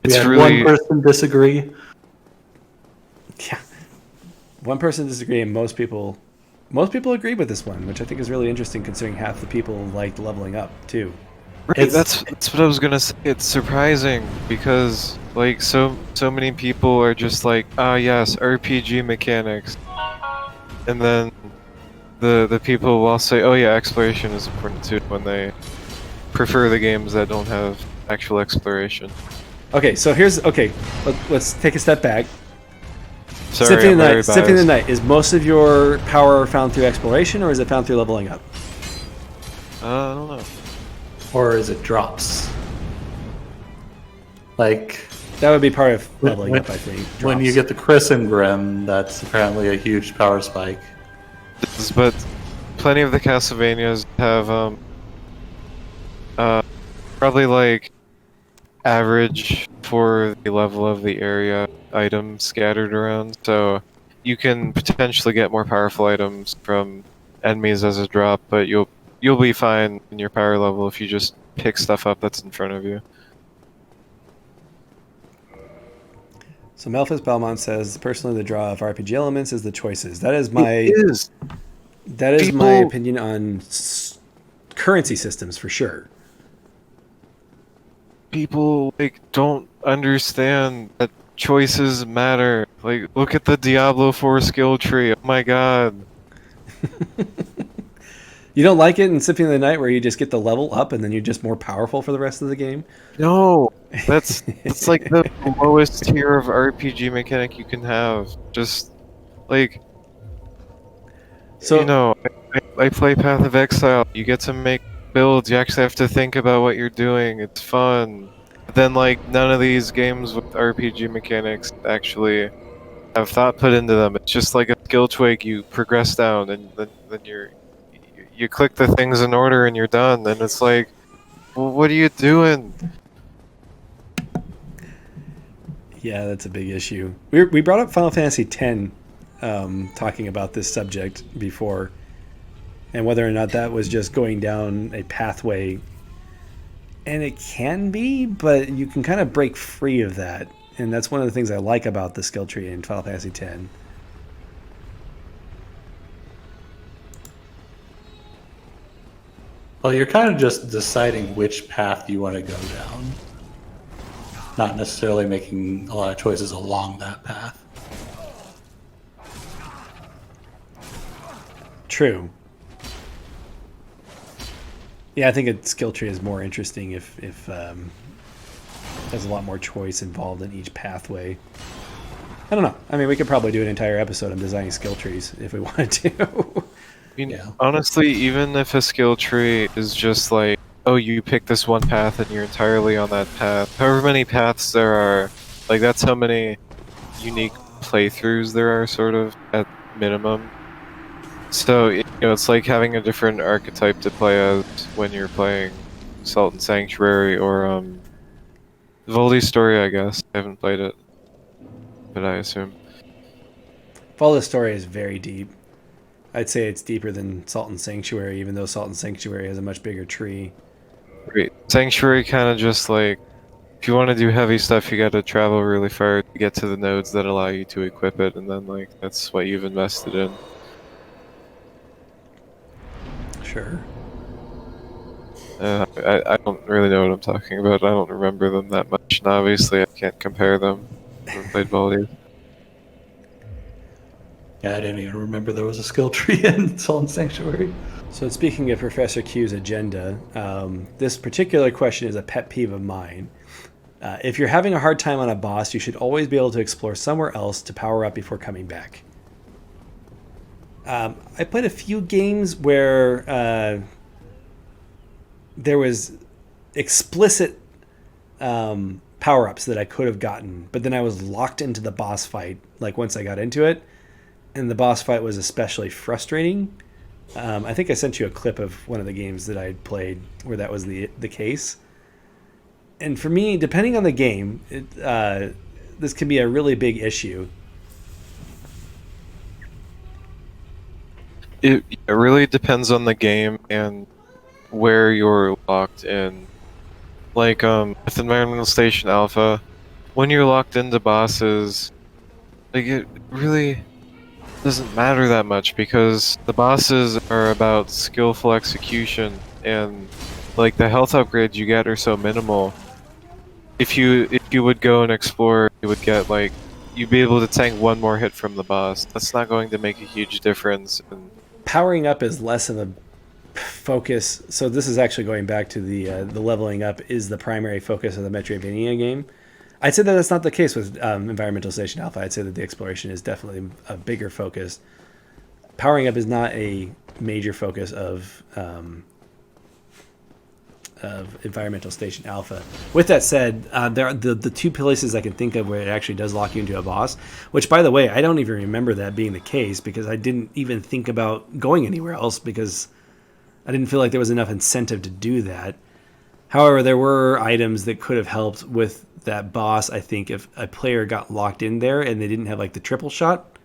it's had really... one person disagree. Yeah. One person disagreed, and most people agreed with this one, which I think is really interesting considering half the people liked leveling up too. Right, that's what I was gonna say. It's surprising because like so many people are just like, ah yes, RPG mechanics, and then the people will say, oh yeah, exploration is important too, when they prefer the games that don't have actual exploration. Okay, so let's take a step back. Sorry, Symphony I'm very biased. of the Night, is most of your power found through exploration, or is it found through leveling up? I don't know. Or is it drops? Like, That would be part of leveling up, I think. when you get the Crescent Grim, that's apparently a huge power spike. But plenty of the Castlevanias have probably like average for the level of the area items scattered around, so you can potentially get more powerful items from enemies as a drop, but you'll be fine in your power level if you just pick stuff up that's in front of you. So Melphis Belmont says, personally, the draw of RPG elements is the choices. That is my It is. that is my People- opinion on currency systems for sure. People like don't understand that choices matter. Like, look at the Diablo 4 skill tree. Oh my god. You don't like it in Symphony of the Night where you just get the level up and then you're just more powerful for the rest of the game? No, that's like the lowest tier of RPG mechanic you can have. Just like So you know, I play Path of Exile. You get to make builds. You actually have to think about what you're doing. It's fun. But then like none of these games with RPG mechanics actually have thought put into them. It's just like a skill twig. You progress down, and then you click the things in order, and you're done. And it's like, well, what are you doing? yeah, that's a big issue. We brought up Final Fantasy X, talking about this subject before, and whether or not that was just going down a pathway. And it can be, but you can kind of break free of that, and that's one of the things I like about the skill tree in Final Fantasy X. Well, you're kind of just deciding which path you want to go down, not necessarily making a lot of choices along that path. True. Yeah, I think a skill tree is more interesting if there's a lot more choice involved in each pathway. I don't know. I mean, we could probably do an entire episode on designing skill trees if we wanted to. I mean, Yeah. honestly, even if a skill tree is just like, oh, you pick this one path and you're entirely on that path. However many paths there are, like that's how many unique playthroughs there are, sort of at minimum. So it's like having a different archetype to play as when you're playing Salt and Sanctuary or Voldy's Story. I guess I haven't played it, but I assume. Fallout Story is very deep. I'd say it's deeper than Salt and Sanctuary, even though Salt and Sanctuary has a much bigger tree. Great. Sanctuary kind of just like, if you want to do heavy stuff, you got to travel really far to get to the nodes that allow you to equip it, and then like that's what you've invested in. Sure. I don't really know what I'm talking about. I don't remember them that much, and obviously I can't compare them. I haven't played Voldy. Yeah, I didn't even remember there was a skill tree in Salt and Sanctuary. So speaking of Professor Q's agenda, this particular question is a pet peeve of mine. If you're having a hard time on a boss, you should always be able to explore somewhere else to power up before coming back. I played a few games where there was explicit power-ups that I could have gotten, but then I was locked into the boss fight, like once I got into it, and the boss fight was especially frustrating. I think I sent you a clip of one of the games that I played where that was the case. And for me, depending on the game, this can be a really big issue. It really depends on the game and where you're locked in. Like with Environmental Station Alpha, when you're locked into bosses, like it really doesn't matter that much because the bosses are about skillful execution and like the health upgrades you get are so minimal. If you would go and explore, you would get like you'd be able to tank one more hit from the boss. That's not going to make a huge difference. And Powering up is less of a focus. So this is actually going back to the leveling up is the primary focus of the Metroidvania game. I'd say that that's not the case with Environmental Station Alpha. I'd say that the exploration is definitely a bigger focus. Powering up is not a major focus of Environmental Station Alpha. With that said, there are the two places I can think of where it actually does lock you into a boss, which, by the way, I don't even remember that being the case because I didn't even think about going anywhere else because I didn't feel like there was enough incentive to do that. However, there were items that could have helped with that boss, I think, if a player got locked in there and they didn't have like the triple shot.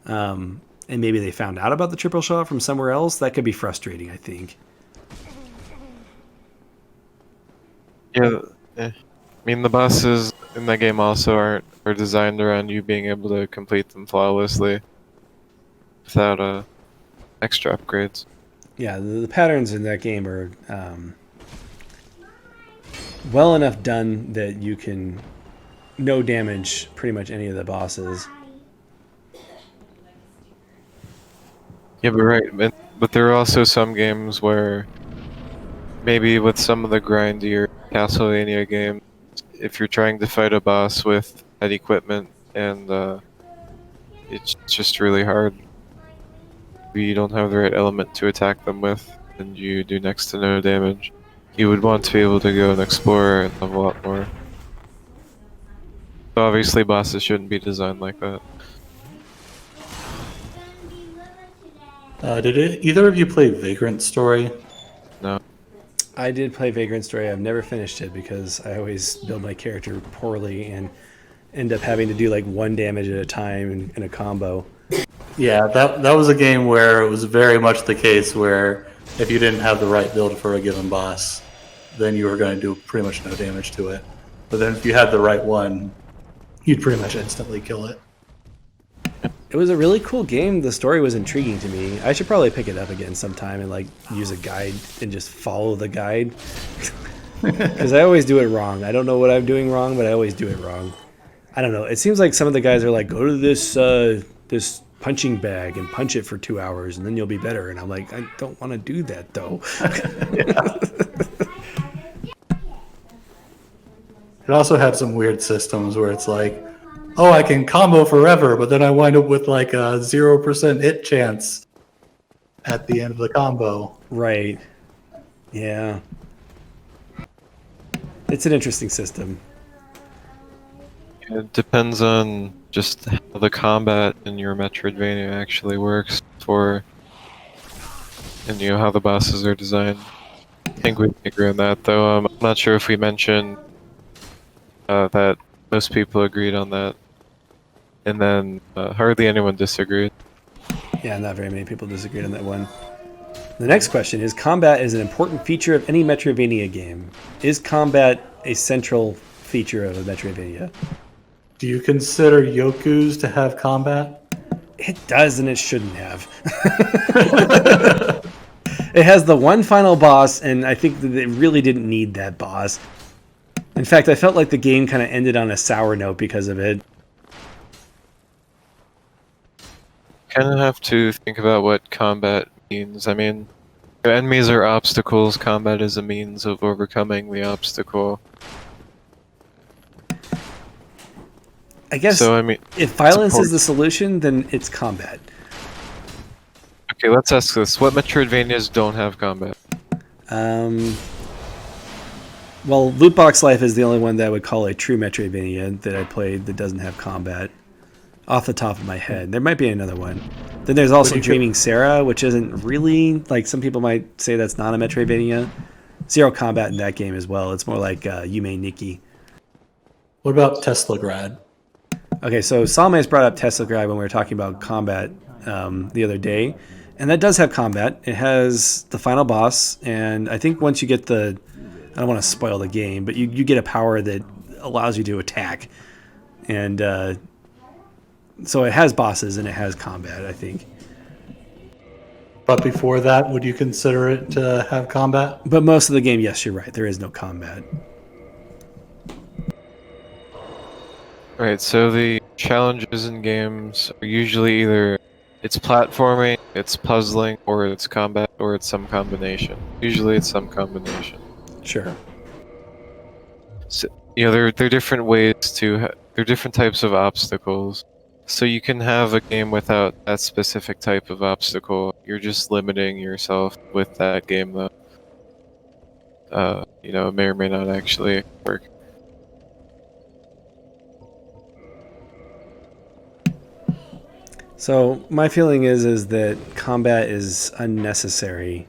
And maybe they found out about the triple shot from somewhere else. That could be frustrating, I think. yeah, I mean the bosses in that game also are designed around you being able to complete them flawlessly without extra upgrades. Yeah, the patterns in that game are well enough done that you can no damage pretty much any of the bosses. Yeah, but right, but there are also some games where maybe with some of the grindier Castlevania games, if you're trying to fight a boss with that equipment and it's just really hard, you don't have the right element to attack them with, and you do next to no damage. You would want to be able to go and explore and level up more. But obviously, bosses shouldn't be designed like that. Did either of you play Vagrant Story? No. I did play Vagrant Story. I've never finished it because I always build my character poorly and end up having to do like 1 damage at a time in a combo. Yeah, that was a game where it was very much the case where if you didn't have the right build for a given boss, then you were going to do pretty much no damage to it. But then if you had the right one, you'd pretty much instantly kill it. It was a really cool game. The story was intriguing to me. I should probably pick it up again sometime and like use a guide and just follow the guide. Because I always do it wrong. I don't know what I'm doing wrong, but I always do it wrong. I don't know. It seems like some of the guys are like, go to this punching bag and punch it for 2 hours and then you'll be better. And I'm like, I don't want to do that though. It also had some weird systems where it's like, oh, I can combo forever, but then I wind up with like a 0% hit chance at the end of the combo. Right. Yeah. It's an interesting system. It depends on just how the combat in your Metroidvania actually works and how the bosses are designed. I think we agree on that, though. I'm not sure if we mentioned that most people agreed on that, and then hardly anyone disagreed. Yeah, not very many people disagreed on that one. The next question is, combat is an important feature of any Metroidvania game. Is combat a central feature of a Metroidvania? Do you consider Yoku's to have combat? It does, and it shouldn't have. It has the one final boss, and I think that it really didn't need that boss. In fact, I felt like the game kind of ended on a sour note because of it. Kind of have to think about what combat means. I mean, enemies are obstacles. Combat is a means of overcoming the obstacle. I guess So, I mean, if violence is the solution, then it's combat. Okay, let's ask this. What Metroidvanias don't have combat? Well, Loot Box Life is the only one that I would call a true Metroidvania that I played that doesn't have combat. Off the top of my head. There might be another one. Then there's also Dreaming Sarah, which isn't really, like some people might say that's not a Metroidvania. Zero combat in that game as well. It's more like Yume Nikki. What about Teslagrad? Okay, so Salme's brought up Teslagrad when we were talking about combat the other day. And that does have combat. It has the final boss, and I think once you get I don't want to spoil the game, but you get a power that allows you to attack. And so it has bosses and it has combat, I think. But before that, would you consider it to have combat? But most of the game, yes, you're right. There is no combat. Right, so the challenges in games are usually either it's platforming, it's puzzling, or it's combat, or it's some combination. Usually it's some combination. Sure. So, there are different ways there are different types of obstacles. So you can have a game without that specific type of obstacle. You're just limiting yourself with that game, though. It may or may not actually work. So my feeling is that combat is unnecessary.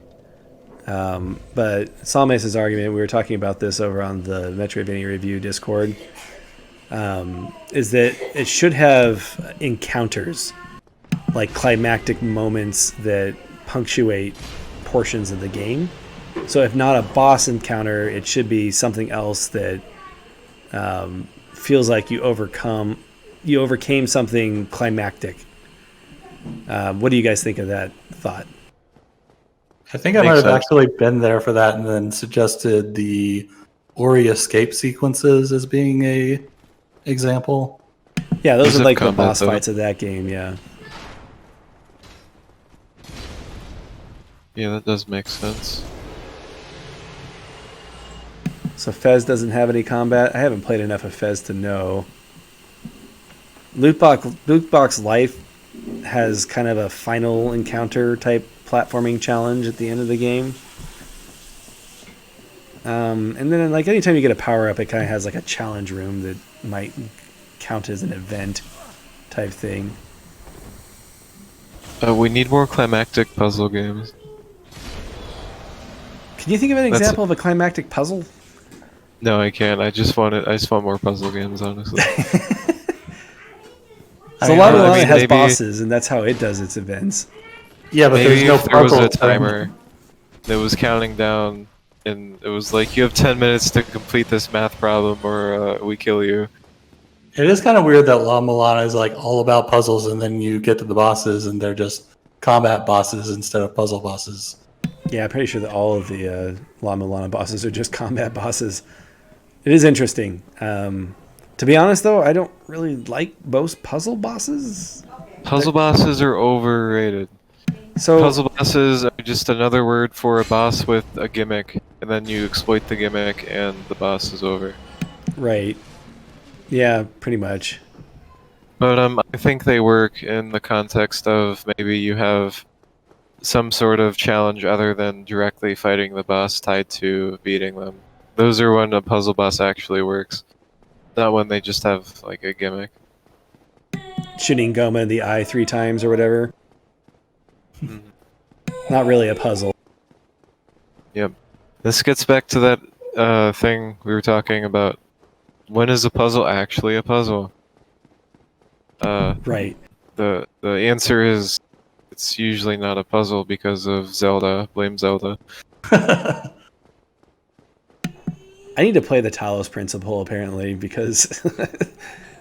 But Salmes' argument, we were talking about this over on the Metroidvania Review Discord, is that it should have encounters, like climactic moments that punctuate portions of the game. So if not a boss encounter, it should be something else that feels like you overcame something climactic. What do you guys think of that thought? I think I Makes might have sense. actually been there for that and then suggested the Ori escape sequences as being a example. Yeah, those Use are of like the combat, boss though. fights of that game. Yeah. Yeah, that does make sense. So Fez doesn't have any combat. I haven't played enough of Fez to know. Loot Box Life has kind of a final encounter type platforming challenge at the end of the game. And then like anytime you get a power up, it kind of has like a challenge room that might count as an event type thing. We need more climactic puzzle games. Can you think of an That's- example of a climactic puzzle? No, I can't. I just want more puzzle games, honestly. So I Lava mean, Lana has maybe- bosses, and that's how it does its events. Yeah, but Maybe there's no if there was a puzzles, then- timer that was counting down, and it was like, you have 10 minutes to complete this math problem, or we kill you. It is kind of weird that La Milana is like all about puzzles, and then you get to the bosses, and they're just combat bosses instead of puzzle bosses. Yeah, I'm pretty sure that all of the Lama Lana bosses are just combat bosses. It is interesting. To be honest, though, I don't really like most puzzle bosses. Puzzle bosses are overrated. So Puzzle bosses are just another word for a boss with a gimmick, and then you exploit the gimmick, and the boss is over. right, yeah, pretty much. But I think they work in the context of maybe you have some sort of challenge other than directly fighting the boss tied to beating them. Those are when a puzzle boss actually works, not when they just have like a gimmick. Shooting Goma in the eye 3 times or whatever. Not really a puzzle. Yep. This gets back to that thing we were talking about. When is a puzzle actually a puzzle? Right. The answer is it's usually not a puzzle because of Zelda. Blame Zelda. I need to play the Talos Principle apparently because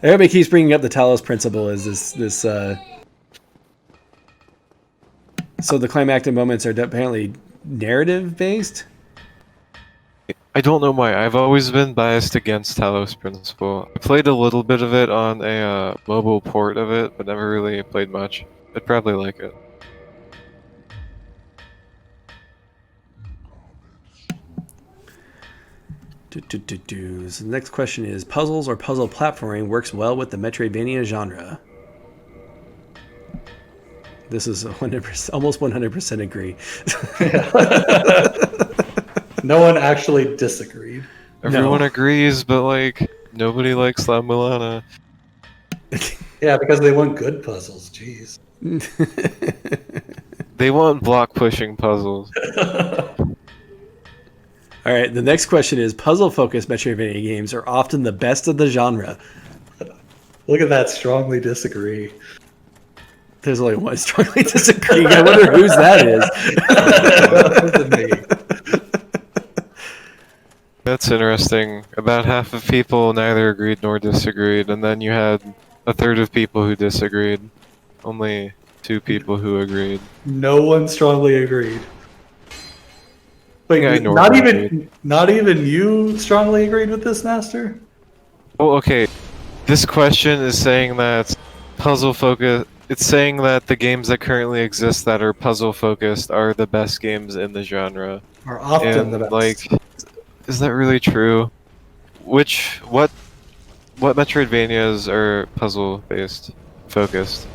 everybody keeps bringing up the Talos Principle as this. So the climactic moments are apparently narrative based. I don't know why. I've always been biased against Talos Principle. I played a little bit of it on a mobile port of it, but never really played much. I'd probably like it. So the next question is: puzzles or puzzle platforming works well with the Metroidvania genre? This is 100%, almost 100% agree. No one actually disagreed. Everyone agrees, but like nobody likes La Milana. Yeah, because they want good puzzles. Jeez. They want block pushing puzzles. All right, the next question is: puzzle-focused Metroidvania games are often the best of the genre. Look at that, strongly disagree. There's only one strongly disagreeing. I wonder whose that is. That wasn't me. That's interesting. About half of people neither agreed nor disagreed, and then you had a third of people who disagreed. Only 2 people who agreed. No one strongly agreed. Wait, Yeah, I not normally even you strongly agreed with this, Master? Oh, okay. This question is saying that puzzle focus. It's saying that the games that currently exist that are puzzle focused are the best games in the genre. Are often And the best. like, is that really true? What Metroidvanias are puzzle based, focused?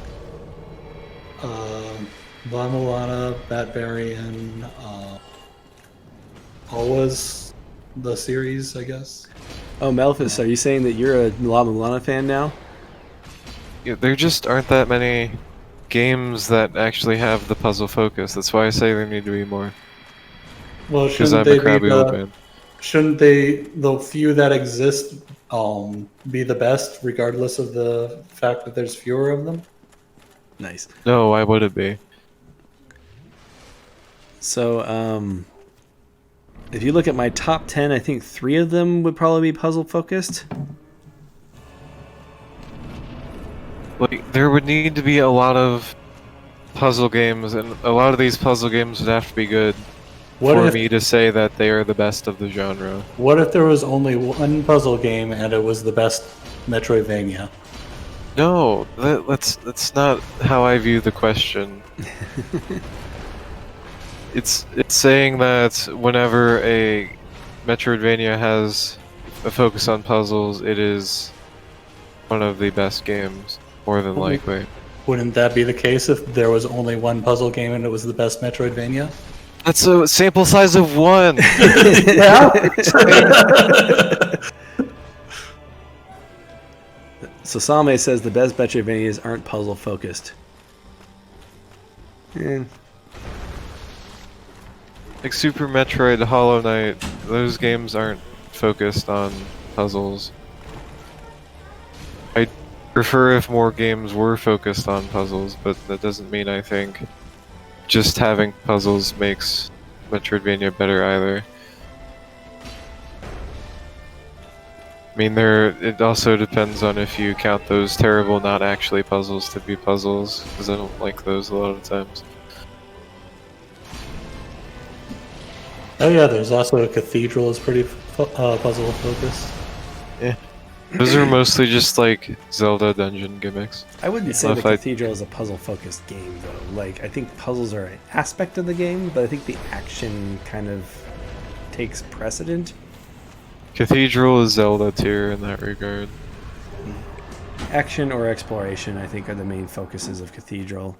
La Milana, Batbarian, always the series, I guess. Oh, Melphis, are you saying that you're a La Milana fan now? Yeah, there just aren't that many games that actually have the puzzle focus. That's why I say there need to be more. Well, Because shouldn't I'm they a crabby be old the man. shouldn't they the few that exist be the best, regardless of the fact that there's fewer of them? Nice. No, why would it be? So, if you look at my top 10, I think 3 of them would probably be puzzle focused. Like, there would need to be a lot of puzzle games, and a lot of these puzzle games would have to be good for me to say that they are the best of the genre. What if there was only one puzzle game and it was the best Metroidvania? No, that's not how I view the question. It's saying that whenever a Metroidvania has a focus on puzzles, it is one of the best games, more than likely. Wouldn't that be the case if there was only one puzzle game and it was the best Metroidvania? That's a sample size of 1! Yeah. So Salme says the best Metroidvanias aren't puzzle focused. Like Super Metroid, Hollow Knight, those games aren't focused on puzzles. I'd prefer if more games were focused on puzzles, but that doesn't mean I think just having puzzles makes Metroidvania better either. I mean, it also depends on if you count those terrible not actually puzzles to be puzzles, because I don't like those a lot of times. Oh yeah, there's also a cathedral is pretty puzzle focused. Yeah. Those are mostly just like Zelda dungeon gimmicks. I wouldn't say the Cathedral is a puzzle-focused game, though. Like, I think puzzles are an aspect of the game, but I think the action kind of takes precedent. Cathedral is Zelda tier in that regard. Action or exploration, I think, are the main focuses of Cathedral.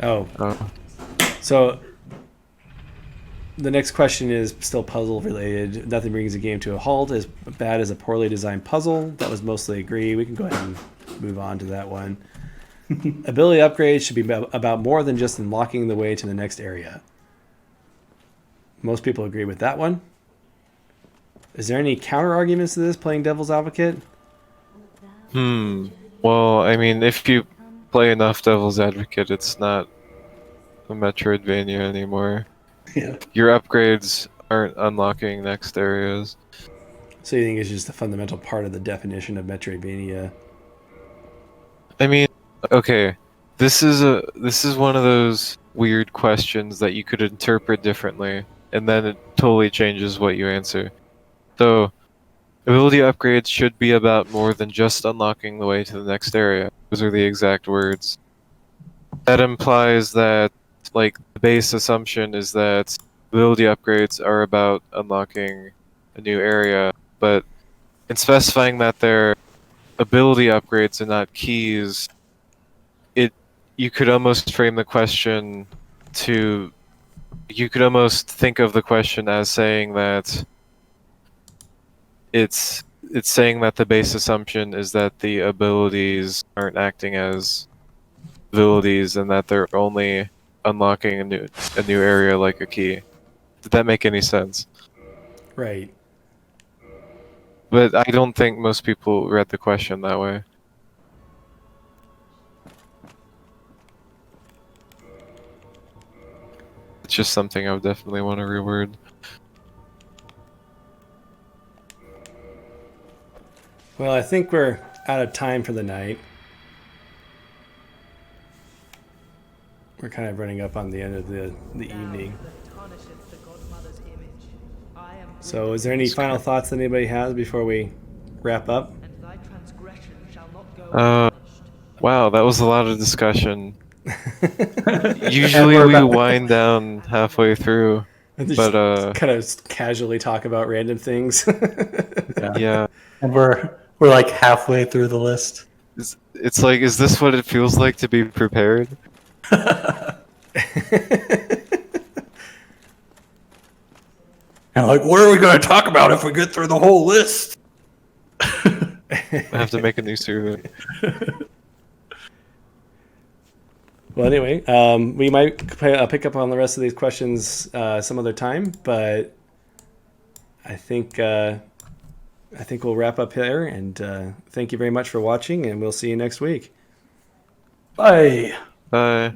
Oh. So, the next question is still puzzle related. Nothing brings a game to a halt as bad as a poorly designed puzzle. That was mostly agree. We can go ahead and move on to that one. Ability upgrades should be about more than just unlocking the way to the next area. Most people agree with that one. Is there any counter arguments to this, playing devil's advocate? Well, I mean, if you play enough devil's advocate, it's not a Metroidvania anymore. Yeah. Your upgrades aren't unlocking next areas. So you think it's just a fundamental part of the definition of Metroidvania? I mean, okay, this is one of those weird questions that you could interpret differently, and then it totally changes what you answer. So, ability upgrades should be about more than just unlocking the way to the next area. Those are the exact words. That implies that, like, the base assumption is that ability upgrades are about unlocking a new area, but in specifying that they're ability upgrades and not keys, you could almost frame the question to... You could almost think of the question as saying that it's saying that the base assumption is that the abilities aren't acting as abilities and that they're only unlocking a new area like a key. Did that make any sense? Right. But I don't think most people read the question that way. It's just something I would definitely want to reword. Well, I think we're out of time for the night. We're kind of running up on the end of the evening. So is there any final thoughts that anybody has before we wrap up? Wow, that was a lot of discussion. Usually we wind down halfway through, but kind of casually talk about random things. Yeah. And we're like halfway through the list. It's like, is this what it feels like to be prepared? And like, what are we going to talk about if we get through the whole list? I have to make a new survey. Well, anyway, we might pick up on the rest of these questions some other time, but I think we'll wrap up here. And thank you very much for watching, and we'll see you next week. Bye. Bye.